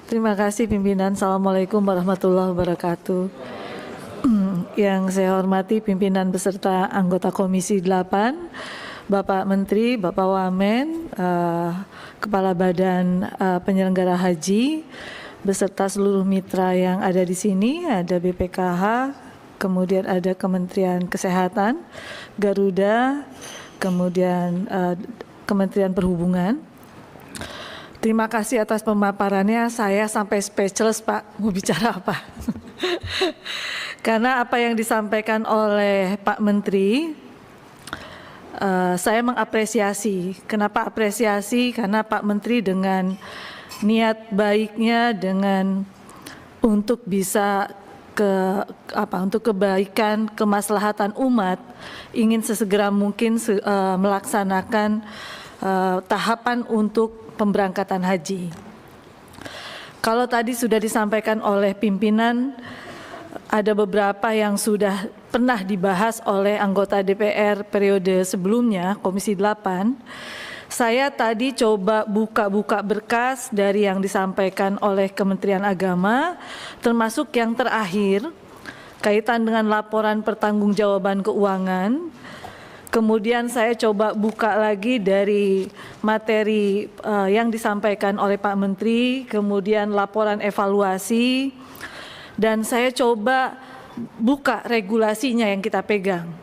Terima kasih pimpinan. Assalamualaikum warahmatullahi wabarakatuh. Yang saya hormati pimpinan beserta anggota Komisi 8, Bapak Menteri, Bapak Wamen, Kepala Badan Penyelenggara Haji, beserta seluruh mitra yang ada di sini, ada BPKH, kemudian ada Kementerian Kesehatan, Garuda, kemudian Kementerian Perhubungan. Terima kasih atas pemaparannya. Saya sampai speechless, Pak, mau bicara apa? Karena apa yang disampaikan oleh Pak Menteri, saya mengapresiasi. Kenapa apresiasi? Karena Pak Menteri dengan niat baiknya, dengan untuk bisa untuk kebaikan, kemaslahatan umat, ingin sesegera mungkin melaksanakan tahapan untuk pemberangkatan haji. Kalau tadi sudah disampaikan oleh pimpinan, ada beberapa yang sudah pernah dibahas oleh anggota DPR periode sebelumnya, Komisi 8. Saya tadi coba buka-buka berkas dari yang disampaikan oleh Kementerian Agama, termasuk yang terakhir, kaitan dengan laporan pertanggungjawaban keuangan. Kemudian saya coba buka lagi dari materi yang disampaikan oleh Pak Menteri, kemudian laporan evaluasi, dan saya coba buka regulasinya yang kita pegang.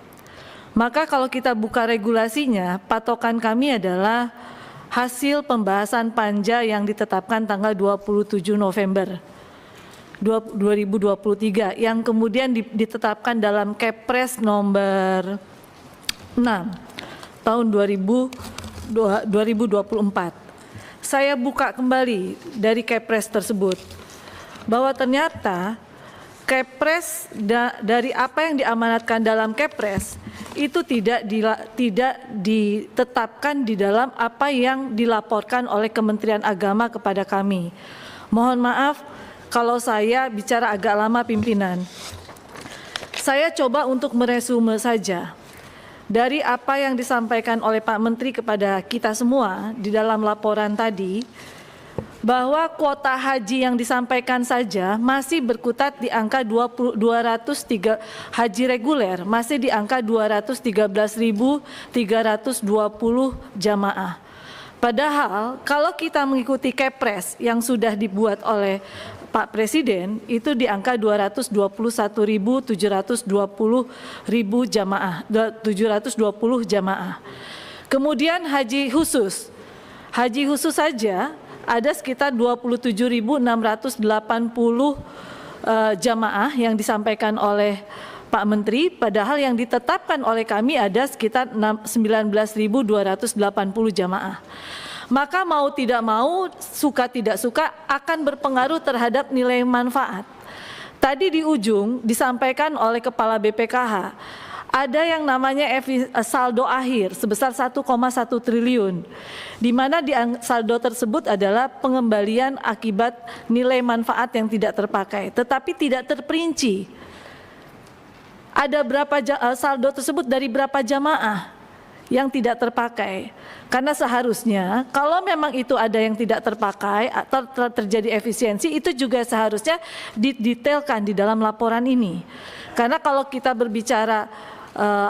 Maka kalau kita buka regulasinya, patokan kami adalah hasil pembahasan panja yang ditetapkan tanggal 27 November 2023, yang kemudian ditetapkan dalam Kepres nomor 6 tahun 2024. Saya buka kembali dari Kepres tersebut bahwa ternyata Kepres dari apa yang diamanatkan dalam Kepres itu tidak ditetapkan di dalam apa yang dilaporkan oleh Kementerian Agama kepada kami. Mohon maaf kalau saya bicara agak lama pimpinan. Saya coba untuk meresume saja dari apa yang disampaikan oleh Pak Menteri kepada kita semua di dalam laporan tadi, bahwa kuota haji yang disampaikan saja masih berkutat di angka 203 haji reguler, masih di angka 213.320 jamaah. Padahal kalau kita mengikuti Kepres yang sudah dibuat oleh Pak Presiden, itu di angka 221.720 jamaah. Kemudian haji khusus saja ada sekitar 27.680 jamaah yang disampaikan oleh Pak Menteri, padahal yang ditetapkan oleh kami ada sekitar 19.280 jamaah. Maka mau tidak mau, suka tidak suka akan berpengaruh terhadap nilai manfaat. Tadi di ujung disampaikan oleh Kepala BPKH, ada yang namanya saldo akhir sebesar 1,1 triliun, di mana di saldo tersebut adalah pengembalian akibat nilai manfaat yang tidak terpakai, tetapi tidak terperinci. Ada berapa saldo tersebut dari berapa jamaah yang tidak terpakai. Karena seharusnya kalau memang itu ada yang tidak terpakai atau terjadi efisiensi, itu juga seharusnya didetailkan di dalam laporan ini. Karena kalau kita berbicara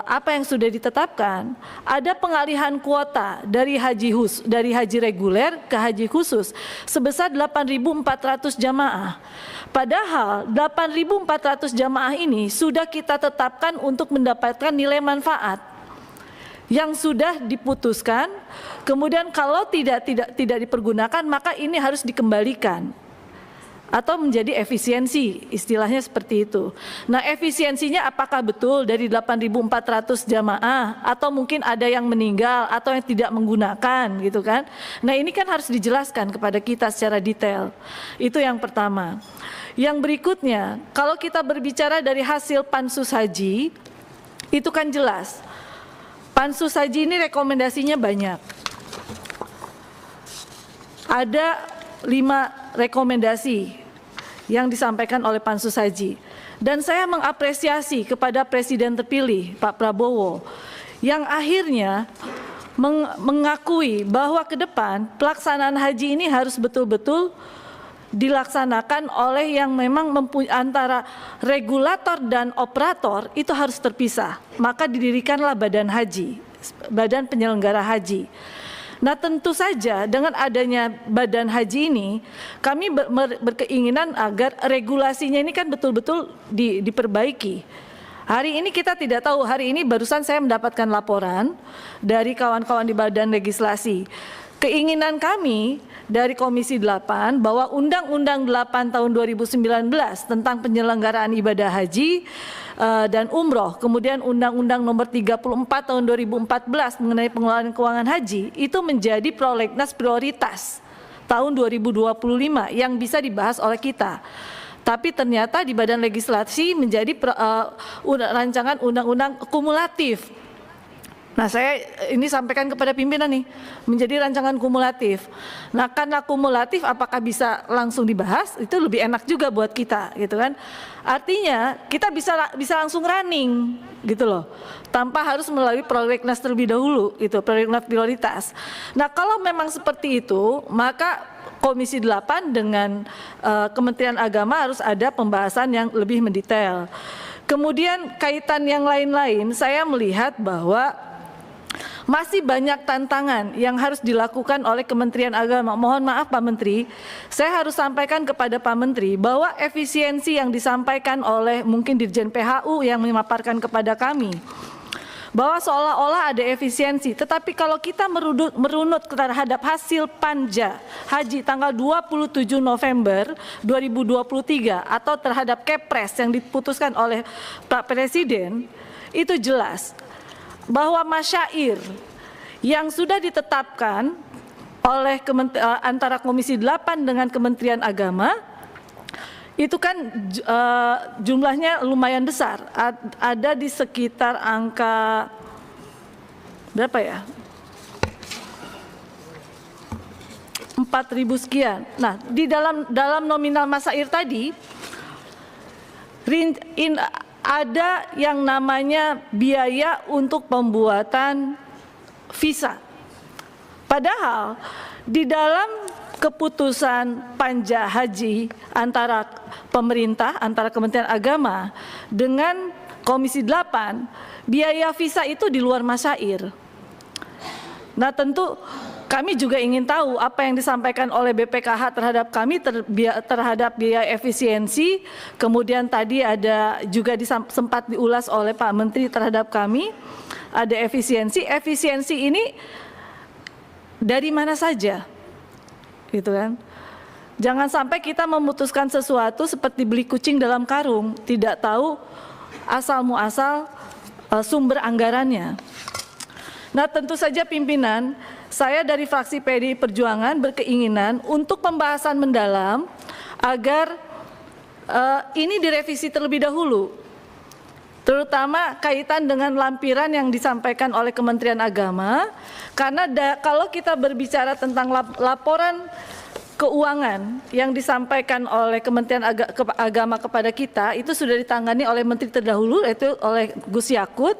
apa yang sudah ditetapkan, ada pengalihan kuota dari haji reguler ke haji khusus sebesar 8.400 jamaah. Padahal 8.400 jamaah ini sudah kita tetapkan untuk mendapatkan nilai manfaat yang sudah diputuskan, kemudian kalau tidak dipergunakan maka ini harus dikembalikan atau menjadi efisiensi, istilahnya seperti itu. Nah, efisiensinya apakah betul dari 8.400 jamaah atau mungkin ada yang meninggal atau yang tidak menggunakan gitu kan. Nah, ini kan harus dijelaskan kepada kita secara detail. Itu yang pertama. Yang berikutnya, kalau kita berbicara dari hasil pansus haji, itu kan jelas. Pansus haji ini rekomendasinya banyak. Ada 5 rekomendasi yang disampaikan oleh pansus haji. Dan saya mengapresiasi kepada Presiden terpilih, Pak Prabowo, yang akhirnya mengakui bahwa ke depan pelaksanaan haji ini harus betul-betul dilaksanakan oleh yang memang antara regulator dan operator itu harus terpisah. Maka didirikanlah badan haji, badan penyelenggara haji. Nah tentu saja dengan adanya badan haji ini kami berkeinginan agar regulasinya ini kan betul-betul diperbaiki. Hari ini kita tidak tahu, hari ini barusan saya mendapatkan laporan dari kawan-kawan di badan legislasi. Keinginan kami dari Komisi 8 bahwa Undang-Undang 8 tahun 2019 tentang penyelenggaraan ibadah haji dan umroh, kemudian Undang-Undang nomor 34 tahun 2014 mengenai pengelolaan keuangan haji itu menjadi prolegnas prioritas tahun 2025 yang bisa dibahas oleh kita. Tapi ternyata di badan legislasi menjadi rancangan undang-undang kumulatif. Nah saya ini sampaikan kepada pimpinan nih, menjadi rancangan kumulatif. Nah karena kumulatif apakah bisa langsung dibahas, itu lebih enak juga buat kita gitu kan. Artinya kita bisa langsung running gitu loh, tanpa harus melalui prolegnas terlebih dahulu gitu, prolegnas prioritas. Nah kalau memang seperti itu, maka Komisi 8 dengan Kementerian Agama harus ada pembahasan yang lebih mendetail. Kemudian kaitan yang lain-lain, saya melihat bahwa masih banyak tantangan yang harus dilakukan oleh Kementerian Agama. Mohon maaf Pak Menteri, saya harus sampaikan kepada Pak Menteri bahwa efisiensi yang disampaikan oleh mungkin Dirjen PHU yang memaparkan kepada kami, bahwa seolah-olah ada efisiensi, tetapi kalau kita merunut terhadap hasil panja haji tanggal 27 November 2023 atau terhadap Kepres yang diputuskan oleh Pak Presiden, itu jelas bahwa masyair yang sudah ditetapkan oleh antara Komisi 8 dengan Kementerian Agama itu kan jumlahnya lumayan besar, ada di sekitar angka berapa ya? 4.000 sekian. Nah, di dalam nominal masyair tadi ada yang namanya biaya untuk pembuatan visa. Padahal di dalam keputusan panja haji antara pemerintah, antara Kementerian Agama dengan Komisi 8, biaya visa itu di luar masyair. Nah tentu kami juga ingin tahu apa yang disampaikan oleh BPKH terhadap kami terhadap biaya efisiensi, kemudian tadi ada juga sempat diulas oleh Pak Menteri terhadap kami, ada efisiensi ini dari mana saja, gitu kan? Jangan sampai kita memutuskan sesuatu seperti beli kucing dalam karung, tidak tahu asal muasal sumber anggarannya. Nah tentu saja pimpinan, saya dari fraksi PDI Perjuangan berkeinginan untuk pembahasan mendalam agar ini direvisi terlebih dahulu, terutama kaitan dengan lampiran yang disampaikan oleh Kementerian Agama, karena kalau kita berbicara tentang laporan keuangan yang disampaikan oleh Kementerian Agama kepada kita itu sudah ditangani oleh Menteri terdahulu, yaitu oleh Gus Yakut.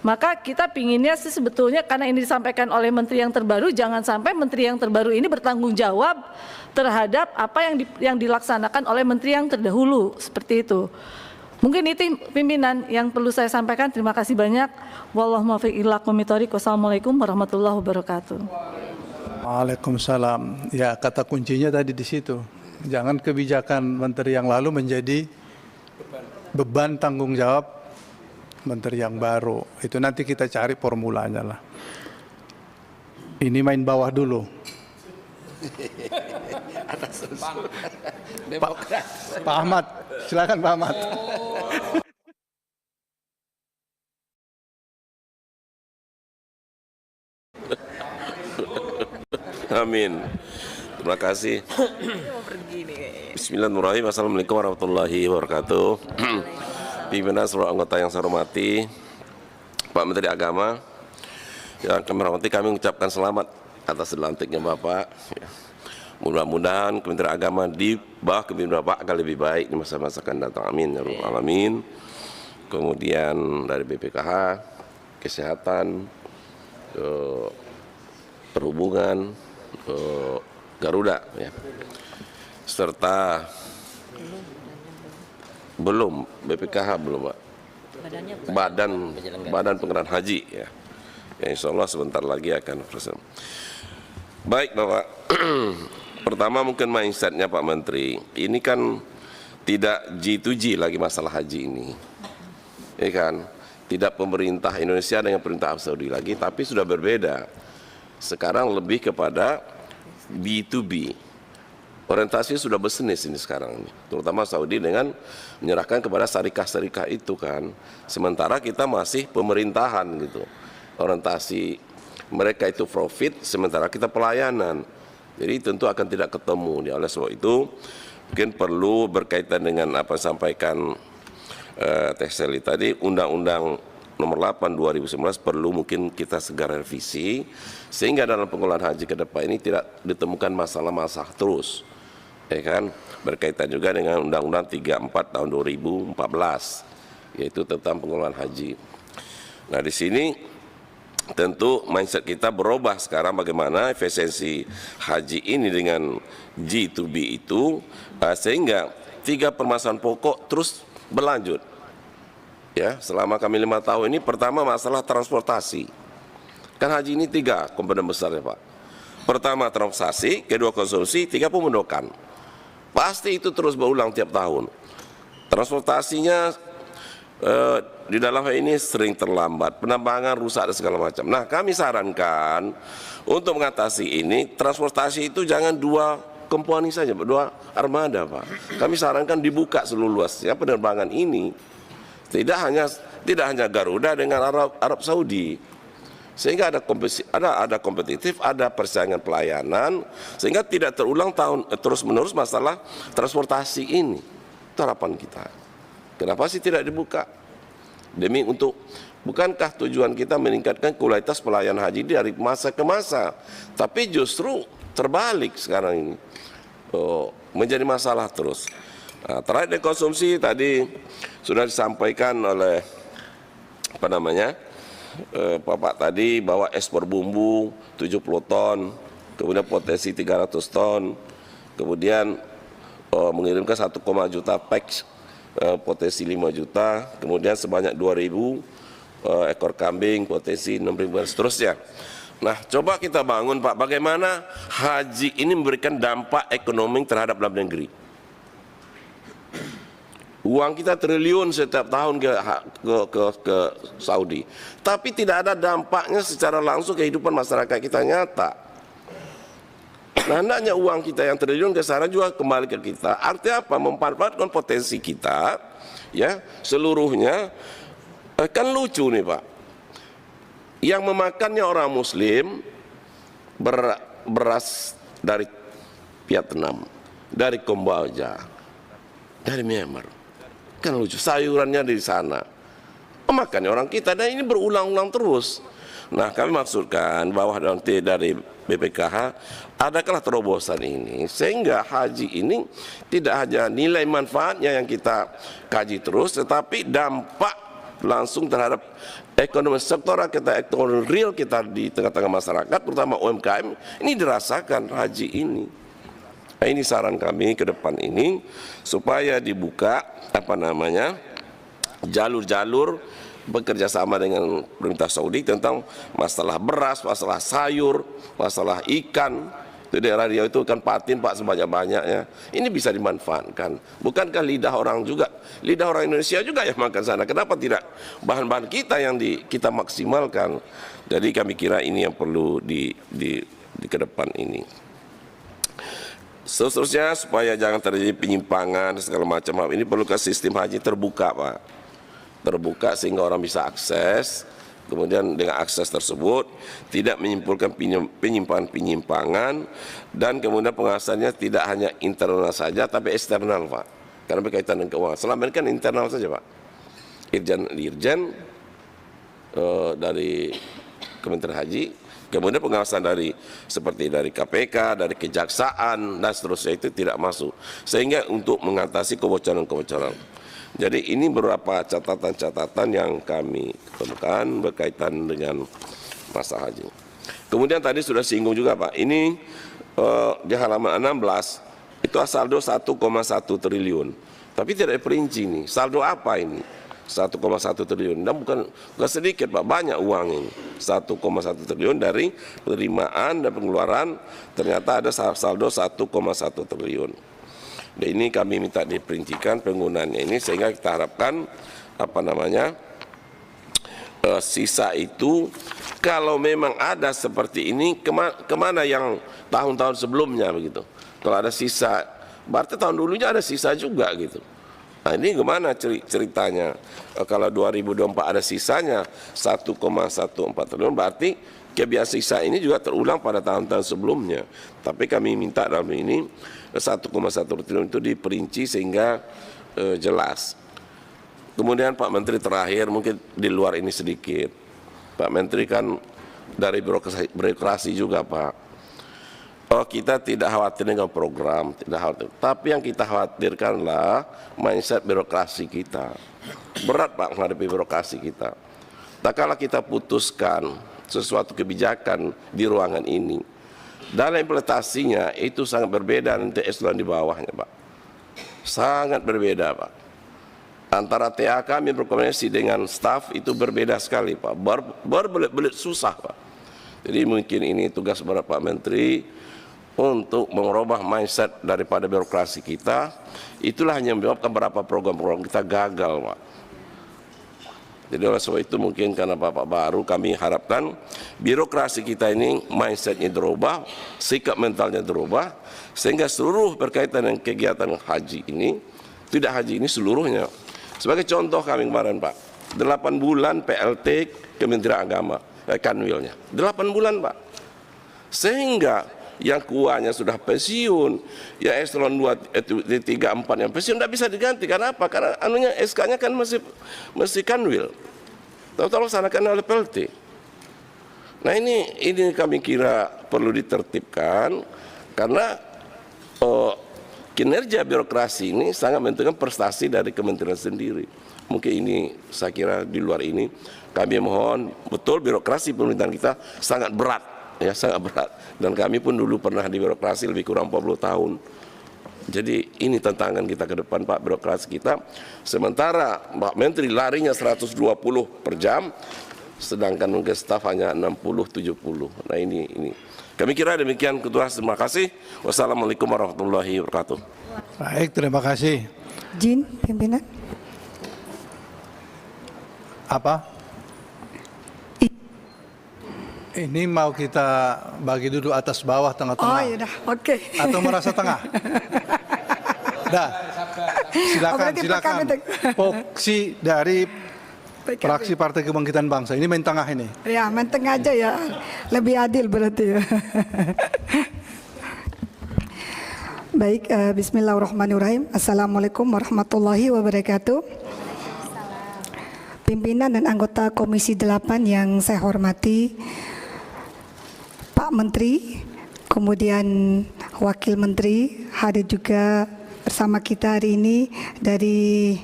Maka kita pinginnya sih sebetulnya karena ini disampaikan oleh Menteri yang terbaru, jangan sampai Menteri yang terbaru ini bertanggung jawab terhadap apa yang dilaksanakan oleh Menteri yang terdahulu, seperti itu. Mungkin itu pimpinan yang perlu saya sampaikan. Terima kasih banyak. Wallahu muwaffiq ila aqwamit thoriq. Wassalamualaikum warahmatullahi wabarakatuh. Waalaikumsalam. Ya, kata kuncinya tadi di situ. Jangan kebijakan menteri yang lalu menjadi beban tanggung jawab menteri yang baru. Itu nanti kita cari formulanya lah. Ini main bawah dulu. Pak Ahmad, silakan Pak Ahmad. Amin. Terima kasih. Bismillahirrahmanirrahim. Assalamualaikum warahmatullahi wabarakatuh. Pimpinan seluruh anggota yang saya hormati, Pak Menteri Agama, yang kami hormati, kami mengucapkan selamat atas dilantiknya Bapak. Mudah-mudahan Kementerian Agama di bawah kepemimpinan Bapak akan lebih baik di masa-masa akan datang. Amin ya rabbal alamin. Kemudian dari BPKH, kesehatan, perhubungan, Garuda, ya. serta belum BPKH belum Pak. Badan Pengerahan Haji ya. Ya insya Allah sebentar lagi akan proses. Baik Bapak, pertama mungkin mindsetnya Pak Menteri, ini kan tidak G2G lagi masalah haji ini, ya kan? Tidak pemerintah Indonesia dengan pemerintah Arab Saudi lagi, tapi sudah berbeda. Sekarang lebih kepada B2B. Orientasinya sudah bisnis ini sekarang, terutama Saudi dengan menyerahkan kepada syarikah-syarikah itu kan. Sementara kita masih pemerintahan gitu. Orientasi mereka itu profit, sementara kita pelayanan. Jadi tentu akan tidak ketemu. Oleh sebab itu mungkin perlu berkaitan dengan apa yang disampaikan Teh Seli tadi, Undang-Undang Nomor 8 2019 perlu mungkin kita segera revisi sehingga dalam pengelolaan haji ke depan ini tidak ditemukan masalah-masalah terus, ya kan? Berkaitan juga dengan Undang-Undang 34 tahun 2014 yaitu tentang pengelolaan haji. Nah di sini tentu mindset kita berubah sekarang bagaimana efisiensi haji ini dengan G2B itu sehingga 3 permasalahan pokok terus berlanjut. Ya, selama kami 5 tahun ini pertama masalah transportasi. Kan haji ini 3 komponen besar ya Pak. Pertama transportasi, kedua konsumsi, 3 pemondokan. Pasti itu terus berulang tiap tahun. Transportasinya di dalam hal ini sering terlambat, penambangan rusak dan segala macam. Nah kami sarankan untuk mengatasi ini, transportasi itu jangan 2 komponen saja, 2 armada Pak. Kami sarankan dibuka seluruh luasnya penerbangan ini. Tidak hanya Garuda dengan Arab Saudi, sehingga ada kompetitif, ada persaingan pelayanan, sehingga tidak terulang terus menerus masalah transportasi ini. Itu harapan kita. Kenapa sih tidak dibuka? Demi untuk, bukankah tujuan kita meningkatkan kualitas pelayanan haji dari masa ke masa, tapi justru terbalik sekarang ini, menjadi masalah terus. Nah, terakhir konsumsi tadi sudah disampaikan oleh Bapak tadi bahwa ekspor bumbu 70 ton, kemudian potensi 300 ton, kemudian mengirimkan 1, juta packs, potensi 5 juta, kemudian sebanyak 2.000 ekor kambing, potensi 6.000 dan seterusnya. Nah, coba kita bangun Pak, bagaimana haji ini memberikan dampak ekonomi terhadap dalam negeri. Uang kita triliun setiap tahun ke Saudi, tapi tidak ada dampaknya secara langsung kehidupan masyarakat kita nyata. Nah, hendaknya uang kita yang triliun ke sana juga kembali ke kita. Artinya apa? Memanfaatkan potensi kita, ya seluruhnya. Kan lucu nih Pak, yang memakannya orang Muslim beras dari Vietnam, dari Kamboja, dari Myanmar. Kan lucu, sayurannya di sana, makannya orang kita, dan ini berulang-ulang terus. Nah kami maksudkan bahwa dari BPKH adakanlah terobosan ini sehingga haji ini tidak hanya nilai manfaatnya yang kita kaji terus, tetapi dampak langsung terhadap ekonomi sektor kita, ekonomi real kita di tengah-tengah masyarakat, terutama UMKM ini dirasakan haji ini. Nah, ini saran kami ke depan ini supaya dibuka jalur-jalur bekerja sama dengan pemerintah Saudi tentang masalah beras, masalah sayur, masalah ikan. Di daerah Riau itu kan patin Pak sebanyak-banyaknya. Ini bisa dimanfaatkan. Bukankah lidah orang Indonesia juga yang makan sana? Kenapa tidak bahan-bahan kita yang kita maksimalkan? Jadi kami kira ini yang perlu di ke depan ini. Seterusnya supaya jangan terjadi penyimpangan segala macam hal ini perlu ke sistem haji terbuka Pak, terbuka sehingga orang bisa akses, kemudian dengan akses tersebut tidak menyimpulkan penyimpangan dan kemudian pengawasannya tidak hanya internal saja tapi eksternal Pak, karena berkaitan dengan keuangan. Selama ini kan internal saja Pak, Irjen dari Kementerian Haji, kemudian pengawasan seperti dari KPK, dari Kejaksaan dan seterusnya itu tidak masuk, sehingga untuk mengatasi kebocoran-kebocoran. Jadi ini beberapa catatan-catatan yang kami temukan berkaitan dengan masalah haji. Kemudian tadi sudah singgung juga Pak, ini di halaman 16 itu saldo 1,1 triliun. Tapi tidak perinci nih, saldo apa ini? 1,1 triliun. Dan bukan sedikit Pak, banyak uang ini. 1,1 triliun dari penerimaan dan pengeluaran, ternyata ada saldo 1,1 triliun. Dan ini kami minta diperincikan penggunaannya ini, sehingga kita harapkan sisa itu kalau memang ada seperti ini, kemana yang tahun-tahun sebelumnya begitu. Kalau ada sisa, berarti tahun dulunya ada sisa juga gitu. Nah ini gimana ceritanya? Kalau 2024 ada sisanya 1,14 triliun, berarti kebiasaan sisa ini juga terulang pada tahun-tahun sebelumnya. Tapi kami minta dalam ini 1,1 triliun itu diperinci sehingga jelas. Kemudian Pak Menteri terakhir, mungkin di luar ini sedikit. Pak Menteri kan dari birokrasi juga Pak. Oh, kita tidak khawatir dengan program, tidak khawatir. Tapi yang kita khawatirkanlah mindset birokrasi kita. Berat Pak menghadapi birokrasi kita. Tak kala kita putuskan sesuatu kebijakan di ruangan ini, dalam implementasinya itu sangat berbeda nanti eselon di bawahnya Pak. Sangat berbeda Pak. Antara TA kami berkomunikasi dengan staf itu berbeda sekali Pak. Berbelit-belit susah Pak. Jadi mungkin ini tugas beberapa Pak Menteri untuk mengubah mindset daripada birokrasi kita. Itulah yang menyebabkan beberapa program-program kita gagal Pak. Jadi oleh sebab itu mungkin karena Bapak baru, kami harapkan birokrasi kita ini mindsetnya dirubah, sikap mentalnya dirubah, sehingga seluruh berkaitan dengan kegiatan haji ini, tidak haji ini seluruhnya. Sebagai contoh kami kemarin Pak, 8 bulan PLT Kementerian Agama, Kanwilnya, 8 bulan Pak. Sehingga yang kuahnya sudah pensiun, ya eselon 2, 3, 4 yang pensiun tidak bisa diganti. Karena apa? Karena anunya SK-nya kan masih Kanwil. Tahu-tahu laksanakan oleh PLT. Nah ini kami kira perlu ditertibkan karena kinerja birokrasi ini sangat menentukan prestasi dari kementerian sendiri. Mungkin ini saya kira di luar ini kami mohon betul birokrasi pemerintahan kita sangat berat. Ya sangat berat, dan kami pun dulu pernah di birokrasi lebih kurang 40 tahun. Jadi ini tantangan kita ke depan Pak, birokrasi kita. Sementara Pak Menteri larinya 120 per jam, sedangkan mungkin staf hanya 60-70. Nah ini. Kami kira demikian Ketua, terima kasih. Wassalamualaikum warahmatullahi wabarakatuh. Baik, terima kasih. Jin, pimpinan. Apa? Ini mau kita bagi dulu atas bawah, tengah-tengah. Oh iya dah, oke. Atau merasa tengah? Dah, silakan. Voksi dari fraksi Partai Kebangkitan Bangsa. Ini main tengah ini. Ya, main tengah aja ya. Lebih adil berarti ya. Baik, bismillahirrahmanirrahim. Assalamualaikum warahmatullahi wabarakatuh. Pimpinan dan anggota Komisi 8 yang saya hormati, Pak Menteri, kemudian Wakil Menteri, hadir juga bersama kita hari ini dari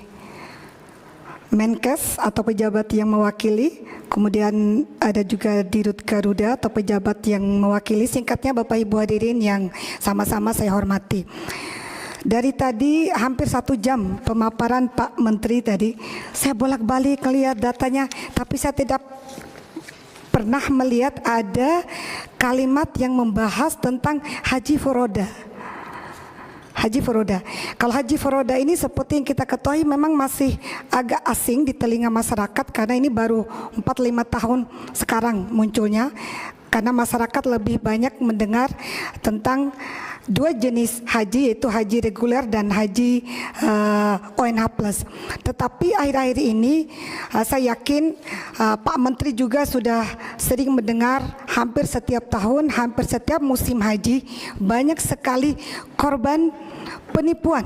Menkes atau pejabat yang mewakili, kemudian ada juga Dirut Garuda atau pejabat yang mewakili, singkatnya Bapak Ibu hadirin yang sama-sama saya hormati. Dari tadi hampir 1 jam pemaparan Pak Menteri tadi, saya bolak-balik melihat datanya, tapi saya tidak pernah melihat ada kalimat yang membahas tentang haji furoda. Haji furoda. Kalau haji furoda ini seperti yang kita ketahui memang masih agak asing di telinga masyarakat karena ini baru 4-5 tahun sekarang munculnya. Karena masyarakat lebih banyak mendengar tentang 2 jenis haji, yaitu haji reguler dan haji ONH+. Tetapi akhir-akhir ini saya yakin Pak Menteri juga sudah sering mendengar hampir setiap tahun, hampir setiap musim haji banyak sekali korban penipuan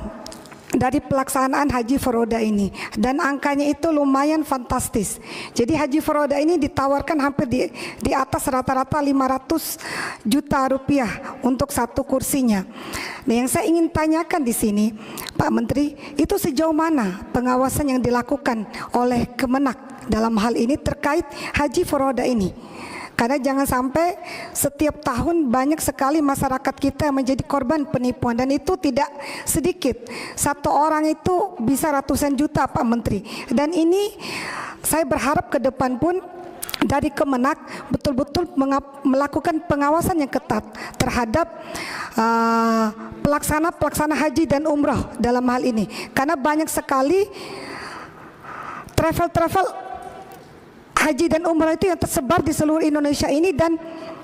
dari pelaksanaan haji furoda ini, dan angkanya itu lumayan fantastis. Jadi haji furoda ini ditawarkan hampir di atas rata-rata 500 juta rupiah untuk satu kursinya. Nah, yang saya ingin tanyakan di sini, Pak Menteri, itu sejauh mana pengawasan yang dilakukan oleh Kemenak dalam hal ini terkait haji furoda ini? Karena jangan sampai setiap tahun banyak sekali masyarakat kita yang menjadi korban penipuan, dan itu tidak sedikit. Satu orang itu bisa ratusan juta, Pak Menteri. Dan ini saya berharap ke depan pun dari Kemenak betul-betul melakukan pengawasan yang ketat terhadap pelaksana haji dan umroh dalam hal ini. Karena banyak sekali travel haji dan umroh itu yang tersebar di seluruh Indonesia ini dan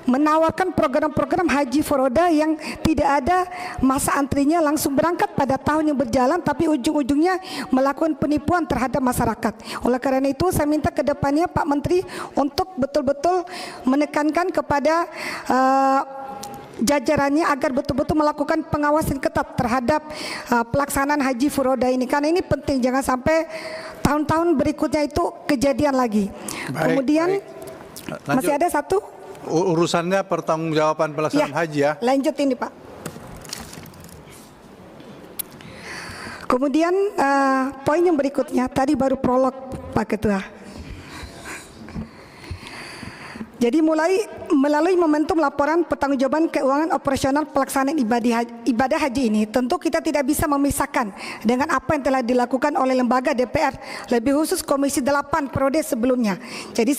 menawarkan program-program haji forodha yang tidak ada masa antrinya, langsung berangkat pada tahun yang berjalan, tapi ujung-ujungnya melakukan penipuan terhadap masyarakat. Oleh karena itu saya minta ke depannya Pak Menteri untuk betul-betul menekankan kepada jajarannya agar betul-betul melakukan pengawasan ketat terhadap pelaksanaan haji forodha ini, karena ini penting, jangan sampai tahun-tahun berikutnya itu kejadian lagi. Kemudian masih ada satu urusannya pertanggungjawaban pelaksanaan haji ya. Lanjut ini Pak. Kemudian poin yang berikutnya tadi baru prolog Pak Ketua. Jadi melalui momentum laporan pertanggungjawaban keuangan operasional pelaksanaan ibadah haji ini, tentu kita tidak bisa memisahkan dengan apa yang telah dilakukan oleh lembaga DPR, lebih khusus Komisi 8 periode sebelumnya. Jadi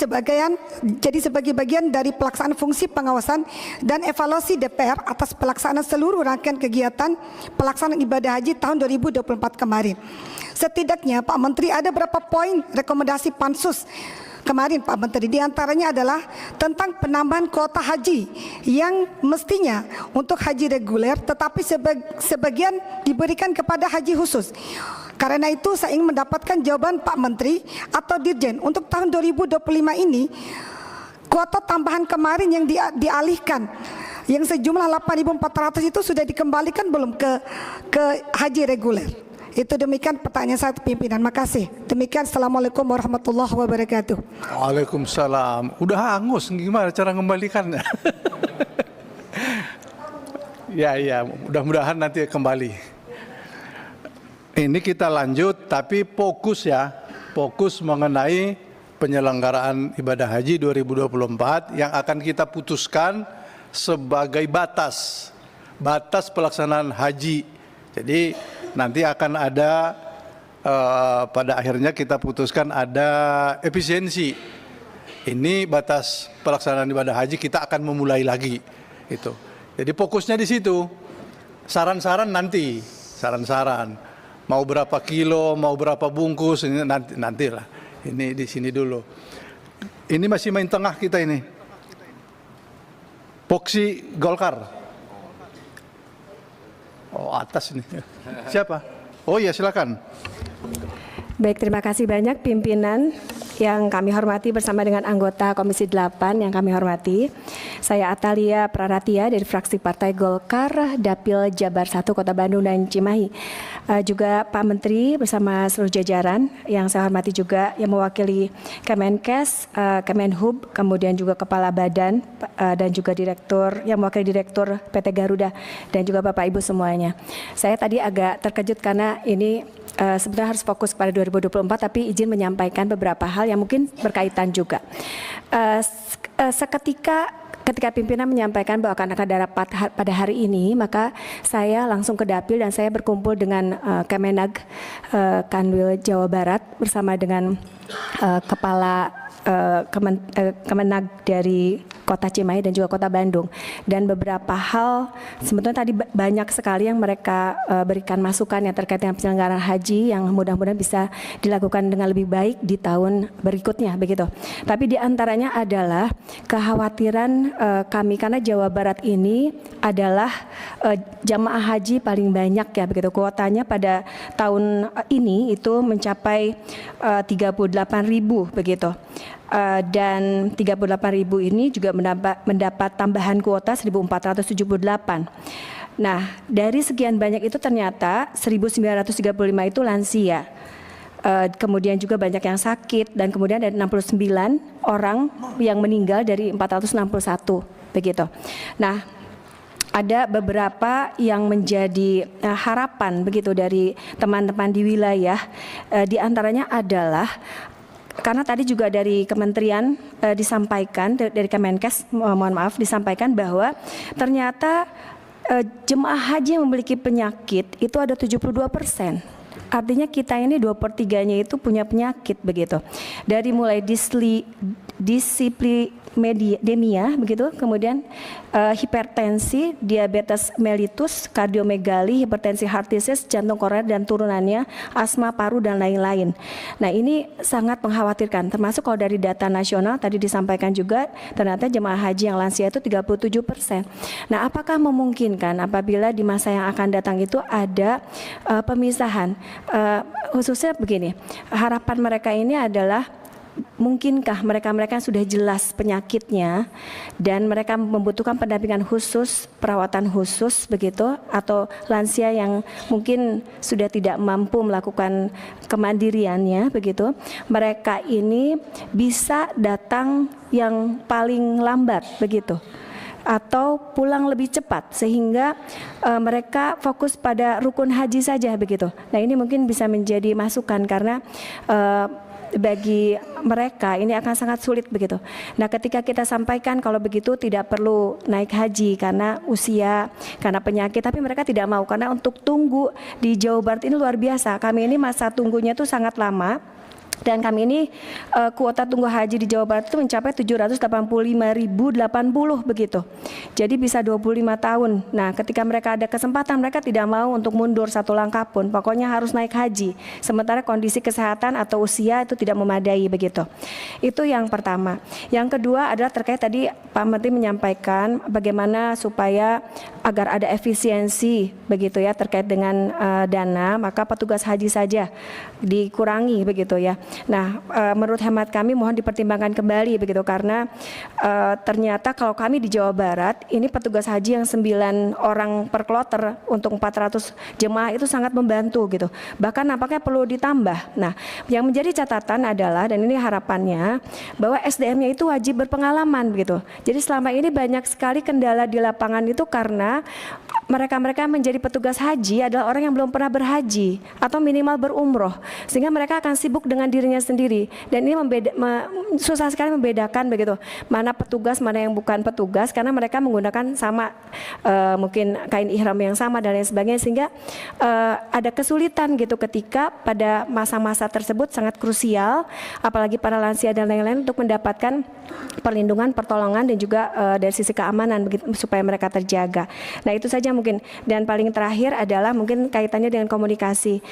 sebagai bagian dari pelaksanaan fungsi pengawasan dan evaluasi DPR atas pelaksanaan seluruh rangkaian kegiatan pelaksanaan ibadah haji tahun 2024 kemarin. Setidaknya Pak Menteri ada berapa poin rekomendasi Pansus kemarin Pak Menteri, diantaranya adalah tentang penambahan kuota haji yang mestinya untuk haji reguler, tetapi sebagian diberikan kepada haji khusus. Karena itu saya ingin mendapatkan jawaban Pak Menteri atau Dirjen untuk tahun 2025 ini, kuota tambahan kemarin yang dialihkan yang sejumlah 8.400 itu sudah dikembalikan belum ke haji reguler? Itu demikian pertanyaan saya pimpinan. Makasih. Demikian. Assalamualaikum warahmatullahi wabarakatuh. Waalaikumsalam. Udah hangus, gimana cara ngembalikannya? Ya, mudah-mudahan nanti kembali. Ini kita lanjut, tapi fokus ya, fokus mengenai penyelenggaraan ibadah haji 2024 yang akan kita putuskan sebagai batas pelaksanaan haji. Jadi nanti akan ada pada akhirnya kita putuskan ada efisiensi. Ini batas pelaksanaan ibadah haji, kita akan memulai lagi itu. Jadi fokusnya di situ. Saran-saran nanti, saran-saran mau berapa kilo, mau berapa bungkus, ini nantilah. Ini di sini dulu. Ini masih main tengah kita ini. Poksi Golkar. Oh, atas ini. Siapa? Oh iya, silakan. Baik, terima kasih banyak pimpinan yang kami hormati bersama dengan anggota Komisi 8 yang kami hormati. Saya Atalia Praratia dari fraksi Partai Golkar, Dapil Jabar 1 Kota Bandung dan Cimahi. Juga Pak Menteri bersama seluruh jajaran yang saya hormati juga yang mewakili Kemenkes, Kemenhub, kemudian juga Kepala Badan dan juga Direktur yang mewakili Direktur PT Garuda dan juga Bapak Ibu semuanya. Saya tadi agak terkejut karena ini sebenarnya harus fokus pada 2024, tapi izin menyampaikan beberapa hal yang mungkin berkaitan juga. Ketika pimpinan menyampaikan bahwa akan ada rapat pada hari ini, maka saya langsung ke Dapil dan saya berkumpul dengan Kemenag Kanwil Jawa Barat bersama dengan Kepala Kemenag dari Kota Cimahi dan juga Kota Bandung, dan beberapa hal sebetulnya tadi banyak sekali yang mereka berikan masukan yang terkait dengan penyelenggaraan haji yang mudah-mudahan bisa dilakukan dengan lebih baik di tahun berikutnya begitu. Tapi diantaranya adalah kekhawatiran kami karena Jawa Barat ini adalah jamaah haji paling banyak ya begitu, kuotanya pada tahun ini itu mencapai 38.000 begitu. Dan 38.000 ini juga mendapat tambahan kuota 1.478. Nah, dari sekian banyak itu ternyata 1.935 itu lansia. Kemudian juga banyak yang sakit dan kemudian ada 69 orang yang meninggal dari 461 begitu. Nah, ada beberapa yang menjadi harapan begitu dari teman-teman di wilayah, di antaranya adalah karena tadi juga dari kementerian disampaikan, dari Kemenkes, mohon maaf, disampaikan bahwa ternyata jemaah haji yang memiliki penyakit itu ada 72%. Artinya kita ini 2/3-nya itu punya penyakit begitu. Dari mulai dislipidemia begitu, kemudian hipertensi, diabetes mellitus, kardiomegali, hipertensi heart disease, jantung koroner dan turunannya, asma paru dan lain-lain. Nah, ini sangat mengkhawatirkan, termasuk kalau dari data nasional tadi disampaikan juga ternyata jemaah haji yang lansia itu 37%. Nah, apakah memungkinkan apabila di masa yang akan datang itu ada pemisahan? Khususnya begini, harapan mereka ini adalah mungkinkah mereka-mereka yang sudah jelas penyakitnya dan mereka membutuhkan pendampingan khusus, perawatan khusus begitu, atau lansia yang mungkin sudah tidak mampu melakukan kemandiriannya begitu, mereka ini bisa datang yang paling lambat begitu, atau pulang lebih cepat sehingga mereka fokus pada rukun haji saja begitu. Nah, ini mungkin bisa menjadi masukan karena bagi mereka ini akan sangat sulit begitu. Nah, ketika kita sampaikan kalau begitu tidak perlu naik haji karena usia, karena penyakit, tapi mereka tidak mau karena untuk tunggu di Jawa Barat ini luar biasa. Kami ini masa tunggunya itu sangat lama. Dan kami ini kuota tunggu haji di Jawa Barat itu mencapai 785.080 begitu. Jadi bisa 25 tahun. Nah, ketika mereka ada kesempatan, mereka tidak mau untuk mundur satu langkah pun. Pokoknya harus naik haji. Sementara kondisi kesehatan atau usia itu tidak memadai begitu. Itu yang pertama. Yang kedua adalah terkait tadi Pak Menteri menyampaikan bagaimana supaya agar ada efisiensi begitu ya terkait dengan dana, maka petugas haji saja dikurangi begitu ya. Nah, menurut hemat kami mohon dipertimbangkan kembali begitu karena ternyata kalau kami di Jawa Barat ini petugas haji yang 9 orang per kloter untuk 400 jemaah itu sangat membantu gitu. Bahkan nampaknya perlu ditambah. Nah, yang menjadi catatan adalah dan ini harapannya bahwa SDM-nya itu wajib berpengalaman begitu. Jadi selama ini banyak sekali kendala di lapangan itu karena mereka-mereka menjadi petugas haji adalah orang yang belum pernah berhaji atau minimal berumroh, sehingga mereka akan sibuk dengan dirinya sendiri dan ini susah sekali membedakan begitu mana petugas mana yang bukan petugas karena mereka menggunakan sama mungkin kain ihram yang sama dan lain sebagainya, sehingga ada kesulitan gitu ketika pada masa-masa tersebut sangat krusial apalagi para lansia dan lain-lain untuk mendapatkan perlindungan, pertolongan dan juga dari sisi keamanan begitu supaya mereka terjaga. Nah, itu saja mungkin. Dan paling terakhir adalah mungkin kaitannya dengan komunikasi.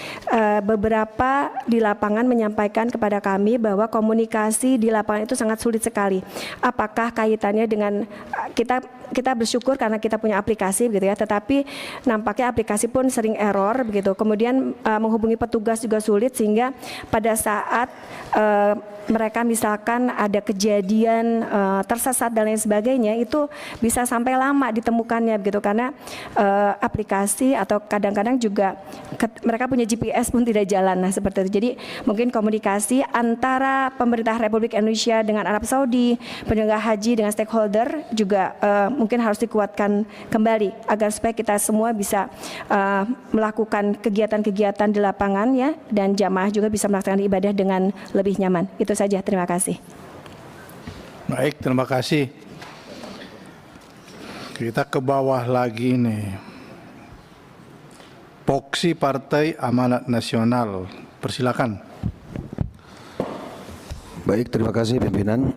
Beberapa di lapangan menyampaikan kepada kami bahwa komunikasi di lapangan itu sangat sulit sekali. Apakah kaitannya dengan kita bersyukur karena kita punya aplikasi begitu ya, tetapi nampaknya aplikasi pun sering error begitu. Kemudian menghubungi petugas juga sulit sehingga pada saat mereka misalkan ada kejadian tersesat dan lain sebagainya itu bisa sampai lama ditemukannya begitu karena aplikasi atau kadang-kadang juga mereka punya GPS pun tidak jalan. Nah, seperti itu. Jadi mungkin komunikasi antara pemerintah Republik Indonesia dengan Arab Saudi, penyelenggara haji dengan stakeholder juga mungkin harus dikuatkan kembali agar supaya kita semua bisa melakukan kegiatan-kegiatan di lapangan ya dan jamaah juga bisa melaksanakan ibadah dengan lebih nyaman. Itu saja, terima kasih. Baik, terima kasih. Kita ke bawah lagi nih. Poksi Partai Amanat Nasional, persilakan. Baik, terima kasih pimpinan,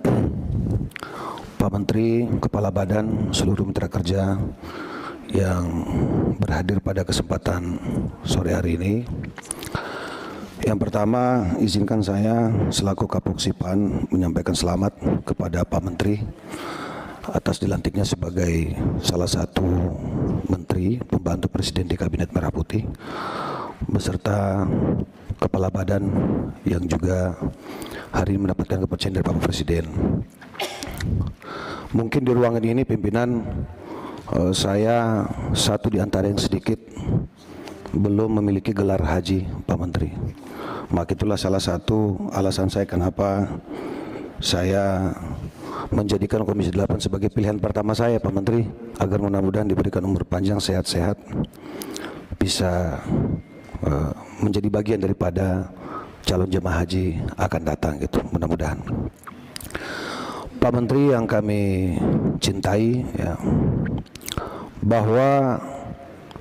Pak Menteri, Kepala Badan, seluruh mitra kerja yang berhadir pada kesempatan sore hari ini. Yang pertama, izinkan saya selaku Kapoksipan menyampaikan selamat kepada Pak Menteri atas dilantiknya sebagai salah satu Menteri Pembantu Presiden di Kabinet Merah Putih beserta Kepala Badan yang juga hari ini mendapatkan kepercayaan dari Bapak Presiden. Mungkin di ruangan ini pimpinan saya satu di antara yang sedikit belum memiliki gelar haji Pak Menteri. Maka itulah salah satu alasan saya kenapa saya menjadikan Komisi 8 sebagai pilihan pertama saya Pak Menteri, agar mudah-mudahan diberikan umur panjang, sehat-sehat, bisa menjadi bagian daripada calon jemaah haji akan datang gitu, mudah-mudahan. Pak Menteri yang kami cintai, ya, bahwa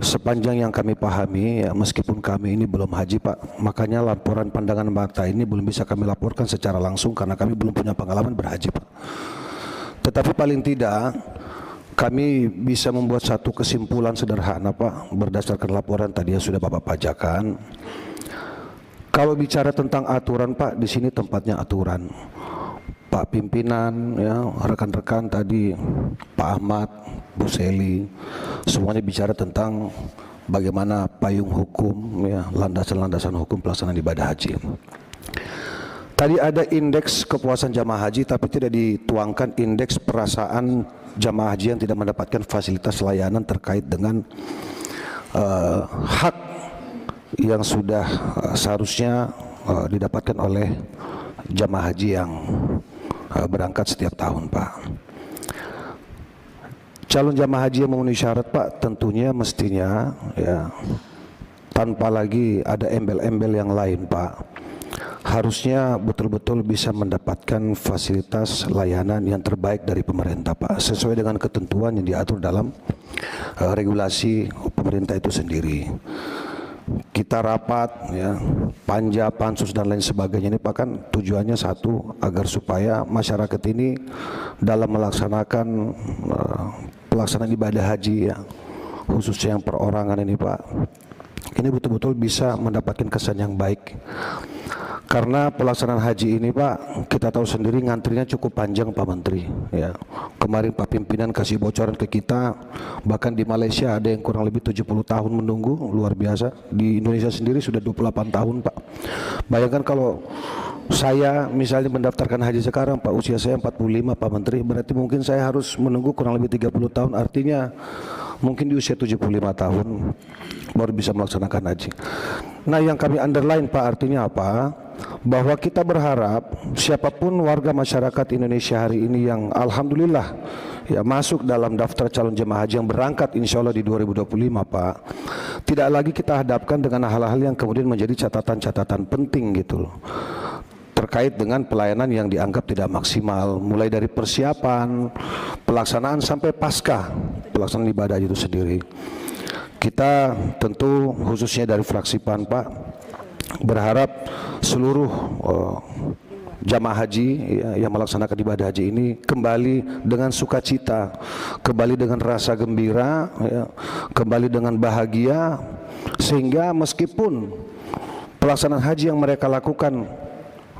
sepanjang yang kami pahami, ya, meskipun kami ini belum haji Pak, makanya laporan pandangan mata ini belum bisa kami laporkan secara langsung karena kami belum punya pengalaman berhaji Pak. Tetapi paling tidak kami bisa membuat satu kesimpulan sederhana Pak, berdasarkan laporan tadi yang sudah Bapak bacakan. Kalau bicara tentang aturan Pak, di sini tempatnya aturan. Pak pimpinan, ya, rekan-rekan tadi, Pak Ahmad, Bu Seli, semuanya bicara tentang bagaimana payung hukum, ya, landasan-landasan hukum pelaksanaan ibadah haji. Tadi ada indeks kepuasan jamaah haji, tapi tidak dituangkan indeks perasaan jamaah haji yang tidak mendapatkan fasilitas layanan terkait dengan hak yang sudah seharusnya didapatkan oleh jamaah haji yang berangkat setiap tahun Pak. Calon jamaah haji yang memenuhi syarat Pak, tentunya mestinya, ya, tanpa lagi ada embel-embel yang lain Pak, harusnya betul-betul bisa mendapatkan fasilitas layanan yang terbaik dari pemerintah Pak, sesuai dengan ketentuan yang diatur dalam regulasi pemerintah itu sendiri. Kita rapat, ya, panja, pansus dan lain sebagainya ini Pak, kan tujuannya satu, agar supaya masyarakat ini dalam melaksanakan pelaksanaan ibadah haji, ya, khususnya yang perorangan ini Pak, ini betul-betul bisa mendapatkan kesan yang baik. Karena pelaksanaan haji ini Pak, kita tahu sendiri ngantrinya cukup panjang Pak Menteri, ya. Kemarin Pak pimpinan kasih bocoran ke kita, bahkan di Malaysia ada yang kurang lebih 70 tahun menunggu, luar biasa. Di Indonesia sendiri sudah 28 tahun Pak. Bayangkan kalau saya misalnya mendaftarkan haji sekarang Pak, usia saya 45 Pak Menteri, berarti mungkin saya harus menunggu kurang lebih 30 tahun, artinya mungkin di usia 75 tahun baru bisa melaksanakan haji. Nah, yang kami underline Pak, artinya apa? Bahwa kita berharap siapapun warga masyarakat Indonesia hari ini yang alhamdulillah, ya, masuk dalam daftar calon jemaah haji yang berangkat insya Allah di 2025 Pak, tidak lagi kita hadapkan dengan hal-hal yang kemudian menjadi catatan-catatan penting gitu loh, terkait dengan pelayanan yang dianggap tidak maksimal, mulai dari persiapan, pelaksanaan sampai pasca pelaksanaan ibadah itu sendiri. Kita tentu khususnya dari fraksi PAN Pak, berharap seluruh jamaah haji, ya, yang melaksanakan ibadah haji ini kembali dengan sukacita, kembali dengan rasa gembira, ya, kembali dengan bahagia, sehingga meskipun pelaksanaan haji yang mereka lakukan,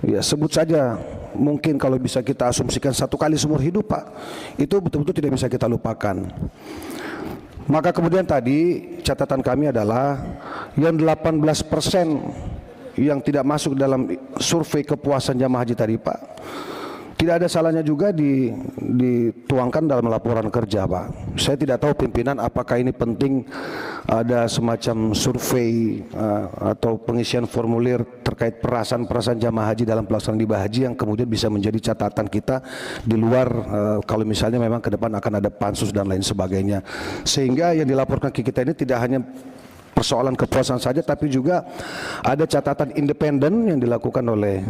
ya, sebut saja mungkin kalau bisa kita asumsikan satu kali seumur hidup Pak, itu betul-betul tidak bisa kita lupakan. Maka kemudian tadi catatan kami adalah yang 18% yang tidak masuk dalam survei kepuasan jamaah haji tadi Pak, tidak ada salahnya juga dituangkan dalam laporan kerja Pak. Saya tidak tahu pimpinan apakah ini penting ada semacam survei atau pengisian formulir terkait perasaan jamaah haji dalam pelaksanaan ibadah haji yang kemudian bisa menjadi catatan kita di luar kalau misalnya memang ke depan akan ada pansus dan lain sebagainya. Sehingga yang dilaporkan ke kita ini tidak hanya persoalan kepuasan saja, tapi juga ada catatan independen yang dilakukan oleh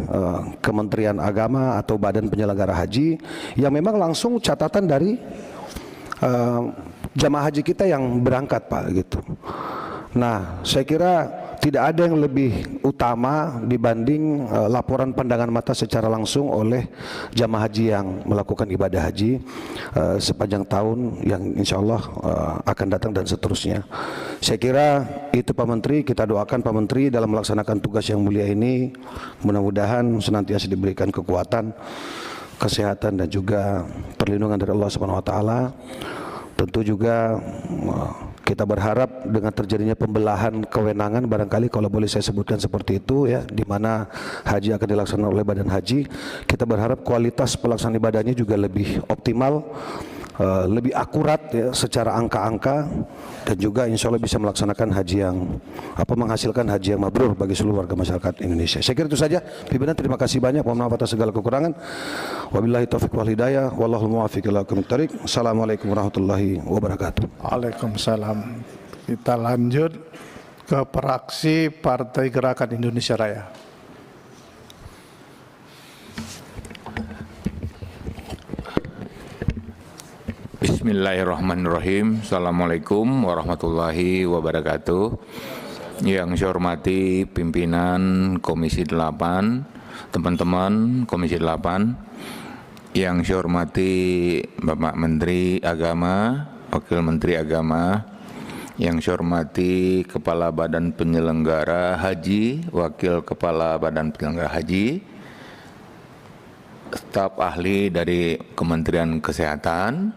Kementerian Agama atau Badan Penyelenggara Haji yang memang langsung catatan dari jamaah haji kita yang berangkat Pak gitu. Nah, saya kira tidak ada yang lebih utama dibanding laporan pandangan mata secara langsung oleh jamaah haji yang melakukan ibadah haji sepanjang tahun yang insya Allah akan datang dan seterusnya. Saya kira itu Pak Menteri, kita doakan Pak Menteri dalam melaksanakan tugas yang mulia ini, mudah-mudahan senantiasa diberikan kekuatan, kesehatan dan juga perlindungan dari Allah Subhanahu wa taala. Tentu juga kita berharap dengan terjadinya pembelahan kewenangan, barangkali kalau boleh saya sebutkan seperti itu, ya, di mana haji akan dilaksanakan oleh Badan Haji, kita berharap kualitas pelaksanaan ibadahnya juga lebih optimal, lebih akurat, ya, secara angka-angka, dan juga insya Allah bisa melaksanakan haji yang menghasilkan haji yang mabrur bagi seluruh warga masyarakat Indonesia. Saya kira itu saja. Pimpinan, terima kasih banyak. Mohon maaf atas segala kekurangan. Wabillahi taufiq wal hidayah. Wallahul muwaffiq ila aqwamit thoriq. Assalamualaikum warahmatullahi wabarakatuh. Waalaikumsalam. Kita lanjut ke fraksi Partai Gerakan Indonesia Raya. Bismillahirrahmanirrahim. Assalamualaikum warahmatullahi wabarakatuh. Yang saya hormati pimpinan Komisi 8, teman-teman Komisi 8. Yang saya hormati Bapak Menteri Agama, Wakil Menteri Agama. Yang saya hormati Kepala Badan Penyelenggara Haji, Wakil Kepala Badan Penyelenggara Haji, staf ahli dari Kementerian Kesehatan.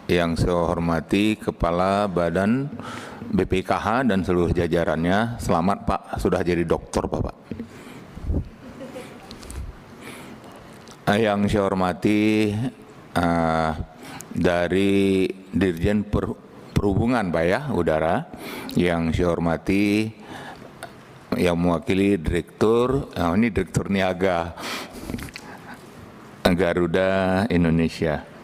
Yang saya hormati Kepala Badan BPKH dan seluruh jajarannya. Selamat Pak, sudah jadi dokter Bapak. Yang saya hormati dari Dirjen Perhubungan Pak ya, Udara. Yang saya hormati yang mewakili Direktur, ini Direktur Niaga Garuda Indonesia.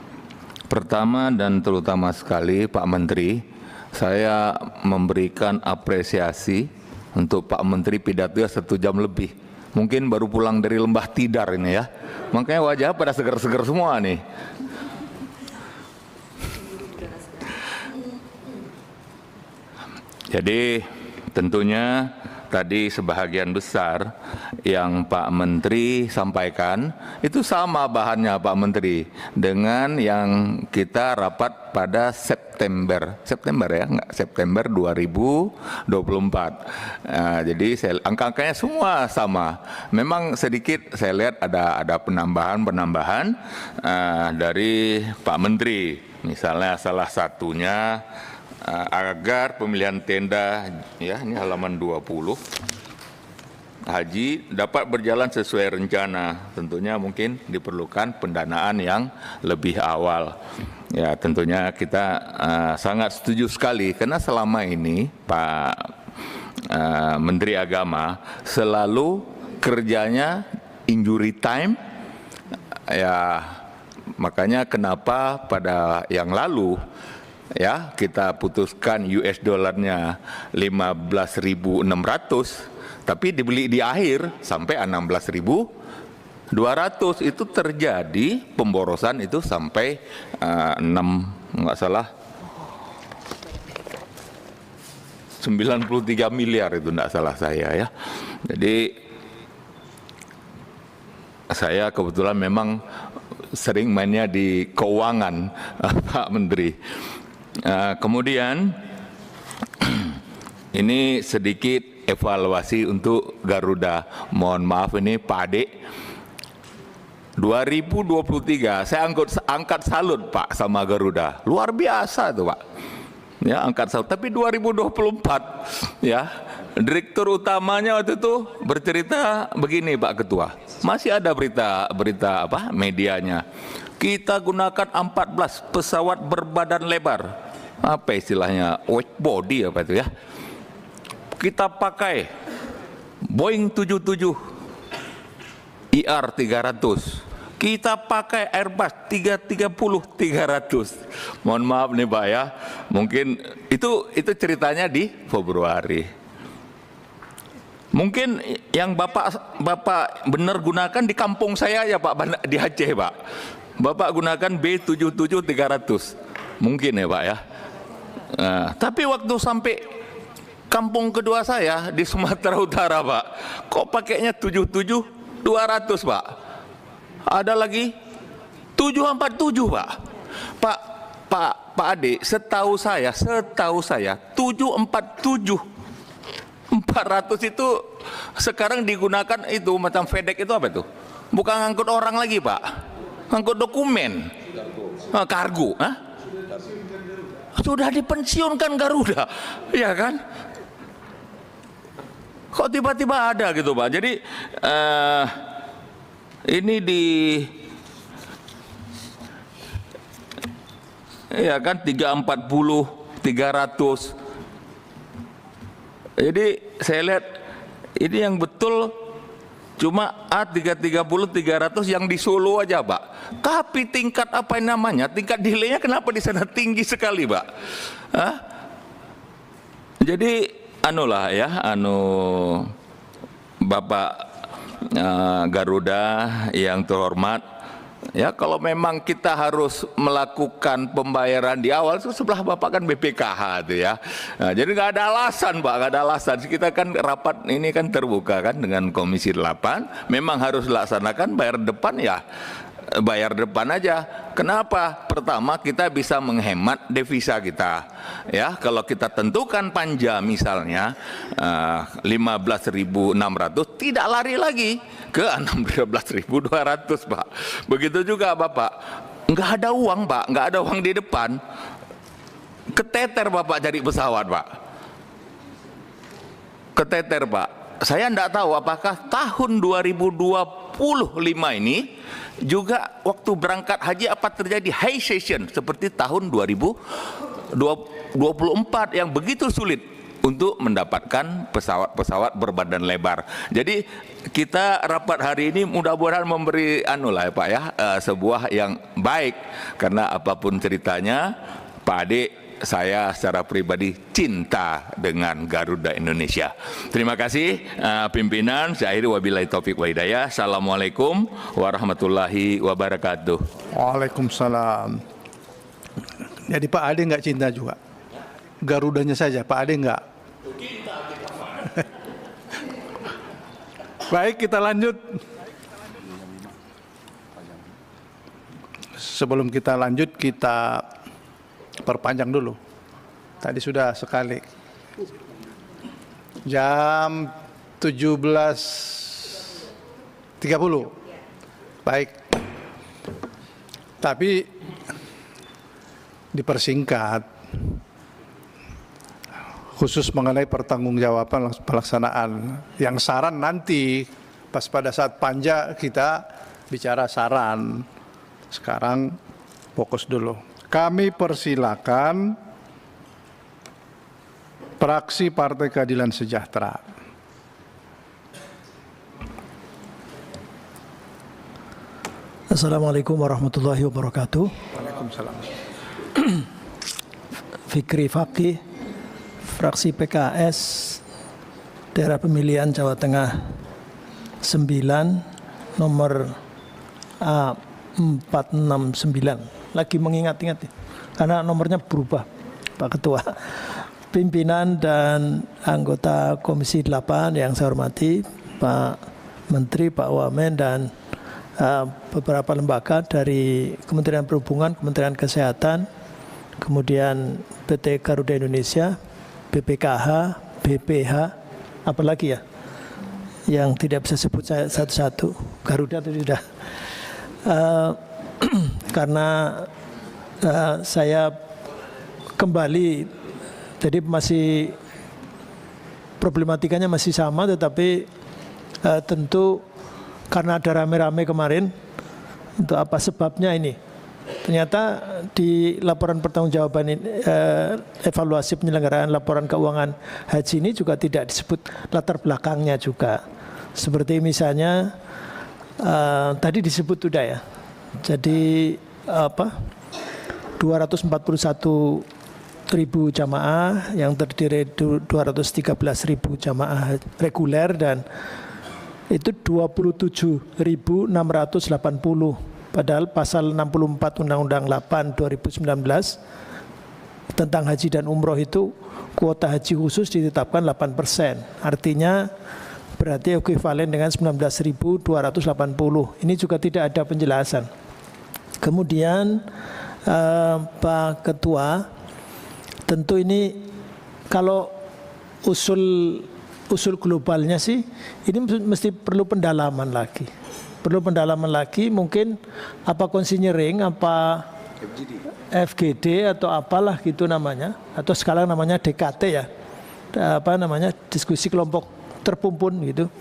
Pertama dan terutama sekali Pak Menteri, saya memberikan apresiasi untuk Pak Menteri pidatonya 1 jam lebih. Mungkin baru pulang dari Lembah Tidar ini ya. Makanya wajah pada seger-seger semua nih. Jadi tentunya tadi sebahagian besar yang Pak Menteri sampaikan itu sama bahannya Pak Menteri dengan yang kita rapat pada September ya, enggak, September 2024. Jadi angka-angkanya semua sama. Memang sedikit saya lihat ada penambahan dari Pak Menteri. Misalnya salah satunya agar pemilihan tenda ya, ini halaman 20 haji dapat berjalan sesuai rencana. Tentunya mungkin diperlukan pendanaan yang lebih awal. Ya, tentunya kita sangat setuju sekali karena selama ini Pak Menteri Agama selalu kerjanya injury time. Ya, makanya kenapa pada yang lalu ya kita putuskan US dollarnya 15.600, tapi dibeli di akhir sampai 16.200. Itu terjadi pemborosan itu sampai 93 miliar itu enggak salah saya ya. Jadi saya kebetulan memang sering mainnya di keuangan Pak Menteri. Kemudian ini sedikit evaluasi untuk Garuda. Mohon maaf ini Pak Ade. 2023 saya angkat salut Pak sama Garuda. Luar biasa tuh Pak. Ya, angkat salut. Tapi 2024 ya, direktur utamanya waktu itu bercerita begini Pak Ketua. Masih ada berita apa medianya. Kita gunakan 14 pesawat berbadan lebar. Apa istilahnya? Wide body apa itu ya? Kita pakai Boeing 77 IR 300. Kita pakai Airbus 330-300. Mohon maaf nih Pak ya. Mungkin itu ceritanya di Februari. Mungkin yang Bapak benar gunakan di kampung saya ya Pak, di Aceh Pak. Bapak gunakan B77-300, mungkin ya Pak ya. Tapi waktu sampai kampung kedua saya di Sumatera Utara Pak, kok pakainya 77-200 Pak. Ada lagi 747 Pak. Pak Ade, setahu saya 747 400 itu sekarang digunakan itu macam FedEx itu apa itu? Bukan ngangkut orang lagi Pak. Ngangkut dokumen, kargo, sudah dipensiunkan Garuda, ya kan? Kok tiba-tiba ada gitu Pak? Jadi ini ya kan 340, 300. Jadi saya lihat ini yang betul cuma A330, 300 yang di Solo aja Pak. Tapi tingkat apa namanya, tingkat delay-nya kenapa di sana tinggi sekali Pak? Jadi Bapak Garuda yang terhormat, Ya, kalau memang kita harus melakukan pembayaran di awal, itu sebelah Bapak kan BPKH itu ya. Nah, jadi nggak ada alasan Pak, nggak ada alasan. Kita kan rapat ini kan terbuka kan dengan Komisi 8, memang harus dilaksanakan bayar depan ya. Bayar depan aja. Kenapa? Pertama, kita bisa menghemat devisa kita. Ya, kalau kita tentukan panja misalnya 15.600, tidak lari lagi ke 16.200, Pak. Begitu juga Bapak. Nggak ada uang, Pak. Nggak ada uang di depan. Keteter Bapak cari pesawat, Pak. Keteter, Pak. Saya nggak tahu apakah tahun 2025 ini juga waktu berangkat haji apa terjadi high season seperti tahun 2024 yang begitu sulit untuk mendapatkan pesawat-pesawat berbadan lebar. Jadi kita rapat hari ini mudah-mudahan memberi ya Pak ya, sebuah yang baik, karena apapun ceritanya Pak Ade, saya secara pribadi cinta dengan Garuda Indonesia. Terima kasih pimpinan. Saya akhiri, wabillahi taufik wa hidayah. Assalamualaikum warahmatullahi wabarakatuh. Waalaikumsalam. Jadi Pak Ade nggak cinta juga? Garudanya saja, Pak Ade nggak? Baik, kita lanjut. Sebelum kita lanjut, kita perpanjang dulu. Tadi sudah sekali. Jam 17.30. Baik. Tapi dipersingkat. Khusus mengenai pertanggungjawaban pelaksanaan. Yang saran nanti, pas pada saat panja kita bicara saran. Sekarang fokus dulu. Kami persilakan fraksi Partai Keadilan Sejahtera. Assalamualaikum warahmatullahi wabarakatuh. Waalaikumsalam. Fikri Fakih, fraksi PKS, daerah pemilihan Jawa Tengah 9, nomor A469. Lagi mengingat-ingat karena nomornya berubah, Pak Ketua. Pimpinan dan anggota Komisi 8 yang saya hormati, Pak Menteri, Pak Wamen, dan beberapa lembaga dari Kementerian Perhubungan, Kementerian Kesehatan, kemudian PT Garuda Indonesia, BPKH, BPH, apalagi ya yang tidak bisa sebut saya satu-satu. Garuda itu sudah karena saya kembali, jadi masih problematikanya masih sama, tetapi tentu karena ada rame-rame kemarin, untuk apa sebabnya ini? Ternyata di laporan pertanggungjawaban evaluasi penyelenggaraan laporan keuangan haji ini juga tidak disebut latar belakangnya juga. Seperti misalnya tadi disebut sudah ya. Jadi 241.000 jamaah yang terdiri 213.000 jamaah reguler, dan itu 27.680. Padahal pasal 64 Undang-Undang 8 2019 tentang haji dan umroh itu kuota haji khusus ditetapkan 8%. Artinya berarti ekuivalen dengan 19.280. Ini juga tidak ada penjelasan. Kemudian Pak Ketua, tentu ini kalau usul globalnya sih ini mesti perlu pendalaman lagi. Perlu pendalaman lagi, mungkin apa consignering, apa FGD atau apalah gitu namanya, atau sekarang namanya DKT ya, apa namanya, diskusi kelompok terpumpun gitu.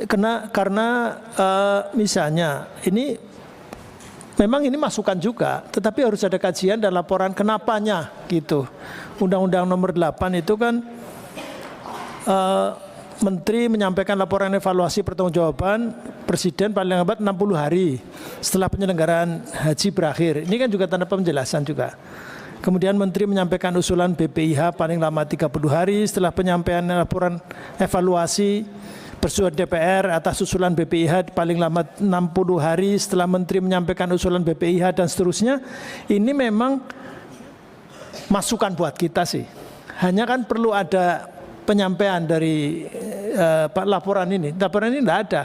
Karena misalnya ini memang ini masukan juga, tetapi harus ada kajian dan laporan kenapanya gitu. Undang-Undang nomor 8 itu kan Menteri menyampaikan laporan evaluasi pertanggungjawaban Presiden paling lambat 60 hari setelah penyelenggaraan haji berakhir. Ini kan juga tanpa penjelasan juga. Kemudian Menteri menyampaikan usulan BPIH paling lama 30 hari setelah penyampaian laporan evaluasi persetujuan DPR atas usulan BPIH paling lama 60 hari setelah Menteri menyampaikan usulan BPIH dan seterusnya. Ini memang masukan buat kita sih. Hanya kan perlu ada penyampaian dari laporan ini. Laporan ini tidak ada.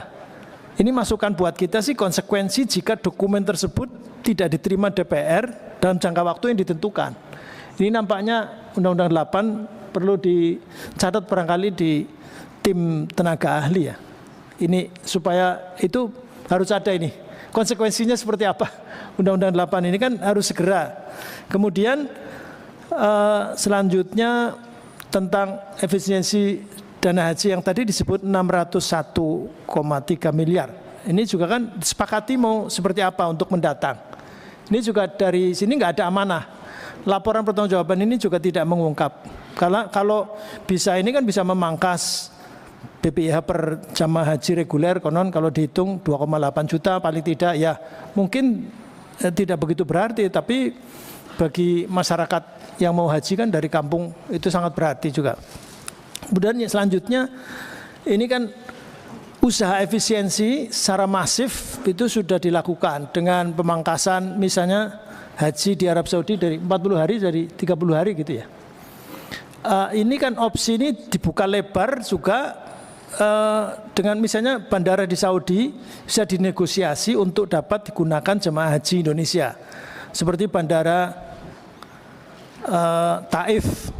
Ini masukan buat kita sih, konsekuensi jika dokumen tersebut tidak diterima DPR dalam jangka waktu yang ditentukan. Ini nampaknya Undang-Undang 8 perlu dicatat barangkali di tim tenaga ahli ya. Ini supaya itu harus ada ini. Konsekuensinya seperti apa? Undang-Undang 8 ini kan harus segera. Kemudian selanjutnya tentang efisiensi dana haji yang tadi disebut 601,3 miliar. Ini juga kan disepakati mau seperti apa untuk mendatang. Ini juga dari sini nggak ada amanah. Laporan pertanggungjawaban ini juga tidak mengungkap. Kalau bisa ini kan bisa memangkas BPIH per jamaah haji reguler, konon kalau dihitung 2,8 juta paling tidak ya mungkin tidak begitu berarti, tapi bagi masyarakat yang mau haji kan dari kampung itu sangat berarti juga. Kemudian selanjutnya ini kan usaha efisiensi secara masif itu sudah dilakukan dengan pemangkasan misalnya haji di Arab Saudi dari 40 hari dari 30 hari gitu ya. Ini kan opsi ini dibuka lebar juga dengan misalnya bandara di Saudi bisa dinegosiasi untuk dapat digunakan jemaah haji Indonesia seperti bandara Taif.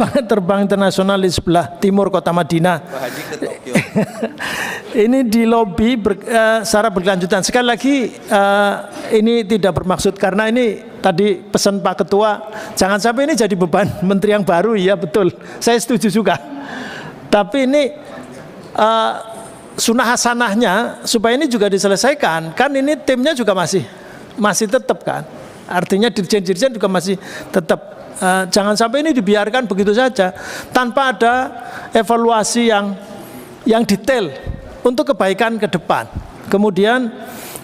Terbang internasional di sebelah timur kota Madinah. Ini di lobi secara berkelanjutan. Sekali lagi ini tidak bermaksud, karena ini tadi pesan Pak Ketua, jangan sampai ini jadi beban menteri yang baru. Ya betul, saya setuju juga. Tapi ini sunnah hasanahnya supaya ini juga diselesaikan. Kan ini timnya juga masih tetap kan. Artinya dirjen-dirjen juga masih tetap. Jangan sampai ini dibiarkan begitu saja tanpa ada evaluasi yang detail untuk kebaikan ke depan. Kemudian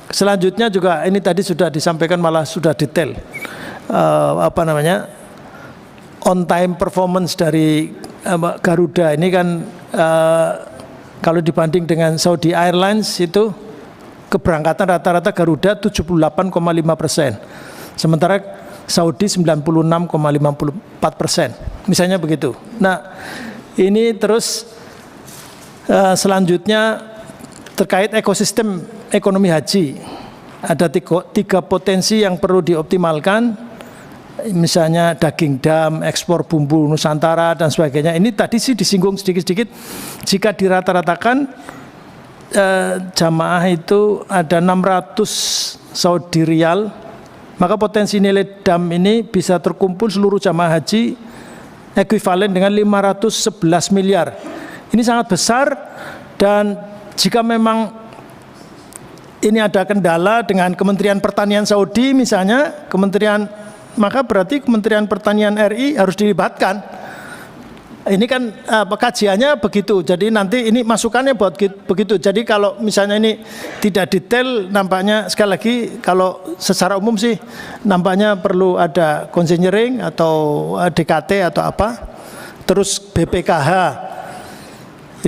selanjutnya juga ini tadi sudah disampaikan, malah sudah detail on time performance dari Garuda ini kan kalau dibanding dengan Saudi Airlines itu keberangkatan rata-rata Garuda 78,5%, sementara Saudi 96,54%, misalnya begitu. Nah, ini terus selanjutnya terkait ekosistem ekonomi haji. Ada tiga potensi yang perlu dioptimalkan, misalnya daging dam, ekspor bumbu Nusantara dan sebagainya. Ini tadi sih disinggung sedikit-sedikit. Jika dirata-ratakan jamaah itu ada 600 Saudi Riyal, maka potensi nilai dam ini bisa terkumpul seluruh jamaah haji ekuivalen dengan 511 miliar. Ini sangat besar, dan jika memang ini ada kendala dengan Kementerian Pertanian Saudi misalnya, maka berarti Kementerian Pertanian RI harus dilibatkan. Ini kan kajiannya begitu, jadi nanti ini masukannya buat begitu. Jadi kalau misalnya ini tidak detail, nampaknya sekali lagi kalau secara umum sih nampaknya perlu ada konseling atau DKT atau apa. Terus BPKH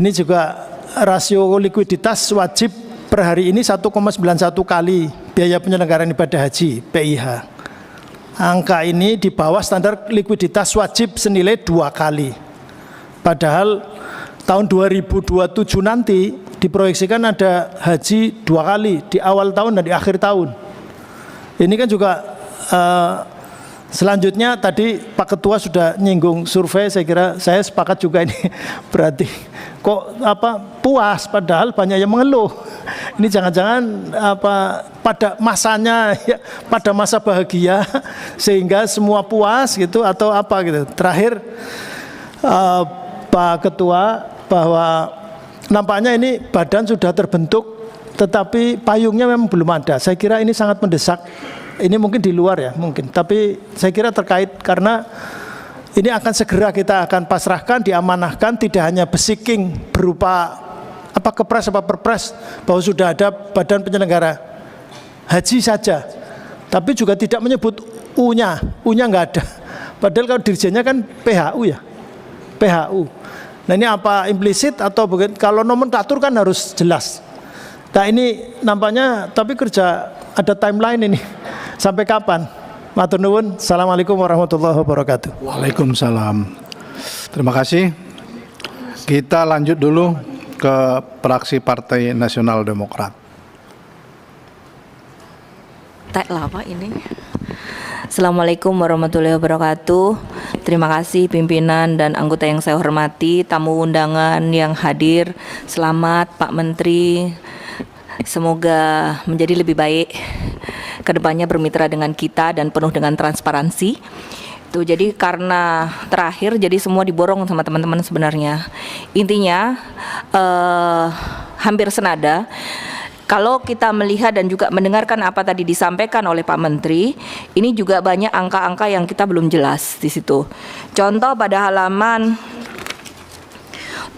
ini juga rasio likuiditas wajib per hari ini 1,91 kali biaya penyelenggaraan ibadah haji PIH. Angka ini di bawah standar likuiditas wajib senilai 2 kali. Padahal tahun 2027 nanti diproyeksikan ada haji 2 kali, di awal tahun dan di akhir tahun. Ini kan juga selanjutnya tadi Pak Ketua sudah nyinggung survei, saya kira saya sepakat juga ini berarti kok puas padahal banyak yang mengeluh. Ini jangan-jangan pada masanya ya, pada masa bahagia sehingga semua puas gitu atau apa gitu. Terakhir Pak Ketua, bahwa nampaknya ini badan sudah terbentuk tetapi payungnya memang belum ada. Saya kira ini sangat mendesak. Ini mungkin di luar ya mungkin, tapi saya kira terkait karena ini akan segera kita akan pasrahkan, diamanahkan, tidak hanya besiking berupa kepres apa perpres bahwa sudah ada badan penyelenggara haji saja, Tapi juga tidak menyebut U-nya nggak ada. Padahal kalau dirjennya kan PHU ya, PHU. Nah ini apa implisit atau bagaimana? Kalau nomenklatur kan harus jelas. Nah ini nampaknya tapi kerja ada timeline ini. Sampai kapan? Matur nuwun. Assalamualaikum warahmatullahi wabarakatuh. Waalaikumsalam. Terima kasih. Kita lanjut dulu ke fraksi Partai Nasional Demokrat. Tak lama ini. Assalamualaikum warahmatullahi wabarakatuh. Terima kasih pimpinan dan anggota yang saya hormati, tamu undangan yang hadir. Selamat Pak Menteri. Semoga menjadi lebih baik kedepannya bermitra dengan kita dan penuh dengan transparansi. Tuh, jadi karena terakhir jadi semua diborong sama teman-teman sebenarnya. Intinya hampir senada. Kalau kita melihat dan juga mendengarkan apa tadi disampaikan oleh Pak Menteri, ini juga banyak angka-angka yang kita belum jelas di situ. Contoh pada halaman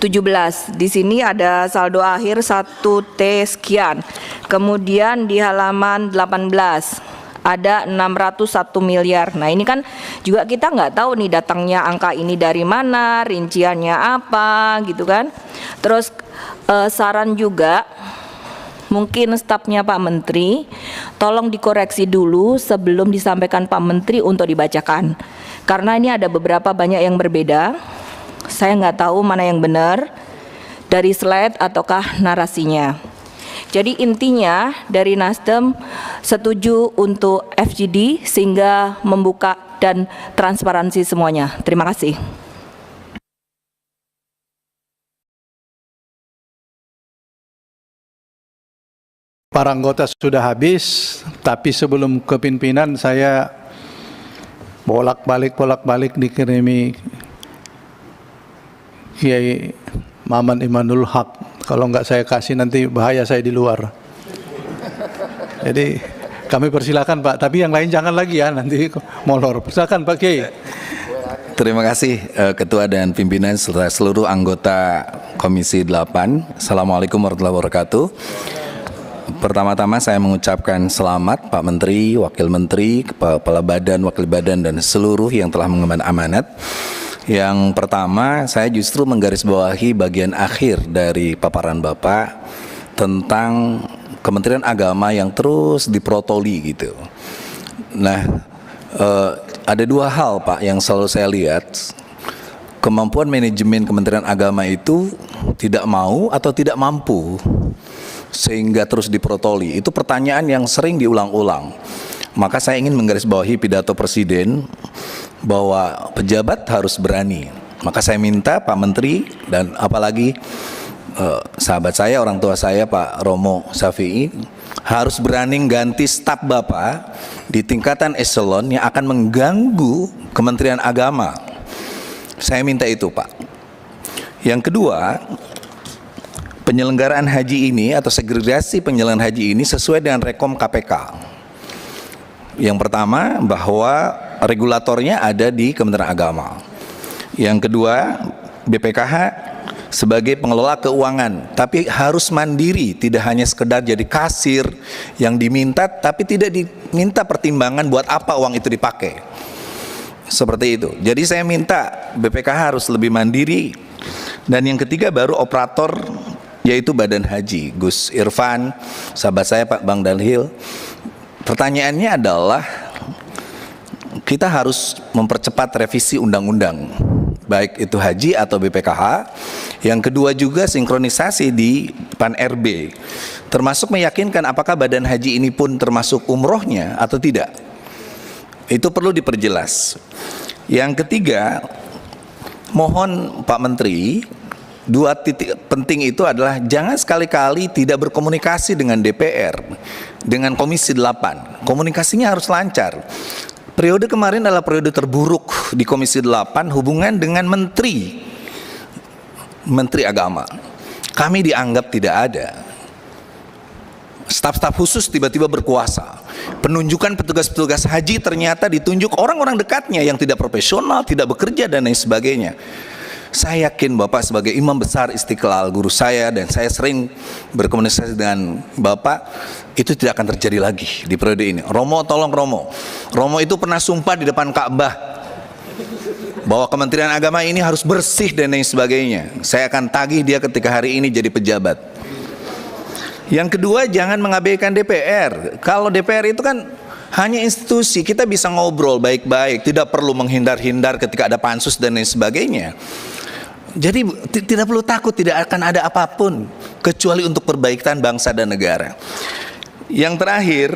17, di sini ada saldo akhir 1T sekian. Kemudian di halaman 18 ada 601 miliar. Nah ini kan juga kita nggak tahu nih datangnya angka ini dari mana, rinciannya apa gitu kan. Terus saran juga mungkin stafnya Pak Menteri tolong dikoreksi dulu sebelum disampaikan Pak Menteri untuk dibacakan. Karena ini ada beberapa banyak yang berbeda. Saya nggak tahu mana yang benar dari slide ataukah narasinya. Jadi intinya dari Nasdem setuju untuk FGD sehingga membuka dan transparansi semuanya. Terima kasih. Para anggota sudah habis, tapi sebelum ke pimpinan saya bolak-balik dikirimi Kiai Maman Imanul Haq. Kalau enggak saya kasih nanti bahaya saya di luar. Jadi kami persilakan Pak, tapi yang lain jangan lagi ya, nanti molor. Persilakan Pak Kiai. Terima kasih Ketua dan pimpinan serta seluruh anggota Komisi 8. Assalamualaikum warahmatullahi wabarakatuh. Pertama-tama saya mengucapkan selamat Pak Menteri, Wakil Menteri, Kepala Badan, Wakil Badan, dan seluruh yang telah mengemban amanat. Yang pertama, saya justru menggarisbawahi bagian akhir dari paparan Bapak tentang Kementerian Agama yang terus diprotoli gitu. Nah, ada dua hal Pak yang selalu saya lihat. Kemampuan manajemen Kementerian Agama itu tidak mau atau tidak mampu sehingga terus diprotoli. Itu pertanyaan yang sering diulang-ulang. Maka saya ingin menggarisbawahi pidato Presiden bahwa pejabat harus berani. Maka saya minta Pak Menteri dan apalagi sahabat saya, orang tua saya Pak Romo Syafi'i harus berani ganti staf Bapak di tingkatan eselon yang akan mengganggu Kementerian Agama. Saya minta itu Pak. Yang kedua, penyelenggaraan haji ini atau segregasi penyelenggaraan haji ini sesuai dengan rekom KPK. Yang pertama bahwa regulatornya ada di Kementerian Agama. Yang kedua, BPKH sebagai pengelola keuangan, tapi harus mandiri, tidak hanya sekedar jadi kasir yang diminta, tapi tidak diminta pertimbangan buat apa uang itu dipakai. Seperti itu. Jadi saya minta BPKH harus lebih mandiri. Dan yang ketiga baru operator, yaitu Badan Haji, Gus Irfan, sahabat saya Pak Bang Dalhil. Pertanyaannya adalah kita harus mempercepat revisi undang-undang, baik itu haji atau BPKH. Yang kedua juga sinkronisasi di PAN-RB, termasuk meyakinkan apakah Badan Haji ini pun termasuk umrohnya atau tidak. Itu perlu diperjelas. Yang ketiga, mohon Pak Menteri, dua titik penting itu adalah jangan sekali-kali tidak berkomunikasi dengan DPR, dengan Komisi 8. Komunikasinya harus lancar. Periode kemarin adalah periode terburuk di Komisi 8 hubungan dengan Menteri Agama. Kami dianggap tidak ada. Staf-staf khusus tiba-tiba berkuasa. Penunjukan petugas-petugas haji ternyata ditunjuk orang-orang dekatnya yang tidak profesional, tidak bekerja dan lain sebagainya. Saya yakin Bapak sebagai imam besar Istiqlal, guru saya, dan saya sering berkomunikasi dengan Bapak, itu tidak akan terjadi lagi di periode ini. Romo, tolong Romo. Romo itu pernah sumpah di depan Ka'bah bahwa Kementerian Agama ini harus bersih dan lain sebagainya. Saya akan tagih dia ketika hari ini jadi pejabat. Yang kedua, jangan mengabaikan DPR. Kalau DPR itu kan hanya institusi, kita bisa ngobrol baik-baik, tidak perlu menghindar-hindar ketika ada pansus dan lain sebagainya. Jadi tidak perlu takut, tidak akan ada apapun kecuali untuk perbaikan bangsa dan negara. Yang terakhir,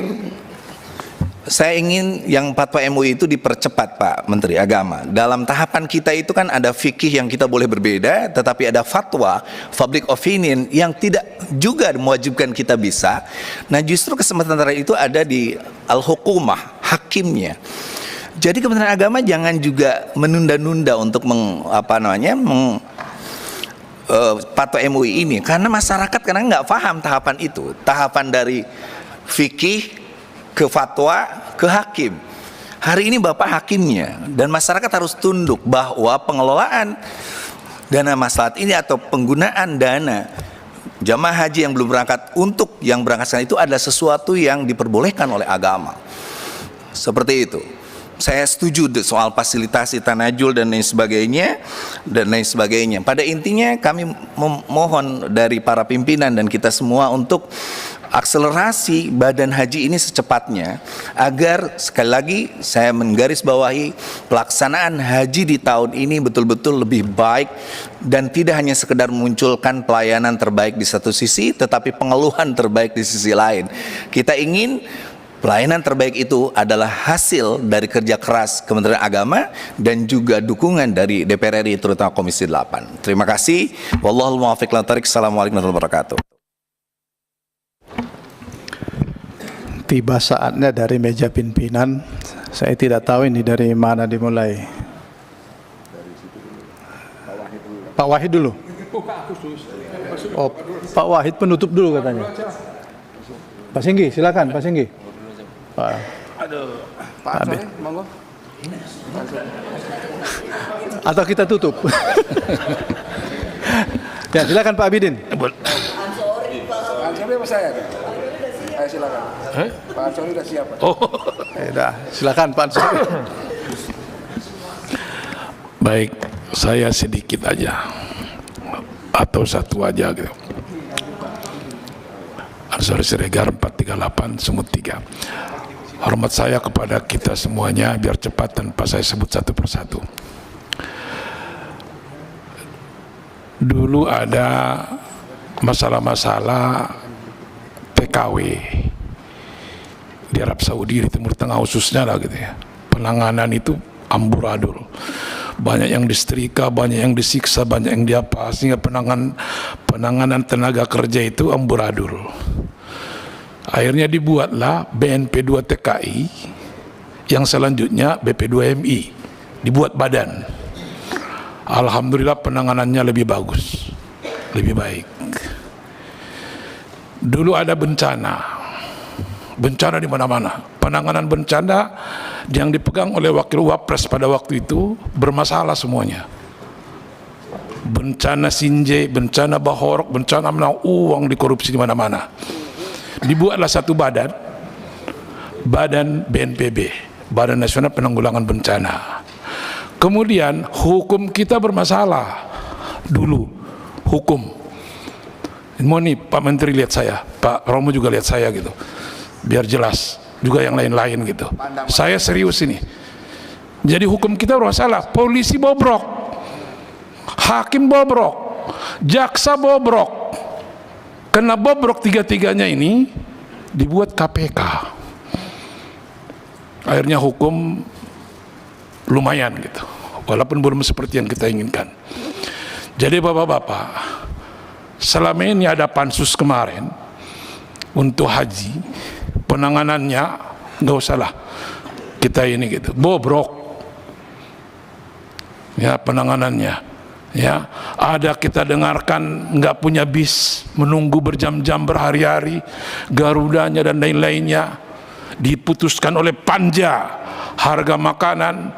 saya ingin yang fatwa MUI itu dipercepat, Pak Menteri Agama. Dalam tahapan kita itu kan ada fikih yang kita boleh berbeda, tetapi ada fatwa, public opinion yang tidak juga mewajibkan kita bisa. Nah, justru kesempatan terakhir itu ada di al-hukumah, hakimnya. Jadi Kementerian Agama jangan juga menunda-nunda untuk fatwa MUI ini, karena masyarakat karena nggak paham tahapan itu, tahapan dari fikih ke fatwa, ke hakim. Hari ini Bapak hakimnya, dan masyarakat harus tunduk bahwa pengelolaan dana maslahat ini atau penggunaan dana jamaah haji yang belum berangkat untuk yang berangkat sekarang itu adalah sesuatu yang diperbolehkan oleh agama. Seperti itu. Saya setuju soal fasilitasi tanajul dan lain sebagainya. Pada intinya kami memohon dari para pimpinan dan kita semua untuk akselerasi badan haji ini secepatnya, agar sekali lagi saya menggarisbawahi pelaksanaan haji di tahun ini betul-betul lebih baik dan tidak hanya sekedar memunculkan pelayanan terbaik di satu sisi, tetapi pengeluhan terbaik di sisi lain. Kita ingin pelayanan terbaik itu adalah hasil dari kerja keras Kementerian Agama dan juga dukungan dari DPR RI, terutama Komisi 8. Terima kasih. Wallahul muwaffiq ila thoriq. Assalamualaikum warahmatullahi wabarakatuh. Tiba saatnya dari meja pimpinan. Saya tidak tahu ini dari mana dimulai. Pak Wahid dulu. Oh, Pak Wahid penutup dulu katanya. Pak Singgi, silakan Pak Singgi. Pak Abi. Monggo. Atau kita tutup. Ya, silakan Pak Abidin. Siapa saya? Ayo silakan. Pak Ansori sudah siap. Ya, silakan Pak Ansori. Baik, saya sedikit aja atau satu aja gitu. Ansori Siregar 438 Sumut 3. Hormat saya kepada kita semuanya, biar cepat tanpa saya sebut satu persatu. Dulu ada masalah-masalah TKW di Arab Saudi, di Timur Tengah khususnya lah gitu ya. Penanganan itu amburadul. Banyak yang disetrika, banyak yang disiksa, banyak yang diapa, sehingga penanganan tenaga kerja itu amburadul. Akhirnya dibuatlah BNP2 TKI, yang selanjutnya BP2MI, dibuat badan. Alhamdulillah penanganannya lebih bagus, lebih baik. Dulu ada bencana di mana-mana. Penanganan bencana yang dipegang oleh Wakil Wapres pada waktu itu bermasalah semuanya. Bencana Sinjai, bencana Bahorok, bencana menang uang dikorupsi di mana-mana. Dibuatlah satu badan BNPB, Badan Nasional Penanggulangan Bencana. Kemudian hukum kita bermasalah dulu, hukum. Mau nih Pak Menteri lihat saya, Pak Romo juga lihat saya gitu, biar jelas juga yang lain-lain gitu. Saya serius ini. Jadi hukum kita bermasalah, polisi bobrok, hakim bobrok, jaksa bobrok. Karena bobrok tiga-tiganya ini dibuat KPK. Akhirnya hukum lumayan gitu, walaupun belum seperti yang kita inginkan. Jadi bapak-bapak, selama ini ada pansus kemarin untuk haji, penanganannya nggak usahlah kita ini gitu, bobrok ya penanganannya. Ya, ada kita dengarkan nggak punya bis, menunggu berjam-jam berhari-hari, Garudanya dan lain-lainnya. Diputuskan oleh Panja harga makanan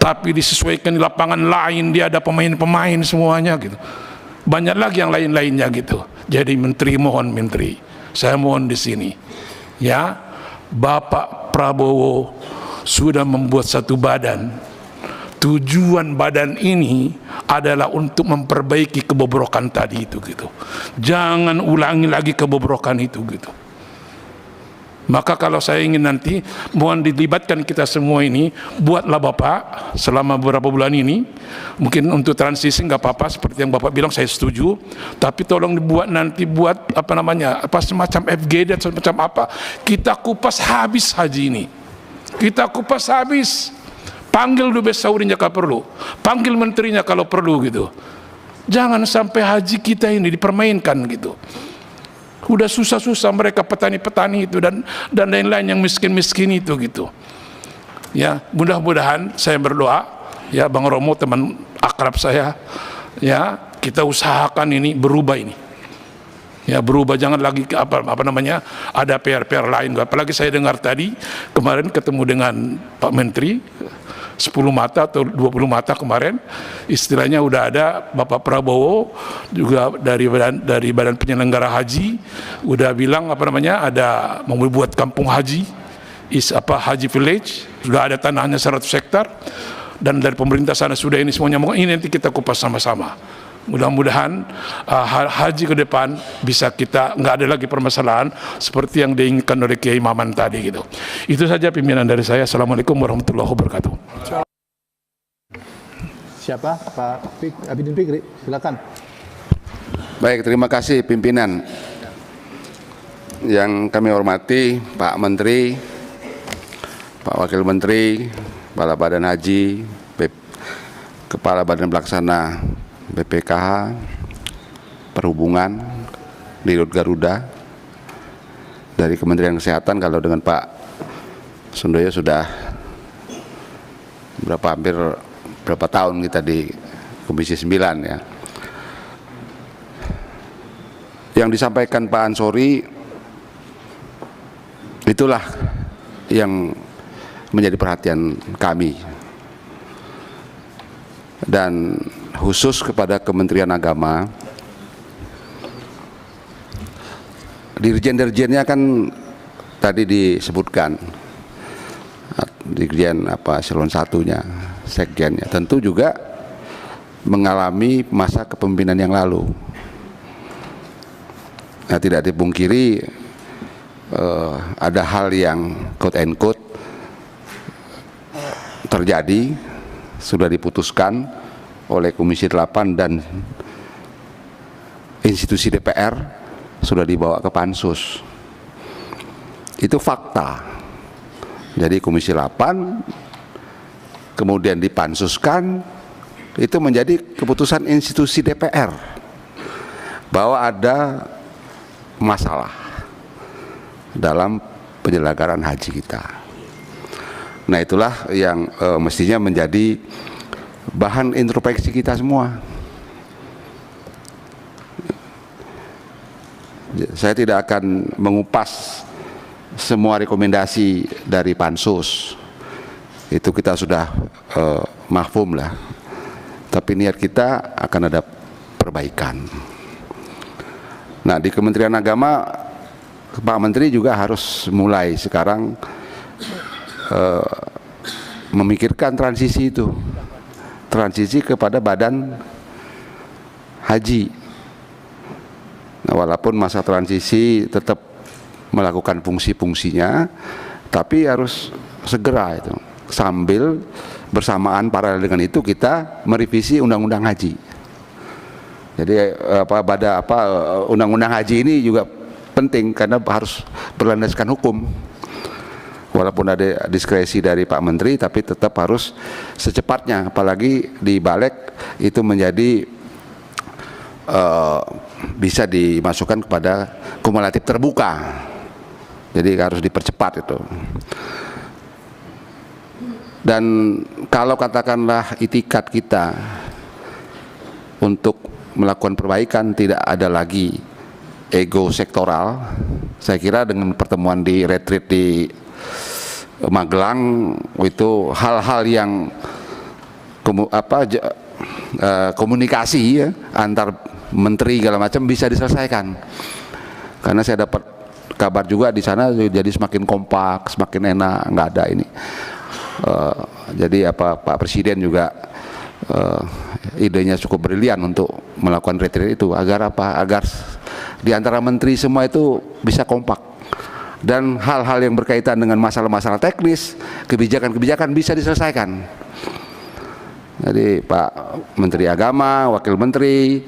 tapi disesuaikan di lapangan lain dia ada pemain-pemain semuanya gitu. Banyak lagi yang lain-lainnya gitu. Jadi menteri, saya mohon di sini ya, Bapak Prabowo sudah membuat satu badan. Tujuan badan ini adalah untuk memperbaiki kebobrokan tadi itu gitu. Jangan ulangi lagi kebobrokan itu gitu. Maka kalau saya ingin nanti mohon dilibatkan kita semua ini, buatlah Bapak selama beberapa bulan ini, mungkin untuk transisi nggak apa-apa seperti yang Bapak bilang, saya setuju, tapi tolong dibuat nanti, buat apa namanya, apa semacam FGD dan semacam apa, kita kupas habis haji ini, kita kupas habis, panggil Dubes Saurinya kalau perlu, panggil menterinya kalau perlu gitu. Jangan sampai haji kita ini dipermainkan gitu. Udah susah-susah mereka petani-petani itu dan lain-lain yang miskin-miskin itu gitu. Ya, mudah-mudahan saya berdoa ya, Bang Romo teman akrab saya, ya kita usahakan ini berubah ini. Ya berubah, jangan lagi apa namanya ada PR-PR lain. Apalagi saya dengar tadi kemarin ketemu dengan Pak Menteri 10 mata atau 20 mata kemarin, istilahnya udah ada Bapak Prabowo juga dari badan penyelenggara haji udah bilang apa namanya ada mau buat kampung haji, Haji Village, sudah ada tanahnya 100 hektar dan dari pemerintah sana sudah ini semuanya. Ini nanti kita kupas sama-sama. Mudah-mudahan haji ke depan bisa kita nggak ada lagi permasalahan seperti yang diinginkan oleh Kiai Maman tadi gitu. Itu saja pimpinan dari saya. Assalamualaikum warahmatullahi wabarakatuh. Siapa? Pak Abidin Fikri, silakan. Baik, terima kasih pimpinan. Yang kami hormati Pak Menteri, Pak Wakil Menteri, Kepala Badan Haji, Kepala Badan Pelaksana BPKH, Perhubungan, Dirut Garuda, dari Kementerian Kesehatan. Kalau dengan Pak Sundoyo sudah hampir berapa tahun kita di Komisi 9 ya. Yang disampaikan Pak Ansori itulah yang menjadi perhatian kami, dan khusus kepada Kementerian Agama. Dirjen-dirjennya kan tadi disebutkan, dirjen eselon 1-nya, sekjennya, tentu juga mengalami masa kepemimpinan yang lalu. Nah, tidak dipungkiri ada hal yang quote and quote terjadi, sudah diputuskan oleh Komisi 8 dan institusi DPR, sudah dibawa ke Pansus. Itu fakta. Jadi Komisi 8 kemudian dipansuskan, itu menjadi keputusan institusi DPR bahwa ada masalah dalam penyelenggaraan haji kita. Nah, itulah yang mestinya menjadi bahan introspeksi kita semua. Saya tidak akan mengupas semua rekomendasi dari Pansus, itu kita sudah mahfum lah, tapi niat kita akan ada perbaikan. Nah, di Kementerian Agama Pak Menteri juga harus mulai sekarang memikirkan transisi itu, transisi kepada badan haji. Nah, walaupun masa transisi tetap melakukan fungsi-fungsinya, tapi harus segera itu, sambil bersamaan paralel dengan itu kita merevisi undang-undang haji. Jadi undang-undang haji ini juga penting karena harus berlandaskan hukum. Walaupun ada diskresi dari Pak Menteri, tapi tetap harus secepatnya, apalagi di Balik itu menjadi bisa dimasukkan kepada kumulatif terbuka. Jadi harus dipercepat itu. Dan kalau katakanlah itikat kita untuk melakukan perbaikan tidak ada lagi ego sektoral, saya kira dengan pertemuan di retreat di Magelang itu hal-hal yang komunikasi ya, antar menteri segala macam bisa diselesaikan. Karena saya dapat kabar juga di sana jadi semakin kompak, semakin enak, nggak ada ini. Jadi Pak Presiden juga idenya cukup brilian untuk melakukan retreat itu agar agar di antara menteri semua itu bisa kompak dan hal-hal yang berkaitan dengan masalah-masalah teknis, kebijakan-kebijakan bisa diselesaikan. Jadi Pak Menteri Agama, Wakil Menteri,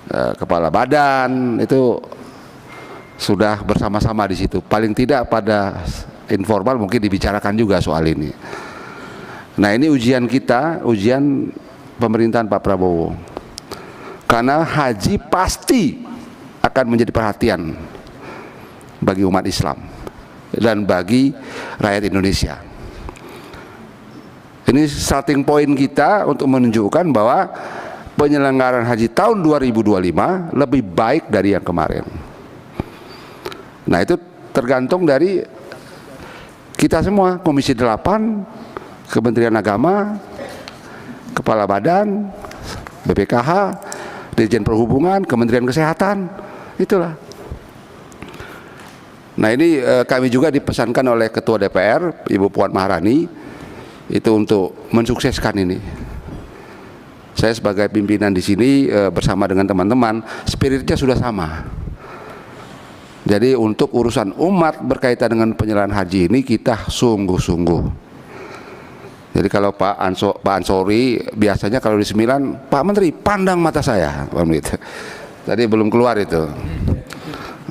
Kepala Badan itu sudah bersama-sama di situ. Paling tidak pada informal mungkin dibicarakan juga soal ini. Nah, ini ujian kita, ujian pemerintahan Pak Prabowo. Karena haji pasti akan menjadi perhatian bagi umat Islam dan bagi rakyat Indonesia. Ini starting point kita untuk menunjukkan bahwa penyelenggaraan haji tahun 2025 lebih baik dari yang kemarin. Nah, itu tergantung dari kita semua, Komisi 8, Kementerian Agama, Kepala Badan, BPKH, Dirjen Perhubungan, Kementerian Kesehatan, itulah. Nah, ini kami juga dipesankan oleh Ketua DPR, Ibu Puan Maharani, itu untuk mensukseskan ini. Saya sebagai pimpinan di sini bersama dengan teman-teman, spiritnya sudah sama. Jadi untuk urusan umat berkaitan dengan penyelenggaraan haji ini kita sungguh-sungguh. Jadi kalau Pak Ansori biasanya kalau di 9, Pak Menteri pandang mata saya, tadi belum keluar itu.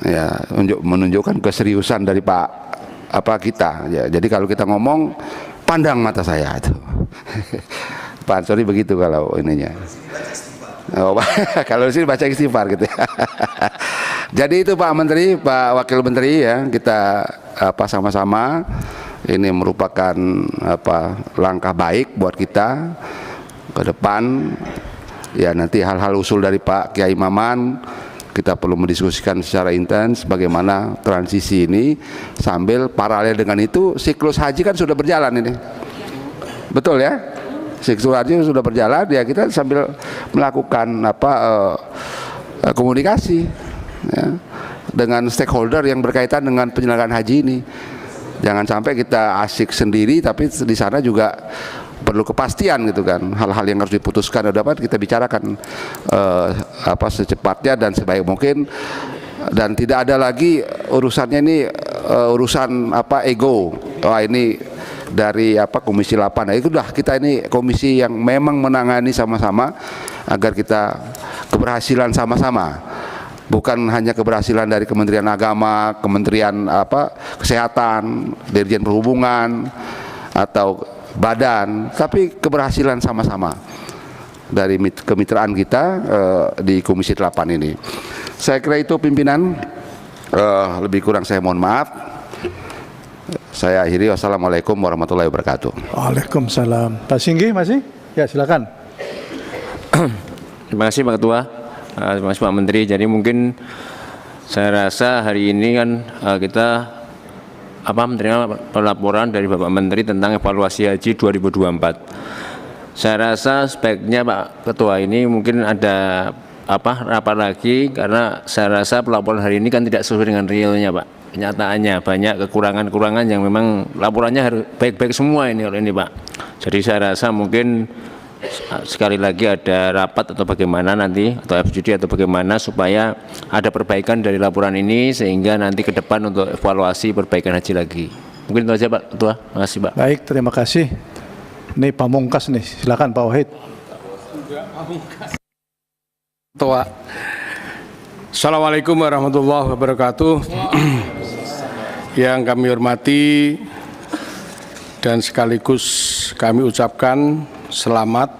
Ya, menunjukkan keseriusan dari kita. Ya, jadi kalau kita ngomong pandang mata saya itu. Pak Ansori begitu kalau ininya. Oh, kalau di sini baca istighfar gitu. Jadi itu Pak Menteri, Pak Wakil Menteri ya, kita sama-sama ini merupakan langkah baik buat kita ke depan. Ya, nanti hal-hal usul dari Pak Kiai Maman kita perlu mendiskusikan secara intens bagaimana transisi ini, sambil paralel dengan itu siklus haji kan sudah berjalan ini. Betul ya? Siklus haji sudah berjalan ya, kita sambil melakukan komunikasi ya, dengan stakeholder yang berkaitan dengan penyelenggaraan haji ini. Jangan sampai kita asik sendiri tapi di sana juga perlu kepastian gitu kan. Hal-hal yang harus diputuskan dapat kita bicarakan secepatnya dan sebaik mungkin, dan tidak ada lagi urusannya ini urusan ego. Wah, ini dari Komisi 8. Nah, itu dah, kita ini komisi yang memang menangani sama-sama agar kita keberhasilan sama-sama. Bukan hanya keberhasilan dari Kementerian Agama, Kementerian Kesehatan, Dirjen Perhubungan atau badan, tapi keberhasilan sama-sama dari kemitraan kita di Komisi 8 ini. Saya kira itu pimpinan, lebih kurang saya mohon maaf. Saya akhiri, wassalamualaikum warahmatullahi wabarakatuh. Waalaikumsalam. Pak Singgi masih? Ya, silakan. Terima kasih Pak Ketua. Terima kasih Pak Menteri. Jadi mungkin saya rasa hari ini kan kita menerima laporan dari Bapak Menteri tentang evaluasi haji 2024. Saya rasa sebaiknya Pak Ketua ini mungkin ada rapat lagi, karena saya rasa pelaporan hari ini kan tidak sesuai dengan realnya Pak. Kenyataannya banyak kekurangan-kekurangan yang memang laporannya harus baik-baik semua ini Pak. Jadi saya rasa mungkin sekali lagi ada rapat atau bagaimana nanti, atau FGD atau bagaimana, supaya ada perbaikan dari laporan ini sehingga nanti ke depan untuk evaluasi perbaikan haji lagi. Mungkin itu saja Pak Ketua. Terima kasih Pak. Baik, terima kasih. Ini Pamungkas nih, silakan Pak Wahid. Ketua. Assalamualaikum warahmatullahi wabarakatuh. Yang kami hormati dan sekaligus kami ucapkan selamat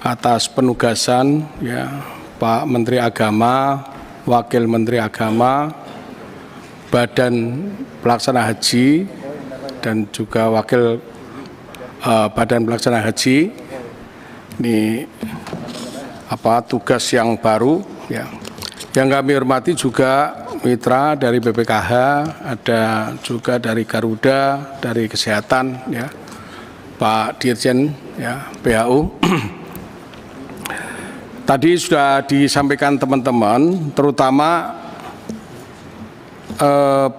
atas penugasan ya Pak Menteri Agama, Wakil Menteri Agama, Badan Pelaksana Haji dan juga Wakil Badan Pelaksana Haji. Ini tugas yang baru ya. Yang kami hormati juga mitra dari BPKH, ada juga dari Garuda, dari Kesehatan ya, Pak Dirjen ya, PHU. Tadi sudah disampaikan teman-teman, terutama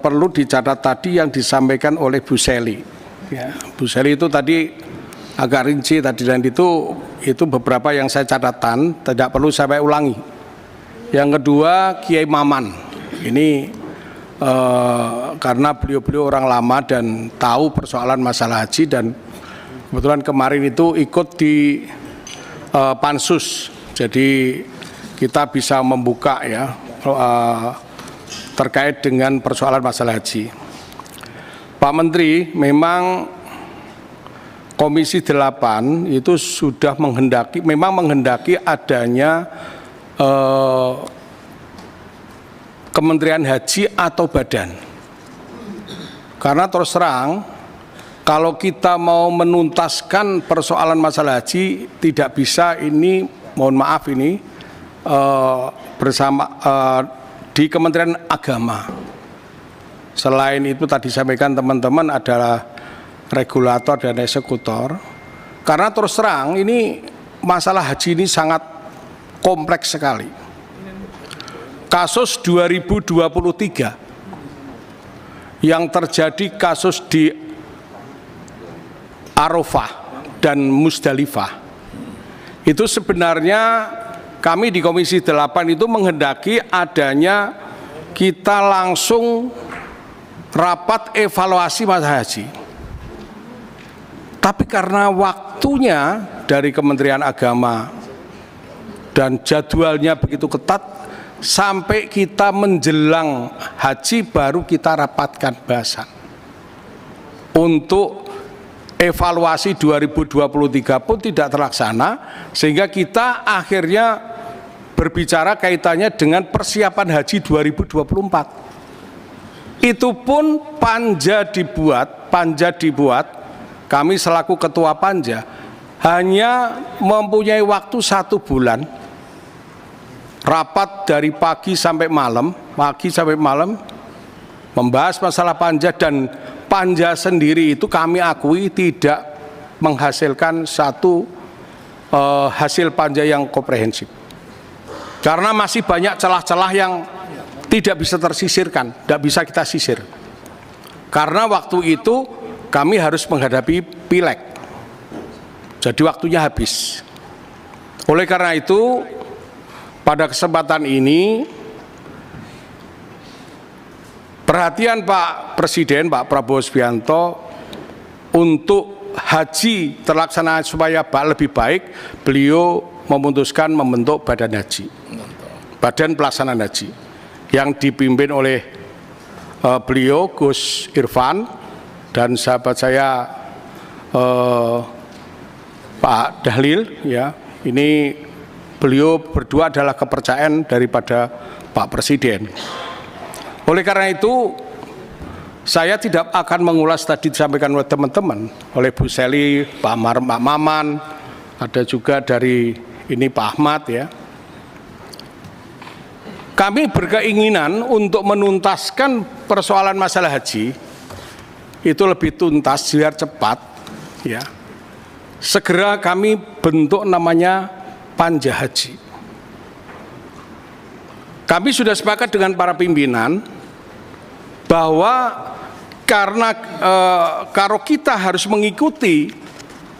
perlu dicatat tadi yang disampaikan oleh Bu Seli. Ya, Bu Seli itu tadi agak rinci tadi, dan itu beberapa yang saya catatan, tidak perlu saya ulangi. Yang kedua, Kiai Maman, ini karena beliau-beliau orang lama dan tahu persoalan masalah haji, dan kebetulan kemarin itu ikut di pansus, jadi kita bisa membuka ya terkait dengan persoalan masalah haji. Pak Menteri, memang Komisi 8 itu sudah menghendaki adanya Kementerian Haji atau badan. Karena terus terang, kalau kita mau menuntaskan persoalan masalah haji, tidak bisa ini, mohon maaf ini, bersama di Kementerian Agama. Selain itu tadi sampaikan teman-teman adalah regulator dan eksekutor. Karena terus terang ini masalah haji ini sangat kompleks sekali. Kasus 2023 yang terjadi kasus di Arafah dan Musdalifah, itu sebenarnya kami di Komisi 8 itu menghendaki adanya kita langsung rapat evaluasi masalah haji. Tapi karena waktunya dari Kementerian Agama dan jadwalnya begitu ketat, sampai kita menjelang haji baru kita rapatkan bahasan untuk evaluasi 2023 pun tidak terlaksana, sehingga kita akhirnya berbicara kaitannya dengan persiapan haji 2024. Itu pun panja dibuat, kami selaku ketua panja hanya mempunyai waktu 1 bulan, rapat dari pagi sampai malam, membahas masalah panja, dan panja sendiri itu kami akui tidak menghasilkan satu hasil panja yang komprehensif. Karena masih banyak celah-celah yang tidak bisa tersisirkan, tidak bisa kita sisir. Karena waktu itu kami harus menghadapi pileg, jadi waktunya habis. Oleh karena itu, pada kesempatan ini, perhatian Pak Presiden, Pak Prabowo Subianto, untuk haji terlaksana supaya lebih baik, beliau memutuskan membentuk Badan Haji, Badan Pelaksanaan Haji, yang dipimpin oleh beliau Gus Irfan dan sahabat saya Pak Dahlil. Ya, ini beliau berdua adalah kepercayaan daripada Pak Presiden. Oleh karena itu, saya tidak akan mengulas tadi disampaikan oleh teman-teman, oleh Bu Seli, Pak Maman, ada juga dari ini Pak Ahmad ya. Kami berkeinginan untuk menuntaskan persoalan masalah haji itu lebih tuntas, biar cepat ya. Segera kami bentuk namanya Panja Haji. Kami sudah sepakat dengan para pimpinan bahwa karena kalau kita harus mengikuti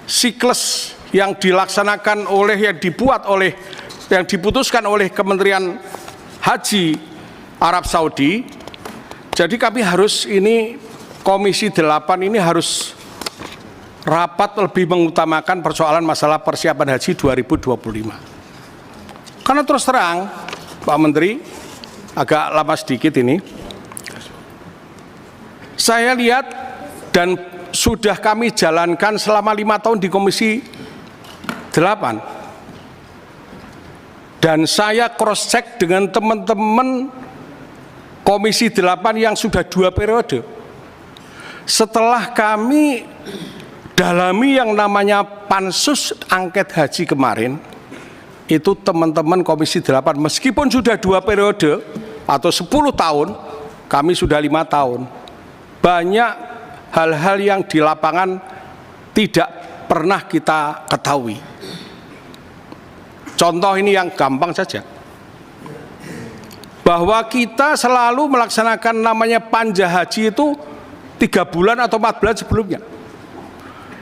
siklus yang dilaksanakan oleh, yang diputuskan oleh Kementerian Haji Arab Saudi, jadi kami harus ini, Komisi 8 ini harus rapat lebih mengutamakan persoalan masalah persiapan haji 2025. Karena terus terang Pak Menteri, agak lama sedikit ini, saya lihat dan sudah kami jalankan selama 5 tahun di Komisi 8, dan saya cross check dengan teman-teman Komisi 8 yang sudah 2 periode. Setelah kami dalami yang namanya pansus angket haji kemarin, itu teman-teman Komisi 8 meskipun sudah 2 periode atau 10 tahun, kami sudah 5 tahun, banyak hal-hal yang di lapangan tidak pernah kita ketahui. Contoh ini yang gampang saja, bahwa kita selalu melaksanakan namanya panja haji itu 3 bulan atau 4 bulan sebelumnya.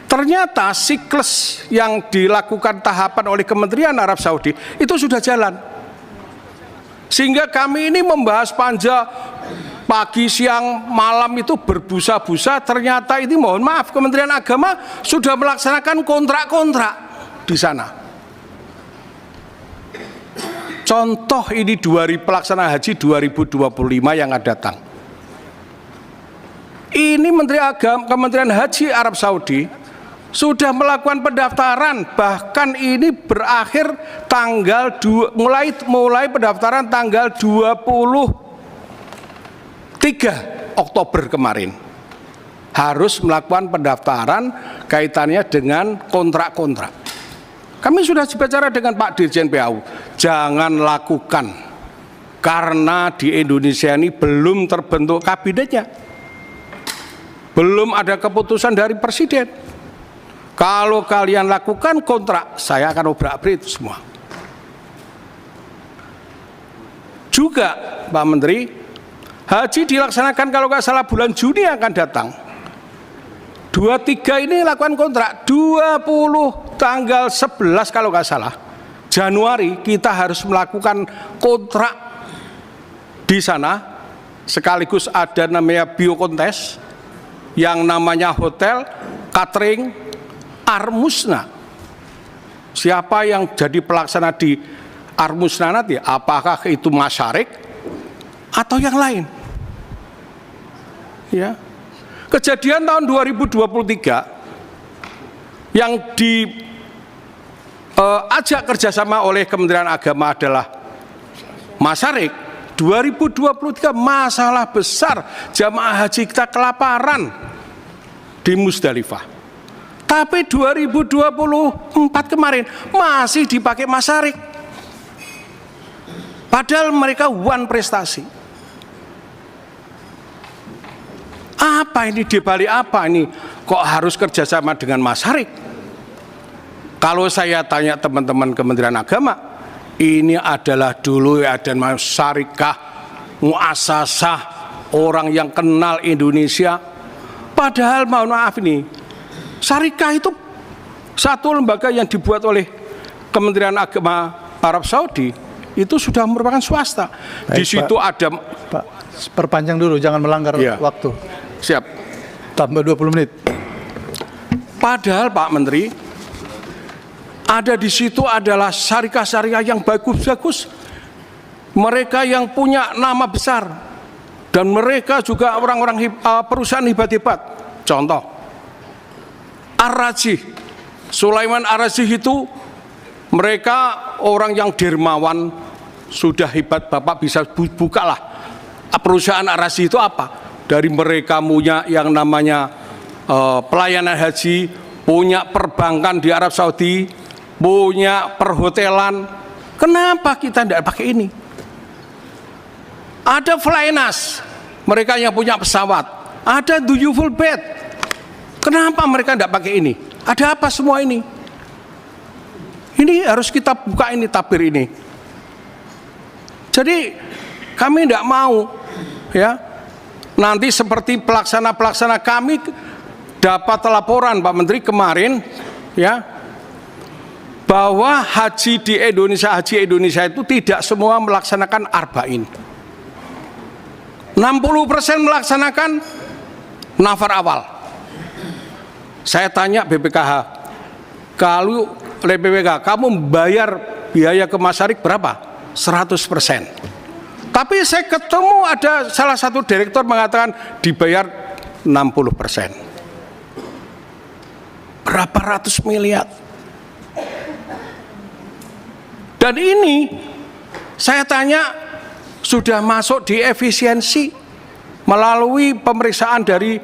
Ternyata siklus yang dilakukan tahapan oleh Kementerian Arab Saudi itu sudah jalan. Sehingga kami ini membahas panja pagi, siang, malam itu berbusa-busa. Ternyata ini mohon maaf, Kementerian Agama sudah melaksanakan kontrak-kontrak di sana. Contoh ini pelaksanaan haji 2025 yang akan datang. Ini Kementerian Haji Arab Saudi sudah melakukan pendaftaran, bahkan ini berakhir mulai pendaftaran tanggal 23 Oktober kemarin. Harus melakukan pendaftaran kaitannya dengan kontrak-kontrak. Kami sudah bicara dengan Pak Dirjen PAU, jangan lakukan, karena di Indonesia ini belum terbentuk kabinetnya, belum ada keputusan dari Presiden. Kalau kalian lakukan kontrak, saya akan obrak-abrik itu semua. Juga Pak Menteri, haji dilaksanakan kalau nggak salah bulan Juni akan datang. 23 ini lakukan kontrak, 20 tanggal 11 kalau nggak salah Januari kita harus melakukan kontrak di sana, sekaligus ada namanya biokontes, yang namanya hotel, catering, Armusna. Siapa yang jadi pelaksana di Armusna nanti? Apakah itu Masyarik atau yang lain? Ya. Kejadian tahun 2023 yang diajak kerjasama oleh Kementerian Agama adalah Masyarik. 2023 masalah besar, jamaah haji kita kelaparan di Musdalifah. Tapi 2024 kemarin masih dipakai Masyarik. Padahal mereka prestasi. Apa ini, dibalik apa ini? Kok harus kerjasama dengan Masyarik? Kalau saya tanya teman-teman Kementerian Agama, ini adalah dulu ada Syarikah, muasasah, orang yang kenal Indonesia. Padahal mohon maaf ini, Syarikah itu satu lembaga yang dibuat oleh Kementerian Agama Arab Saudi, itu sudah merupakan swasta. Baik, di situ Pak, ada Pak, perpanjang dulu, jangan melanggar waktu. Siap. Tambah 20 menit. Padahal Pak Menteri, ada di situ adalah syarikat-syarikat yang bagus-bagus. Mereka yang punya nama besar. Dan mereka juga orang-orang perusahaan hebat-hebat. Contoh, Ar-Rajih, Sulaiman Ar-Rajih itu mereka orang yang dermawan, sudah hebat. Bapak bisa bukalah perusahaan Ar-Rajih itu apa. Dari mereka punya yang namanya pelayanan haji, punya perbankan di Arab Saudi, punya perhotelan. Kenapa kita tidak pakai ini? Ada Flynas, mereka yang punya pesawat. Ada Duyuful Bed. Kenapa mereka tidak pakai ini? Ada apa semua ini? Ini harus kita buka ini, tabir ini. Jadi kami tidak mau, ya. Nanti seperti pelaksana kami dapat laporan Pak Menteri kemarin, ya, bahwa haji di Indonesia, haji Indonesia itu tidak semua melaksanakan arba'in. 60% melaksanakan nafar awal. Saya tanya BPKH, kalau oleh BPKH kamu bayar biaya ke Masyarik berapa? 100%. Tapi saya ketemu ada salah satu direktur mengatakan dibayar 60%. Berapa ratus miliar? Dan ini saya tanya sudah masuk di efisiensi melalui pemeriksaan dari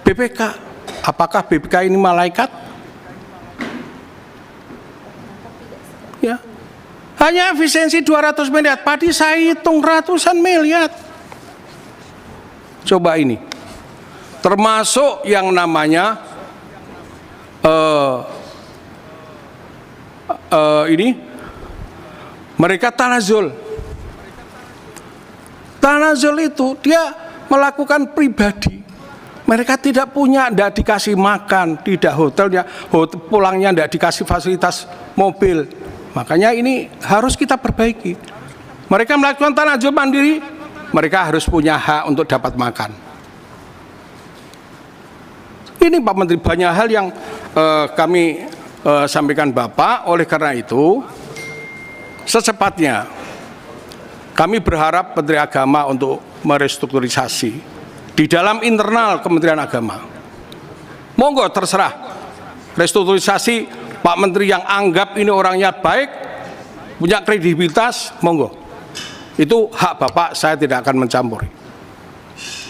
BPK. Apakah BPK ini malaikat? Ya. Hanya efisiensi 200 miliar, tadi saya hitung ratusan miliar. Coba ini. Termasuk yang namanya ini mereka tanazul. Tanazul itu dia melakukan pribadi. Mereka tidak punya, tidak dikasih makan, tidak hotelnya, pulangnya tidak dikasih fasilitas mobil. Makanya ini harus kita perbaiki. Mereka melakukan tanazul mandiri, mereka harus punya hak untuk dapat makan. Ini Pak Menteri, banyak hal yang kami sampaikan Bapak. Oleh karena itu, secepatnya kami berharap Menteri Agama untuk merestrukturisasi di dalam internal Kementerian Agama. Monggo terserah, restrukturisasi Pak Menteri yang anggap ini orangnya baik, punya kredibilitas, monggo. Itu hak Bapak, saya tidak akan mencampuri.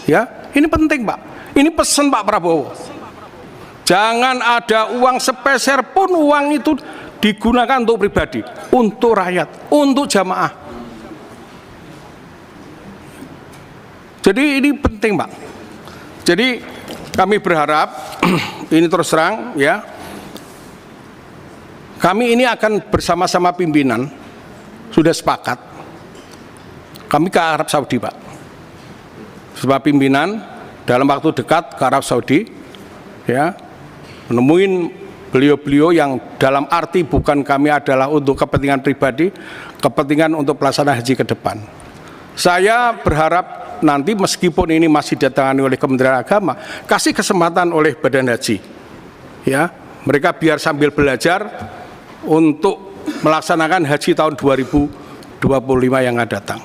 Ya, ini penting Pak. Ini pesan Pak Prabowo. Jangan ada uang sepeser pun uang itu digunakan untuk pribadi, untuk rakyat, untuk jamaah. Jadi ini penting Pak. Jadi kami berharap ini terus terang ya, kami ini akan bersama-sama pimpinan sudah sepakat. Kami ke Arab Saudi Pak. Sebab pimpinan dalam waktu dekat ke Arab Saudi ya, menemuin beliau-beliau yang dalam arti bukan kami adalah untuk kepentingan pribadi, kepentingan untuk pelaksanaan haji ke depan. Saya berharap nanti meskipun ini masih ditangani oleh Kementerian Agama, kasih kesempatan oleh Badan Haji, ya, mereka biar sambil belajar untuk melaksanakan haji tahun 2025 yang akan datang.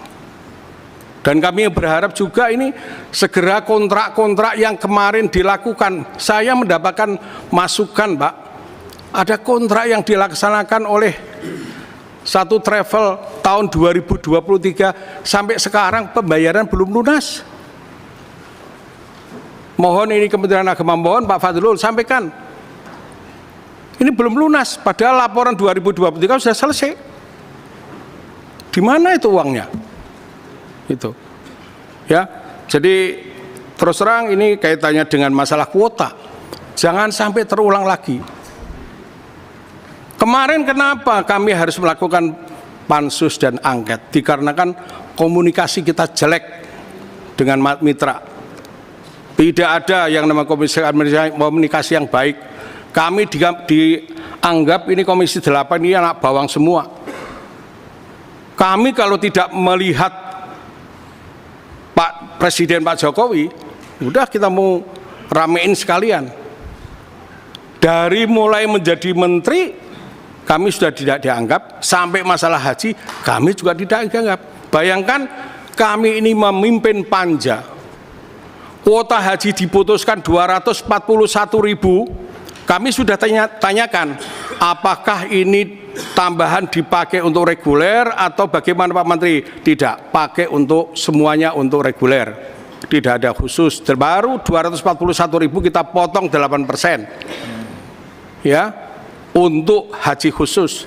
Dan kami berharap juga ini segera kontrak-kontrak yang kemarin dilakukan. Saya mendapatkan masukan Pak, ada kontrak yang dilaksanakan oleh satu travel tahun 2023 sampai sekarang pembayaran belum lunas. Mohon ini Kementerian Agama, mohon Pak Fadlul sampaikan. Ini belum lunas, padahal laporan 2023 sudah selesai. Di mana itu uangnya? Itu. Ya. Jadi terus terang ini kaitannya dengan masalah kuota. Jangan sampai terulang lagi. Kemarin kenapa kami harus melakukan pansus dan angket? Dikarenakan komunikasi kita jelek dengan mitra. Tidak ada yang namanya komunikasi yang baik. Kami dianggap ini Komisi 8 ini anak bawang semua. Kami kalau tidak melihat Pak Presiden Pak Jokowi, udah kita mau ramein sekalian. Dari mulai menjadi menteri kami sudah tidak dianggap, sampai masalah haji kami juga tidak dianggap. Bayangkan kami ini memimpin panja, kuota haji diputuskan 241.000, kami sudah tanyakan apakah ini tambahan dipakai untuk reguler atau bagaimana Pak Menteri? Tidak, pakai untuk semuanya untuk reguler, tidak ada khusus. Terbaru 241.000 kita potong 8%, ya, untuk haji khusus.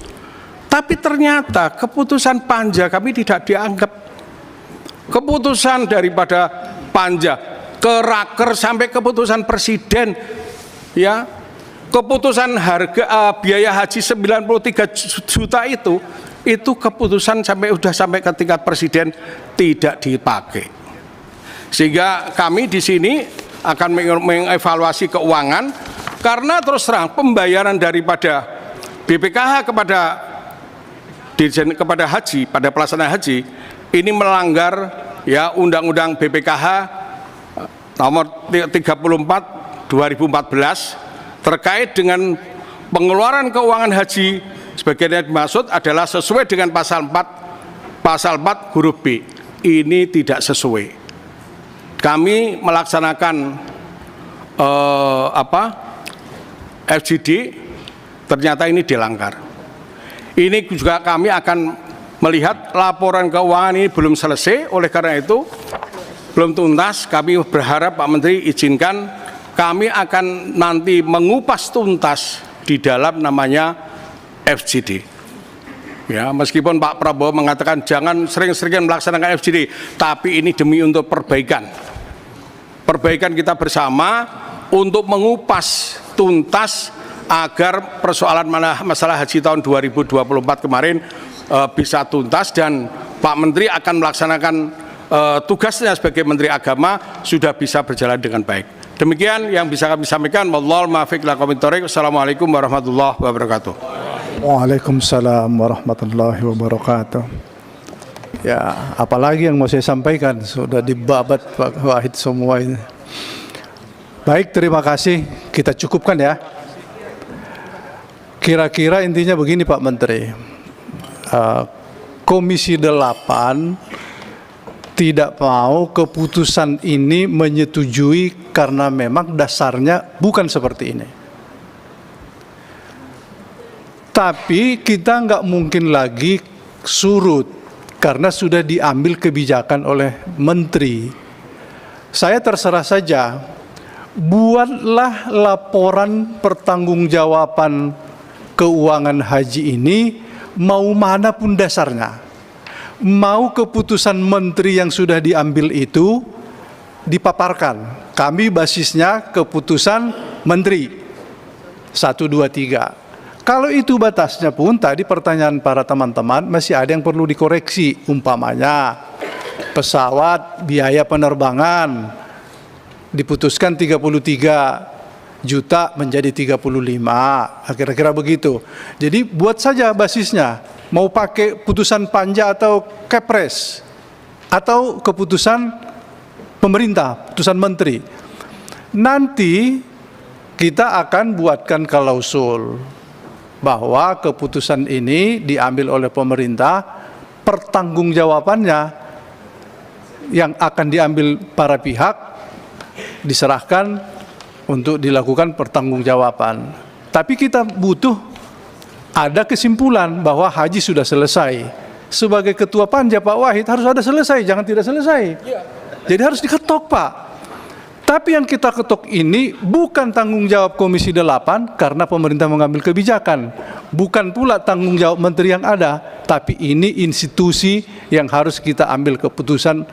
Tapi ternyata keputusan panja kami tidak dianggap. Keputusan daripada panja ke raker sampai keputusan presiden, ya, keputusan harga biaya haji 93 juta itu keputusan sampai ke tingkat presiden tidak dipakai. Sehingga kami di sini akan mengevaluasi keuangan. Karena terus terang pembayaran daripada BPKH kepada haji, pada pelaksanaan haji ini melanggar ya Undang-Undang BPKH nomor 34 2014 terkait dengan pengeluaran keuangan haji sebagaimana dimaksud adalah sesuai dengan pasal 4 huruf B. Ini tidak sesuai. Kami melaksanakan FGD, ternyata ini dilanggar. Ini juga kami akan melihat laporan keuangan ini belum selesai, oleh karena itu belum tuntas. Kami berharap Pak Menteri izinkan kami akan nanti mengupas tuntas di dalam namanya FGD. Ya, meskipun Pak Prabowo mengatakan jangan sering-sering melaksanakan FGD, tapi ini demi untuk perbaikan kita bersama untuk mengupas tuntas agar persoalan masalah haji tahun 2024 kemarin bisa tuntas, dan Pak Menteri akan melaksanakan tugasnya sebagai Menteri Agama sudah bisa berjalan dengan baik. Demikian yang bisa kami sampaikan. Wallahul muwaffiq ila aqwamit thoriq. Wassalamualaikum warahmatullahi wabarakatuh. Waalaikumsalam warahmatullahi wabarakatuh. Ya, apalagi yang mau saya sampaikan, sudah dibabat Pak Wahid semua ini. Baik, terima kasih. Kita cukupkan ya. Kira-kira intinya begini Pak Menteri. Komisi 8 tidak mau keputusan ini menyetujui karena memang dasarnya bukan seperti ini. Tapi kita nggak mungkin lagi surut karena sudah diambil kebijakan oleh Menteri. Saya terserah saja, buatlah laporan pertanggungjawaban keuangan haji ini, mau manapun dasarnya. Mau keputusan Menteri yang sudah diambil itu dipaparkan. Kami basisnya keputusan Menteri 1, 2, 3. Kalau itu batasnya pun, tadi pertanyaan para teman-teman, masih ada yang perlu dikoreksi. Umpamanya, pesawat biaya penerbangan diputuskan 33 juta menjadi 35, kira-kira begitu. Jadi buat saja basisnya, mau pakai putusan panja atau kepres, atau keputusan pemerintah, putusan menteri. Nanti kita akan buatkan klausul bahwa keputusan ini diambil oleh pemerintah, pertanggungjawabannya yang akan diambil para pihak diserahkan untuk dilakukan pertanggungjawaban. Tapi kita butuh ada kesimpulan bahwa haji sudah selesai. Sebagai ketua panja Pak Wahid harus ada selesai, jangan tidak selesai. Jadi harus diketok Pak. Tapi yang kita ketok ini bukan tanggung jawab Komisi 8 karena pemerintah mengambil kebijakan. Bukan pula tanggung jawab menteri yang ada, tapi ini institusi yang harus kita ambil keputusan.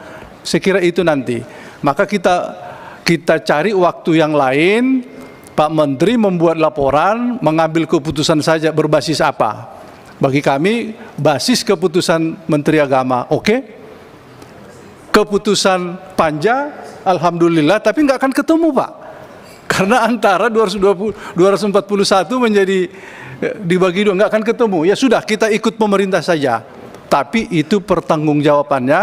Saya kira itu nanti. Maka kita cari waktu yang lain, Pak Menteri membuat laporan, mengambil keputusan saja berbasis apa. Bagi kami, basis keputusan Menteri Agama, oke? Keputusan panja, alhamdulillah, tapi nggak akan ketemu Pak. Karena antara 241 menjadi dibagi dua, nggak akan ketemu. Ya sudah, kita ikut pemerintah saja. Tapi itu pertanggungjawabannya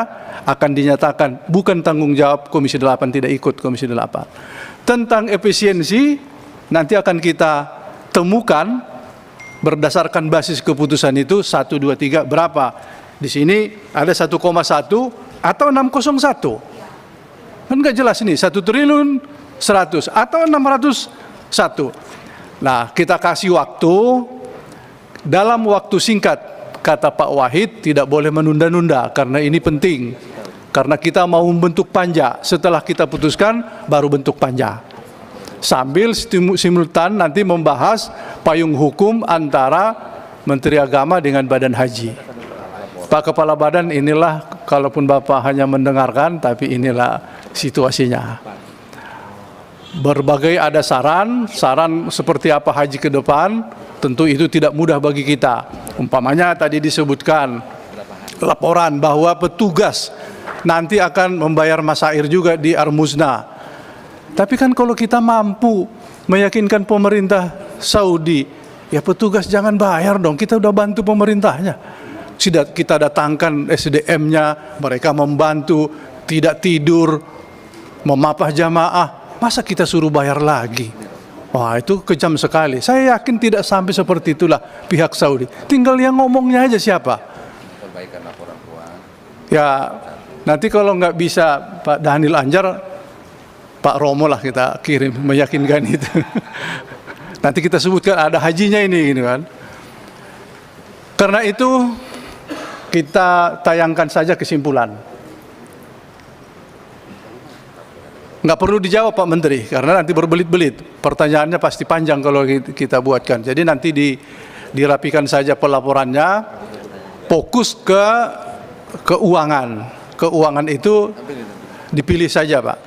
akan dinyatakan, bukan tanggung jawab Komisi 8, tidak ikut Komisi 8. Tentang efisiensi, nanti akan kita temukan berdasarkan basis keputusan itu 1, 2, 3 berapa. Di sini ada 1,1 atau 601. Kan nggak jelas ini, 1 triliun 100 atau 601. Nah, kita kasih waktu, dalam waktu singkat, kata Pak Wahid, tidak boleh menunda-nunda karena ini penting. Karena kita mau membentuk panja, setelah kita putuskan baru bentuk panja. Sambil simultan nanti membahas payung hukum antara Menteri Agama dengan Badan Haji. Pak Kepala Badan, inilah, kalaupun Bapak hanya mendengarkan, tapi inilah situasinya. Berbagai ada saran seperti apa haji ke depan, tentu itu tidak mudah bagi kita. Umpamanya tadi disebutkan laporan bahwa petugas nanti akan membayar masair juga di Armuzna. Tapi kan kalau kita mampu meyakinkan pemerintah Saudi, ya petugas jangan bayar dong, kita udah bantu pemerintahnya. Kita datangkan SDM-nya, mereka membantu, tidak tidur, memapah jamaah, masa kita suruh bayar lagi? Wah, itu kejam sekali. Saya yakin tidak sampai seperti itulah pihak Saudi. Tinggal yang ngomongnya aja siapa? Perbaikan laporan keuangan. Ya, nanti kalau nggak bisa Pak Dhanil Anjar, Pak Romo lah kita kirim, meyakinkan itu. Nanti kita sebutkan ada hajinya ini, gitu kan. Karena itu kita tayangkan saja kesimpulan. Nggak perlu dijawab Pak Menteri, karena nanti berbelit-belit. Pertanyaannya pasti panjang kalau kita buatkan. Jadi nanti dirapikan saja pelaporannya, fokus ke keuangan. Keuangan itu dipilih saja Pak.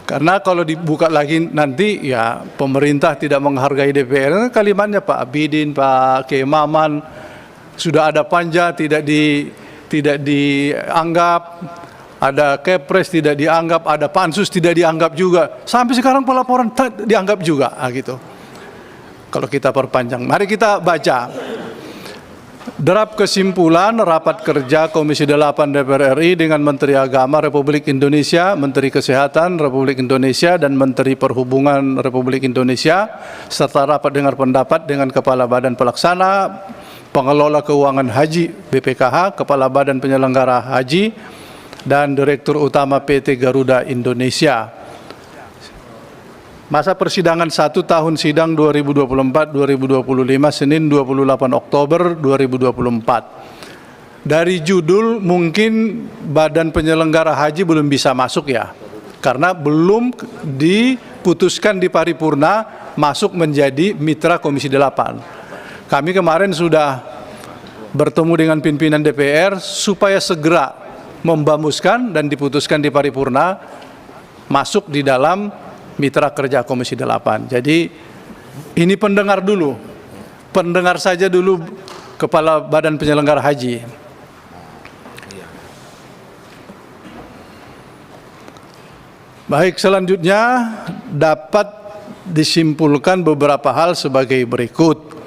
Karena kalau dibuka lagi nanti ya pemerintah tidak menghargai DPR. Kalimatnya Pak Abidin, Pak Kemaman, sudah ada panja tidak dianggap, ada Kepres tidak dianggap, ada pansus tidak dianggap juga. Sampai sekarang pelaporan dianggap juga, gitu. Kalau kita perpanjang, mari kita baca. Draft kesimpulan rapat kerja Komisi 8 DPR RI dengan Menteri Agama Republik Indonesia, Menteri Kesehatan Republik Indonesia, dan Menteri Perhubungan Republik Indonesia, serta rapat dengar pendapat dengan Kepala Badan Pelaksana, Pengelola Keuangan Haji BPKH, Kepala Badan Penyelenggara Haji, dan Direktur Utama PT Garuda Indonesia. Masa persidangan 1 tahun sidang 2024-2025 Senin 28 Oktober 2024. Dari judul mungkin Badan Penyelenggara Haji belum bisa masuk ya, karena belum diputuskan di paripurna masuk menjadi mitra Komisi 8. Kami kemarin sudah bertemu dengan pimpinan DPR supaya segera membamuskan dan diputuskan di paripurna masuk di dalam mitra kerja Komisi 8. Jadi ini pendengar dulu, pendengar saja dulu Kepala Badan Penyelenggara Haji. Baik, selanjutnya dapat disimpulkan beberapa hal sebagai berikut.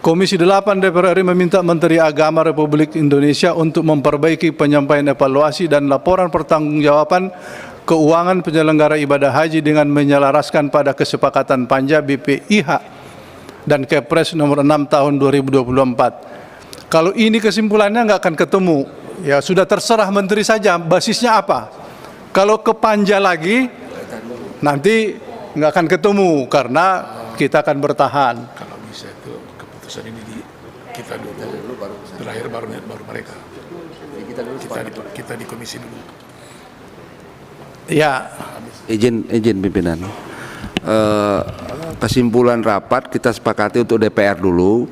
Komisi 8 DPR RI meminta Menteri Agama Republik Indonesia untuk memperbaiki penyampaian evaluasi dan laporan pertanggungjawaban keuangan penyelenggara ibadah haji dengan menyelaraskan pada kesepakatan panja BPIH dan Kepres nomor 6 tahun 2024. Kalau ini kesimpulannya nggak akan ketemu, ya sudah terserah menteri saja basisnya apa. Kalau ke panja lagi nanti nggak akan ketemu karena kita akan bertahan. Kalau bisa itu keputusan ini kita dulu, terakhir baru mereka. Kita di komisi dulu. Ya, izin pimpinan. Kesimpulan rapat kita sepakati untuk DPR dulu.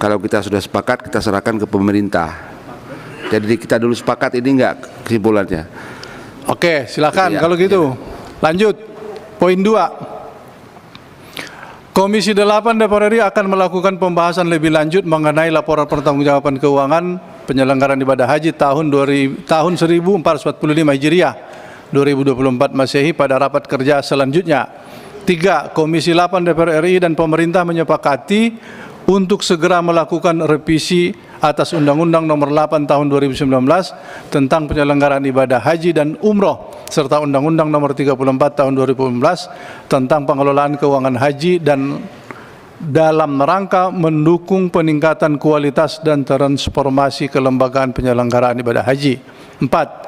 Kalau kita sudah sepakat, kita serahkan ke pemerintah. Jadi kita dulu sepakat, ini enggak kesimpulannya. Oke, silakan Ya, kalau gitu. Lanjut. Poin 2. Komisi 8 DPR RI akan melakukan pembahasan lebih lanjut mengenai laporan pertanggungjawaban keuangan penyelenggaraan ibadah haji tahun 1445 Hijriah 2024 Masehi pada rapat kerja selanjutnya. 3. Komisi 8 DPR RI dan pemerintah menyepakati untuk segera melakukan revisi atas Undang-Undang Nomor 8 Tahun 2019 tentang penyelenggaraan ibadah haji dan umroh serta Undang-Undang Nomor 34 Tahun 2015 tentang pengelolaan keuangan haji dan dalam rangka mendukung peningkatan kualitas dan transformasi kelembagaan penyelenggaraan ibadah haji. 4.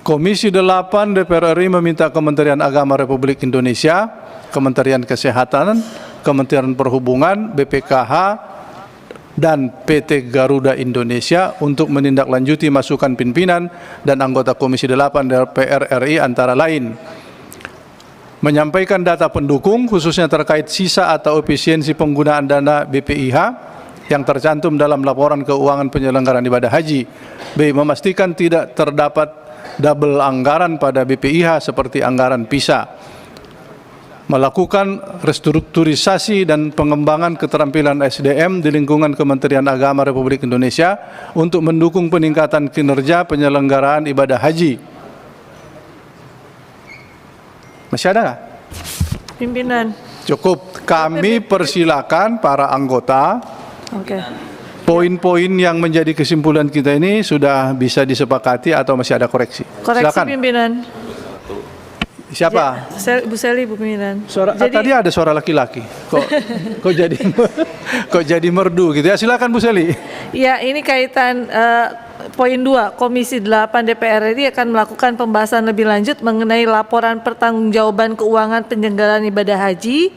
Komisi 8 DPR RI meminta Kementerian Agama Republik Indonesia, Kementerian Kesehatan, Kementerian Perhubungan, BPKH, dan PT Garuda Indonesia untuk menindaklanjuti masukan pimpinan dan anggota Komisi 8 DPR RI antara lain menyampaikan data pendukung khususnya terkait sisa atau efisiensi penggunaan dana BPIH yang tercantum dalam laporan keuangan penyelenggaraan ibadah haji. B. Memastikan tidak terdapat double anggaran pada BPIH seperti anggaran PISA. Melakukan restrukturisasi dan pengembangan keterampilan SDM di lingkungan Kementerian Agama Republik Indonesia untuk mendukung peningkatan kinerja penyelenggaraan ibadah haji. Masih ada nggak? Pimpinan. Cukup. Kami persilakan para anggota. Oke. Poin-poin yang menjadi kesimpulan kita ini sudah bisa disepakati atau masih ada koreksi? Koreksi Silakan. pimpinan. Siapa? Bu Seli, Bu Pimpinan. Tadi ada suara laki-laki. Kok jadi merdu gitu ya? Silakan Bu Seli. Ya, ini kaitan poin 2. Komisi 8 DPR RI akan melakukan pembahasan lebih lanjut mengenai laporan pertanggungjawaban keuangan penyelenggaraan ibadah haji.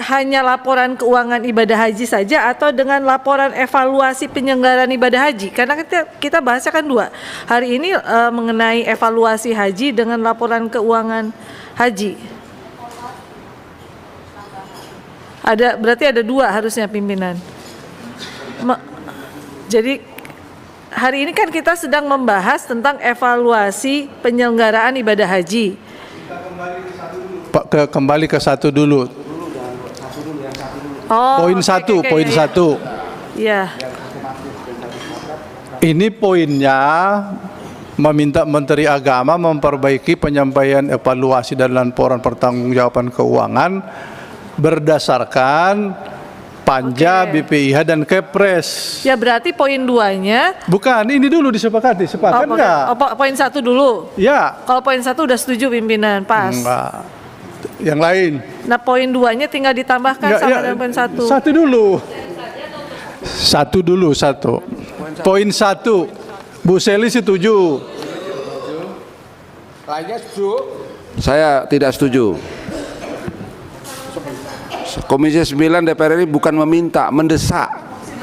Hanya laporan keuangan ibadah haji saja atau dengan laporan evaluasi penyelenggaraan ibadah haji? Karena kita bahasnya kan 2. Hari ini mengenai evaluasi haji dengan laporan keuangan haji. Berarti ada 2 harusnya pimpinan. Jadi hari ini kan kita sedang membahas tentang evaluasi penyelenggaraan ibadah haji. Kembali ke satu dulu. Poin satu, poin satu. Iya. Ini poinnya meminta Menteri Agama memperbaiki penyampaian evaluasi dan laporan pertanggungjawaban keuangan berdasarkan Panja, BPIH dan Kepres. Ya berarti poin 2-nya. Bukan, ini dulu disepakati, sepakat enggak? Poin 1 dulu. Ya. Kalau poin 1 udah setuju pimpinan, pas. Enggak. Yang lain. Nah poin 2-nya tinggal ditambahkan sama dengan poin 1. Satu dulu. Satu dulu, satu. Poin 1. Bu Seli setuju. Lainnya setuju? Saya tidak setuju. Komisi 9 DPR RI bukan meminta, mendesak.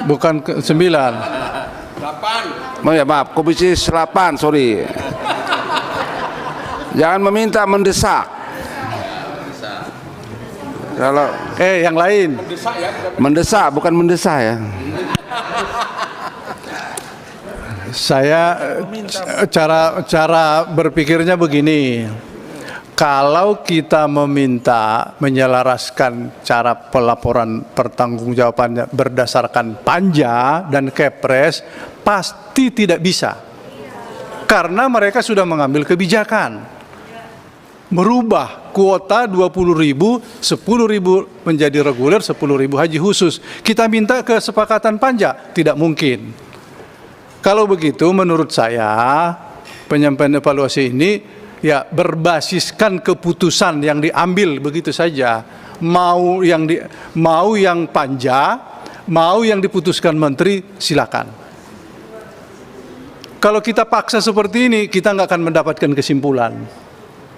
Bukan 9. 8. Oh ya maaf, Komisi 8, sorry. Jangan meminta, mendesak. Kalau yang lain. Mendesak bukan mendesak ya. Saya cara berpikirnya begini. Kalau kita meminta menyelaraskan cara pelaporan pertanggungjawabannya berdasarkan Panja dan Kepres, pasti tidak bisa. Karena mereka sudah mengambil kebijakan. Merubah kuota 20.000, 10.000 menjadi reguler, 10.000 haji khusus. Kita minta kesepakatan Panja, tidak mungkin. Kalau begitu menurut saya penyampaian evaluasi ini ya berbasiskan keputusan yang diambil begitu saja. Mau yang Panja, mau yang diputuskan menteri, silakan. Kalau kita paksa seperti ini, kita nggak akan mendapatkan kesimpulan.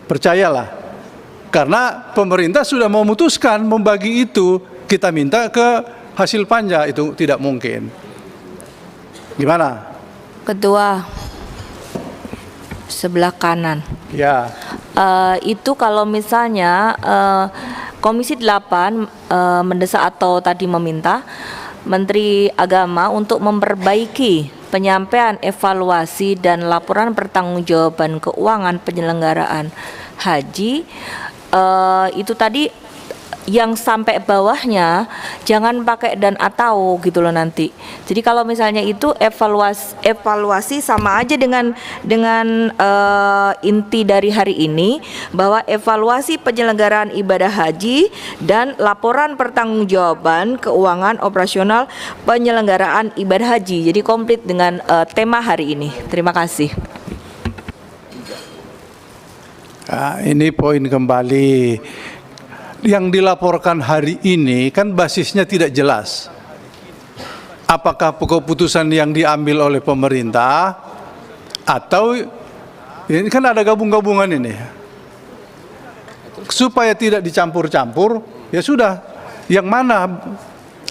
Percayalah, karena pemerintah sudah memutuskan membagi itu, kita minta ke hasil Panja, itu tidak mungkin. Gimana? Ketua sebelah kanan. Ya. Itu kalau misalnya Komisi 8 mendesak atau tadi meminta Menteri Agama untuk memperbaiki penyampaian evaluasi dan laporan pertanggungjawaban keuangan penyelenggaraan haji, itu tadi yang sampai bawahnya jangan pakai dan atau gitu loh nanti. Jadi kalau misalnya itu evaluasi sama aja dengan inti dari hari ini, bahwa evaluasi penyelenggaraan ibadah haji dan laporan pertanggungjawaban keuangan operasional penyelenggaraan ibadah haji. Jadi komplit dengan tema hari ini. Terima kasih. Ini poin kembali. Yang dilaporkan hari ini kan basisnya tidak jelas. Apakah keputusan yang diambil oleh pemerintah atau ini kan ada gabung-gabungan ini. Supaya tidak dicampur-campur, ya sudah. Yang mana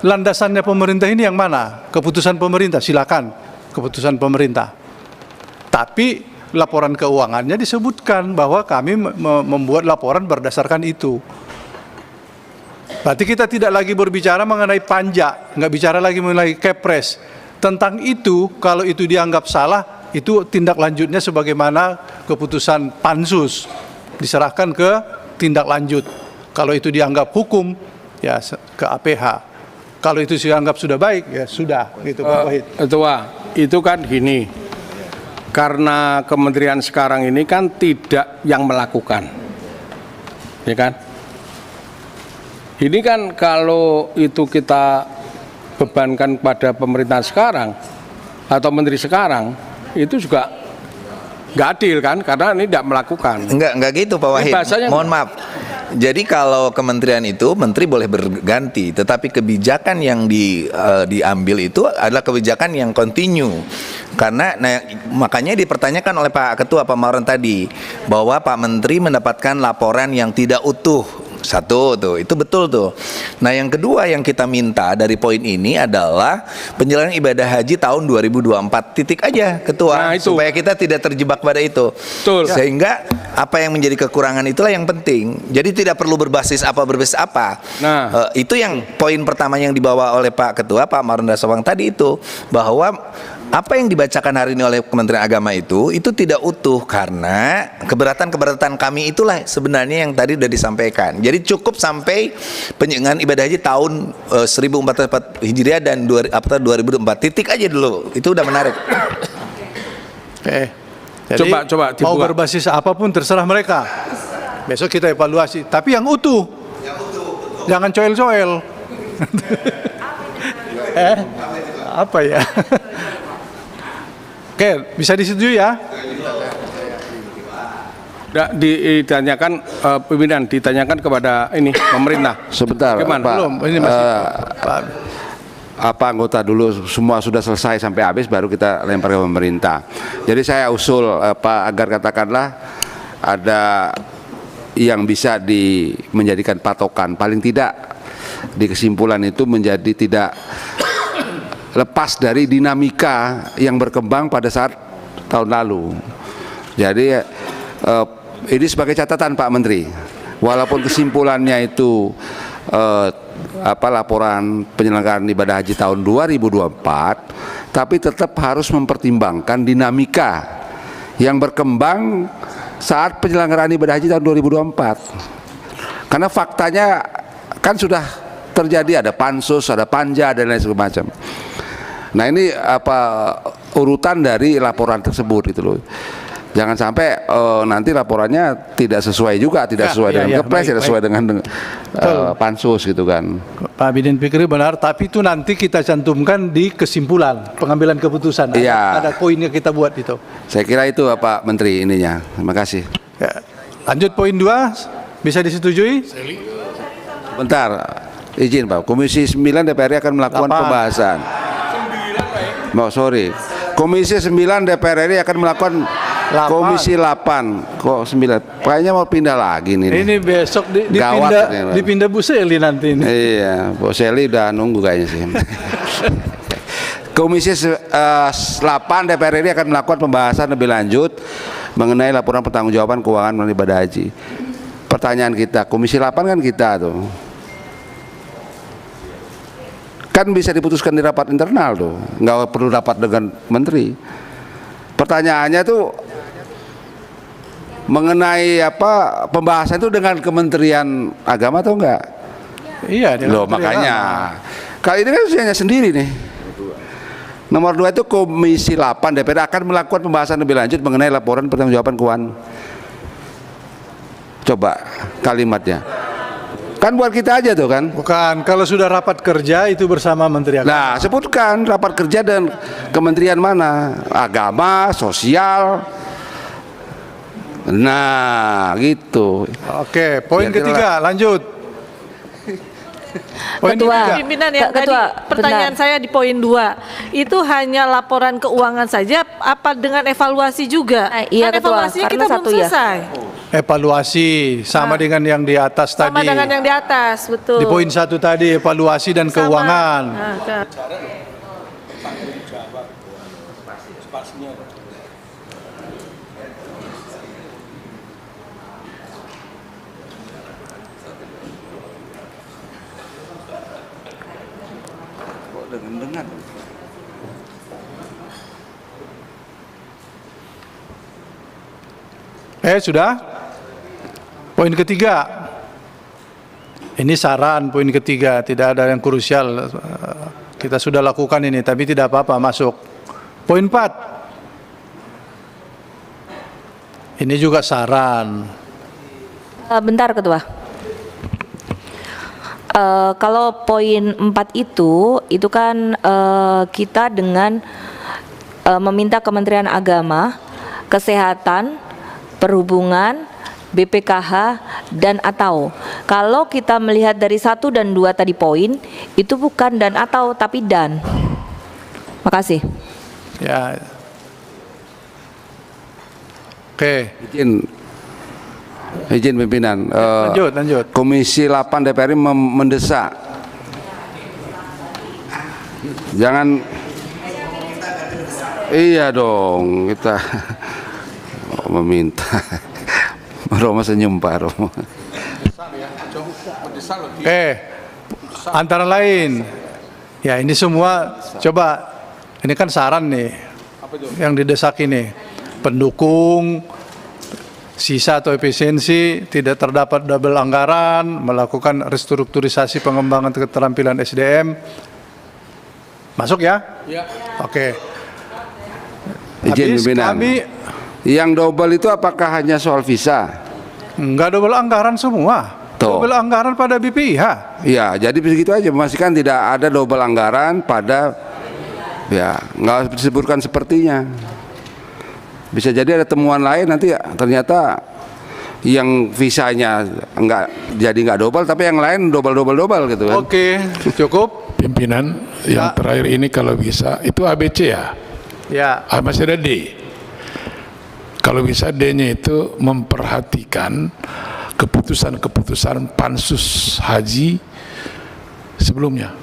landasannya pemerintah ini, yang mana? Keputusan pemerintah, silakan. Keputusan pemerintah. Tapi laporan keuangannya disebutkan bahwa kami membuat laporan berdasarkan itu. Berarti kita tidak lagi berbicara mengenai Panja, nggak bicara lagi mengenai Kepres. Tentang itu, kalau itu dianggap salah, itu tindak lanjutnya sebagaimana keputusan Pansus diserahkan ke tindak lanjut. Kalau itu dianggap hukum, ya ke APH. Kalau itu dianggap sudah baik, ya sudah. Gitu, Pak Wahid. Ketua, itu kan gini, karena kementerian sekarang ini kan tidak yang melakukan, ya kan? Ini kan kalau itu kita bebankan pada pemerintahan sekarang atau menteri sekarang, itu juga nggak adil kan, karena ini tidak melakukan. Enggak gitu Pak Wahid. Mohon maaf. Jadi kalau kementerian itu menteri boleh berganti, tetapi kebijakan yang diambil itu adalah kebijakan yang kontinu. Karena makanya dipertanyakan oleh Pak Ketua Pak Mauran tadi bahwa Pak Menteri mendapatkan laporan yang tidak utuh. Satu tuh, itu betul tuh. Nah yang kedua yang kita minta dari poin ini adalah penyelenggaraan ibadah haji tahun 2024, titik aja Ketua, supaya kita tidak terjebak pada itu. Betul. Sehingga apa yang menjadi kekurangan itulah yang penting. Jadi tidak perlu berbasis apa. Nah itu yang poin pertama yang dibawa oleh Pak Ketua Pak Marunda Sawang tadi itu, bahwa apa yang dibacakan hari ini oleh Kementerian Agama itu tidak utuh karena keberatan-keberatan kami itulah sebenarnya yang tadi sudah disampaikan. Jadi cukup sampai penyelenggaraan ibadah haji tahun 1444 Hijriah dan 2004 titik aja dulu. Itu udah menarik. Jadi Coba mau berbasis apapun terserah mereka. Besok kita evaluasi, tapi yang utuh. Jangan coel-coel. Apa ya? Oke, bisa disetujui ya? Ditanyakan pimpinan, ditanyakan kepada ini pemerintah. Sebentar, Gimana? Pak. Belum, ini masih Apa anggota dulu semua sudah selesai sampai habis baru kita lempar ke pemerintah. Jadi saya usul agar katakanlah ada yang bisa menjadikan patokan, paling tidak di kesimpulan itu menjadi tidak lepas dari dinamika yang berkembang pada saat tahun lalu. Jadi ini sebagai catatan Pak Menteri, walaupun kesimpulannya itu laporan penyelenggaraan ibadah haji tahun 2024, tapi tetap harus mempertimbangkan dinamika yang berkembang saat penyelenggaraan ibadah haji tahun 2024. Karena faktanya kan sudah terjadi, ada pansus, ada panja dan lain sebagainya. Nah ini urutan dari laporan tersebut itu loh. Jangan sampai nanti laporannya tidak sesuai juga, tidak sesuai dengan Kepres, tidak sesuai dengan pansus gitu kan. Pak Bidin Fikri benar, tapi itu nanti kita cantumkan di kesimpulan pengambilan keputusan. Iya. Ada poinnya kita buat itu. Saya kira itu Pak Menteri ininya. Terima kasih. Ya. Lanjut poin 2, bisa disetujui? Bentar, izin Pak. Komisi 9 DPR akan melakukan pembahasan. Sorry. Komisi 9 DPR RI akan melakukan Komisi 8 kok 9. Kayaknya mau pindah lagi nih. Ini besok dipindah Bu Seli nanti ini. Iya, Bu Seli udah nunggu kayaknya sih. Komisi 8 DPR RI akan melakukan pembahasan lebih lanjut mengenai laporan pertanggungjawaban keuangan melalui ibadah haji. Pertanyaan kita, Komisi 8 kan kita tuh. Kan bisa diputuskan di rapat internal tuh, nggak perlu rapat dengan menteri. Pertanyaannya tuh mengenai pembahasan itu dengan Kementerian Agama atau enggak? Iya. Loh makanya kali ini kan usianya sendiri nih. Nomor 2 itu Komisi 8 DPR akan melakukan pembahasan lebih lanjut mengenai laporan pertanggungjawaban keuangan. Coba kalimatnya. Kan buat kita aja tuh kan? Bukan, kalau sudah rapat kerja itu bersama Menteri Agama. Nah, sebutkan rapat kerja dan kementerian mana? Agama, sosial. Nah, gitu. Oke, poin ketiga, lanjut. Poin Ketua, pimpinan yang tadi pertanyaan saya di poin 2 itu hanya laporan keuangan saja apa dengan evaluasi juga? Iya, kan Ketua, evaluasinya karena kita belum satu ya. selesai. Evaluasi sama dengan yang di atas Sama tadi. dengan yang di atas, betul. Di poin 1 tadi evaluasi dan Sama. keuangan. Sudah? Poin ketiga. Ini saran poin ketiga, tidak ada yang krusial. Kita sudah lakukan ini, tapi tidak apa-apa masuk. Poin 4. Ini juga saran. Bentar Ketua. Kalau poin 4 itu kan kita dengan meminta Kementerian Agama, Kesehatan, Perhubungan, BPKH, dan atau. Kalau kita melihat dari 1 dan 2 tadi poin, itu bukan dan atau, tapi dan. Makasih. Ya. Oke. Izin pimpinan. Lanjut. Komisi 8 DPR RI mendesak. Jangan. Iya dong, kita meminta. Romo senyum Pak Romo. Antara lain, ya ini semua coba Ini kan saran nih, yang didesak ini, pendukung, sisa atau efisiensi, tidak terdapat double anggaran, melakukan restrukturisasi pengembangan keterampilan SDM. Masuk ya? Ya. Oke. Izin Habis pimpinan. kami, Yang double itu apakah hanya soal visa? enggak double anggaran semua. Tuh. Double anggaran pada BPIH. Ya, jadi begitu aja, memastikan tidak ada double anggaran pada, ya, nggak disebutkan sepertinya. Bisa jadi ada temuan lain nanti ternyata yang visanya nggak double, tapi yang lain double gitu kan. Oke, cukup. Pimpinan, yang terakhir ini kalau bisa, itu ABC ya? Ya. Masih ada D. Kalau bisa D-nya itu memperhatikan keputusan-keputusan pansus haji sebelumnya.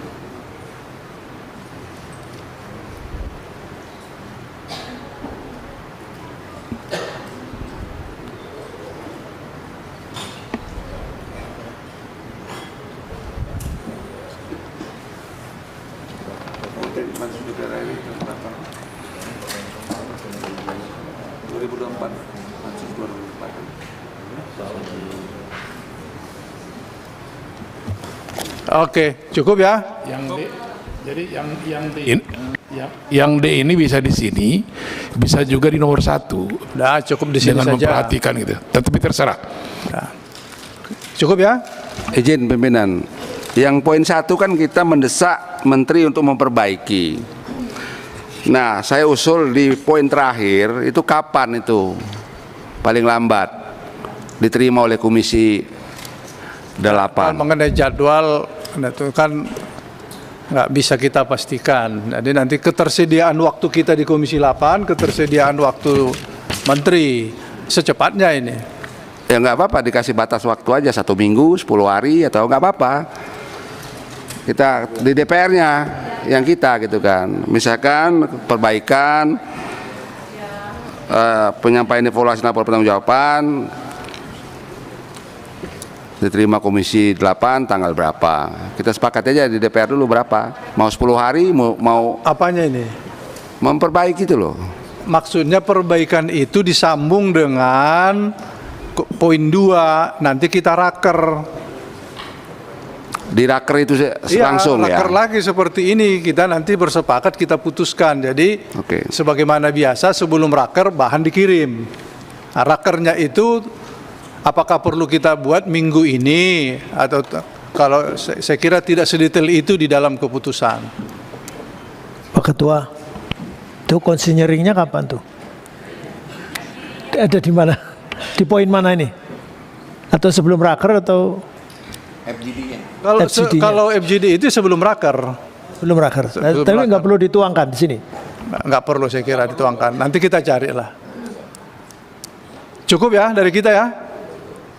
Oke, cukup ya. Yang D, jadi yang D ini bisa di sini, bisa juga di nomor 1. Nah, cukup di sini dengan saja. memperhatikan gitu. Tetapi terserah. Nah. Cukup ya. Izin pimpinan. Yang poin 1 kan kita mendesak Menteri untuk memperbaiki. Nah, saya usul di poin terakhir itu kapan itu paling lambat diterima oleh Komisi 8. Mengenai jadwal itu kan nggak bisa kita pastikan. Jadi nanti ketersediaan waktu kita di Komisi 8, ketersediaan waktu Menteri secepatnya ini. Ya nggak apa-apa, dikasih batas waktu aja 1 minggu, 10 hari atau nggak apa-apa. Kita di DPR-nya yang kita gitu kan. Misalkan perbaikan, penyampaian evaluasi lapor pertanggungjawaban diterima Komisi 8 tanggal berapa. Kita sepakat aja di DPR dulu berapa. Mau 10 hari, mau apanya ini? Memperbaiki itu loh. Maksudnya perbaikan itu disambung dengan poin 2, nanti kita raker. Di raker itu langsung ya? Raker lagi seperti ini, kita nanti bersepakat, kita putuskan. Jadi sebagaimana biasa sebelum raker bahan dikirim. Nah, rakernya itu apakah perlu kita buat minggu ini atau kalau saya kira tidak sedetail itu di dalam keputusan. Pak Ketua, itu konsinyeringnya kapan tuh? Ada di mana? Di poin mana ini? Atau sebelum raker atau FGD-nya? Kalau FGD itu sebelum raker. Belum raker. Tapi nggak perlu dituangkan di sini. Nggak perlu saya kira dituangkan. Nanti kita carilah. Cukup ya dari kita ya.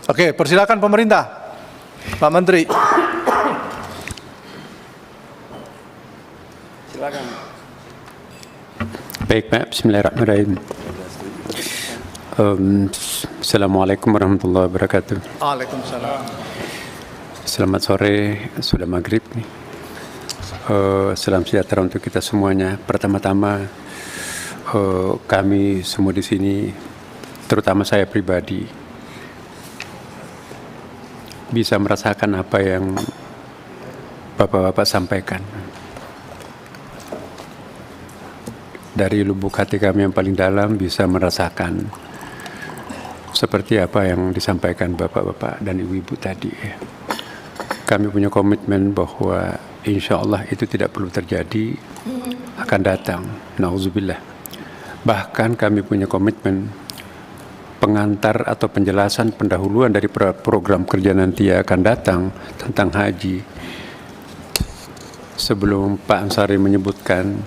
Oke, persilakan pemerintah, Pak Menteri. Silakan. Baik Pak, Bismillahirrahmanirrahim. Assalamualaikum warahmatullahi wabarakatuh. Waalaikumsalam. Selamat sore, sudah maghrib nih. Salam sejahtera untuk kita semuanya. Pertama-tama kami semua di sini, terutama saya pribadi, bisa merasakan apa yang Bapak-Bapak sampaikan. Dari lubuk hati kami yang paling dalam bisa merasakan seperti apa yang disampaikan Bapak-Bapak dan Ibu-Ibu tadi. Kami punya komitmen bahwa insya Allah itu tidak perlu terjadi, akan datang. Nauzubillah. Bahkan kami punya komitmen pengantar atau penjelasan pendahuluan dari program kerja nanti akan datang tentang haji. Sebelum Pak Ansari menyebutkan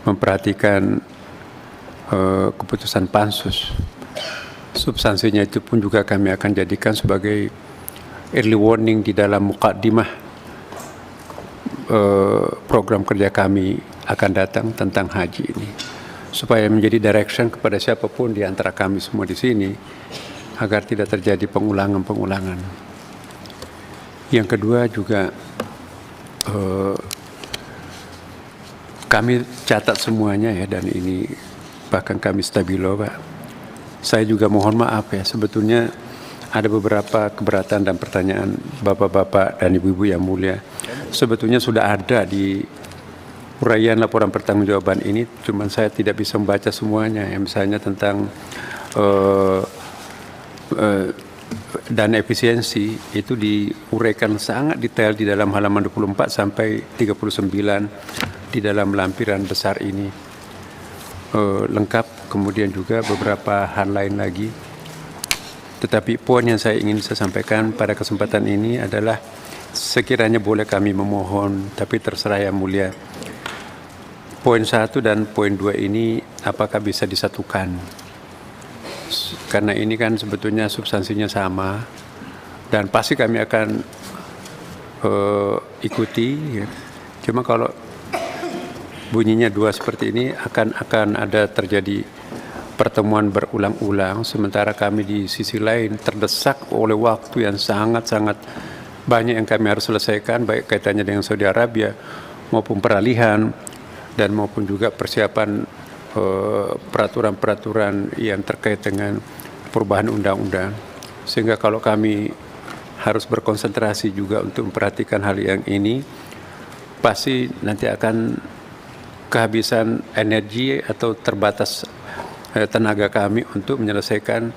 memperhatikan keputusan pansus, substansinya itu pun juga kami akan jadikan sebagai early warning di dalam mukaddimah program kerja kami akan datang tentang haji ini, supaya menjadi direction kepada siapapun di antara kami semua di sini agar tidak terjadi pengulangan-pengulangan. Yang kedua juga kami catat semuanya ya, dan ini bahkan kami stabilo Pak. Saya juga mohon maaf ya, sebetulnya ada beberapa keberatan dan pertanyaan bapak-bapak dan ibu-ibu yang mulia. Sebetulnya sudah ada di uraian laporan pertanggungjawaban ini, cuman saya tidak bisa membaca semuanya ya, misalnya tentang dana efisiensi itu diuraikan sangat detail di dalam halaman 24 sampai 39 di dalam lampiran besar ini, lengkap. Kemudian juga beberapa hal lain lagi. Tetapi poin yang saya ingin saya sampaikan pada kesempatan ini adalah sekiranya boleh kami memohon, tapi terserah Yang Mulia, poin 1 dan poin 2 ini apakah bisa disatukan? Karena ini kan sebetulnya substansinya sama dan pasti kami akan ikuti ya. Cuma kalau bunyinya 2 seperti ini akan ada terjadi pertemuan berulang-ulang, sementara kami di sisi lain terdesak oleh waktu yang sangat-sangat banyak yang kami harus selesaikan, baik kaitannya dengan Saudi Arabia maupun peralihan dan maupun juga persiapan peraturan-peraturan yang terkait dengan perubahan undang-undang. Sehingga kalau kami harus berkonsentrasi juga untuk memperhatikan hal yang ini, pasti nanti akan kehabisan energi atau terbatas tenaga kami untuk menyelesaikan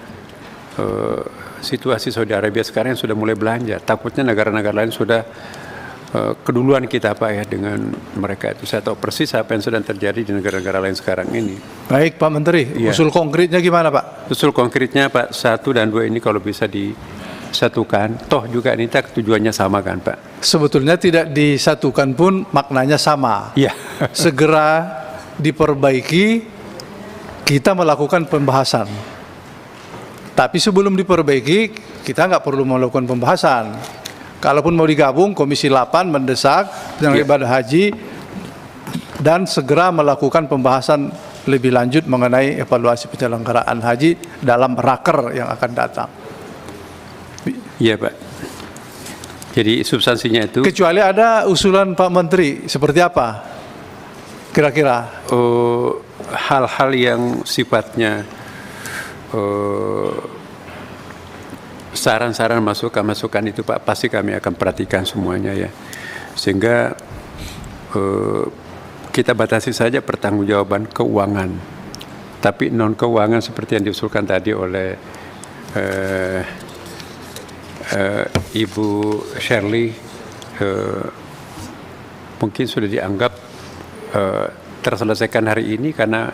situasi Saudi Arabia sekarang yang sudah mulai belanja. Takutnya negara-negara lain sudah keduluan kita Pak ya dengan mereka itu. Saya tahu persis apa yang sedang terjadi di negara-negara lain sekarang ini. Baik Pak Menteri, Ya. usul konkretnya gimana Pak? Usul konkretnya Pak 1 dan 2 ini kalau bisa disatukan, toh juga ini tujuannya sama kan Pak? Sebetulnya tidak disatukan pun maknanya sama. Iya. Segera diperbaiki, kita melakukan pembahasan. Tapi sebelum diperbaiki, kita nggak perlu melakukan pembahasan. Kalaupun mau digabung, Komisi 8 mendesak penyelenggara ibadah haji dan segera melakukan pembahasan lebih lanjut mengenai evaluasi penyelenggaraan haji dalam raker yang akan datang. Iya Pak. Jadi substansinya itu. Kecuali ada usulan Pak Menteri, seperti apa? Kira-kira? Hal-hal yang sifatnya saran-saran masukan-masukan itu Pak, pasti kami akan perhatikan semuanya ya. Sehingga kita batasi saja pertanggungjawaban keuangan. Tapi non keuangan seperti yang diusulkan tadi oleh Ibu Shirley mungkin sudah dianggap terselesaikan hari ini, karena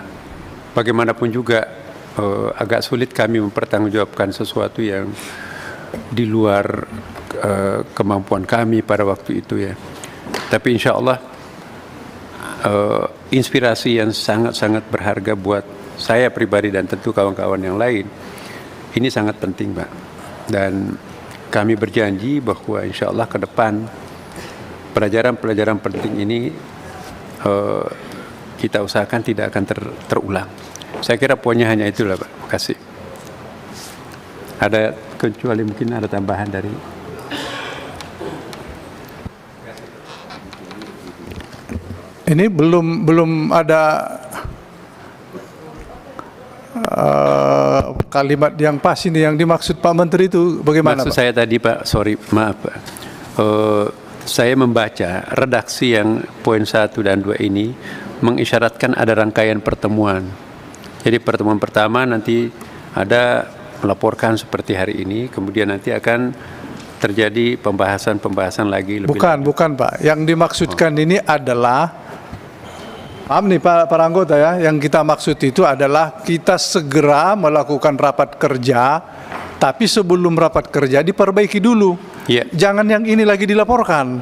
bagaimanapun juga agak sulit kami mempertanggungjawabkan sesuatu yang di luar kemampuan kami pada waktu itu ya. Tapi insya Allah inspirasi yang sangat-sangat berharga buat saya pribadi dan tentu kawan-kawan yang lain ini sangat penting Pak. Dan kami berjanji bahwa insya Allah ke depan pelajaran-pelajaran penting ini kita usahakan tidak akan terulang. Saya kira poinnya hanya itulah Pak. Terima kasih. Ada kecuali mungkin ada tambahan dari. Ini belum ada kalimat yang pas ini yang dimaksud Pak Menteri itu bagaimana Maksud Pak? saya tadi Pak, sorry maaf Pak. Saya membaca redaksi yang poin 1 dan 2 ini mengisyaratkan ada rangkaian pertemuan. Jadi pertemuan pertama nanti ada melaporkan seperti hari ini, kemudian nanti akan terjadi pembahasan lagi. Bukan Pak. Yang dimaksudkan ini adalah, paham nih Pak anggota ya, yang kita maksud itu adalah kita segera melakukan rapat kerja, tapi sebelum rapat kerja diperbaiki dulu. Ya. Jangan yang ini lagi dilaporkan.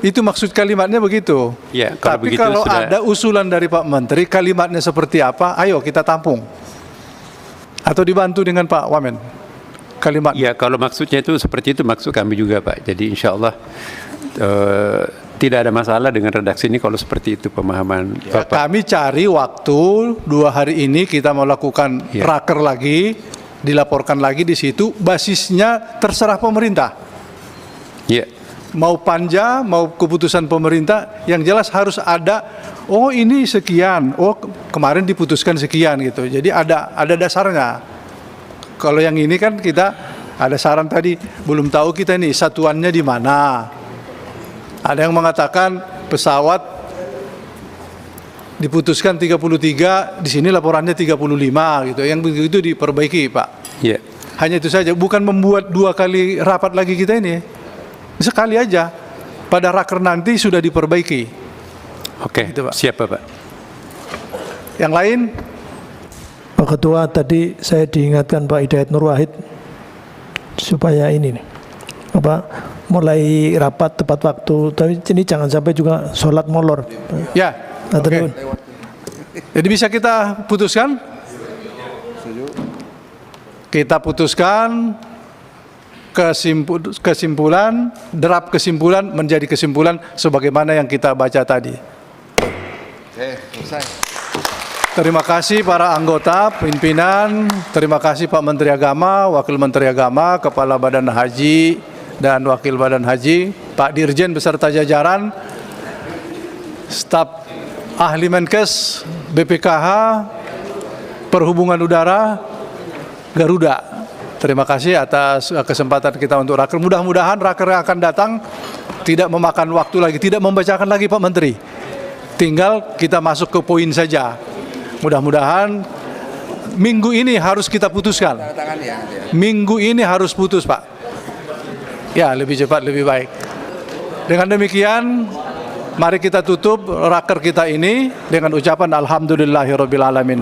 Itu maksud kalimatnya begitu. Ya, Tapi kalau ada usulan dari Pak Menteri, kalimatnya seperti apa, ayo kita tampung. Atau dibantu dengan Pak Wamen. Kalimat. Ya, kalau maksudnya itu seperti itu maksud kami juga Pak. Jadi insya Allah tidak ada masalah dengan redaksi ini kalau seperti itu pemahaman Ya, Bapak. kami cari waktu 2 hari ini kita melakukan raker lagi, dilaporkan lagi di situ, basisnya terserah pemerintah. Ya. mau panja, mau keputusan pemerintah, yang jelas harus ada, oh ini sekian, oh kemarin diputuskan sekian gitu. Jadi ada dasarnya. Kalau yang ini kan kita ada saran tadi, belum tahu kita ini satuannya di mana. Ada yang mengatakan pesawat diputuskan 33, di sini laporannya 35 gitu. Yang begitu diperbaiki, Pak. Iya. Hanya itu saja, bukan membuat 2 kali rapat lagi kita ini. Sekali aja, pada raker nanti sudah diperbaiki. Oke, gitu, Pak. siap Bapak. Yang lain? Pak Ketua, tadi saya diingatkan Pak Hidayat Nur Wahid supaya ini nih, mulai rapat tepat waktu, tapi ini jangan sampai juga sholat molor. Ya, oke. Jadi bisa kita putuskan? Kita putuskan kesimpulan, draft kesimpulan menjadi kesimpulan sebagaimana yang kita baca tadi. Oke, selesai. Terima kasih para anggota, pimpinan, terima kasih Pak Menteri Agama, Wakil Menteri Agama, Kepala Badan Haji dan Wakil Badan Haji, Pak Dirjen beserta jajaran, staf ahli Menkes, BPKH, Perhubungan Udara, Garuda. Terima kasih atas kesempatan kita untuk raker. Mudah-mudahan raker yang akan datang tidak memakan waktu lagi, tidak membacakan lagi Pak Menteri. Tinggal kita masuk ke poin saja. Mudah-mudahan minggu ini harus kita putuskan. Minggu ini harus putus, Pak. Ya, lebih cepat lebih baik. Dengan demikian, mari kita tutup raker kita ini dengan ucapan alhamdulillahirabbil alamin.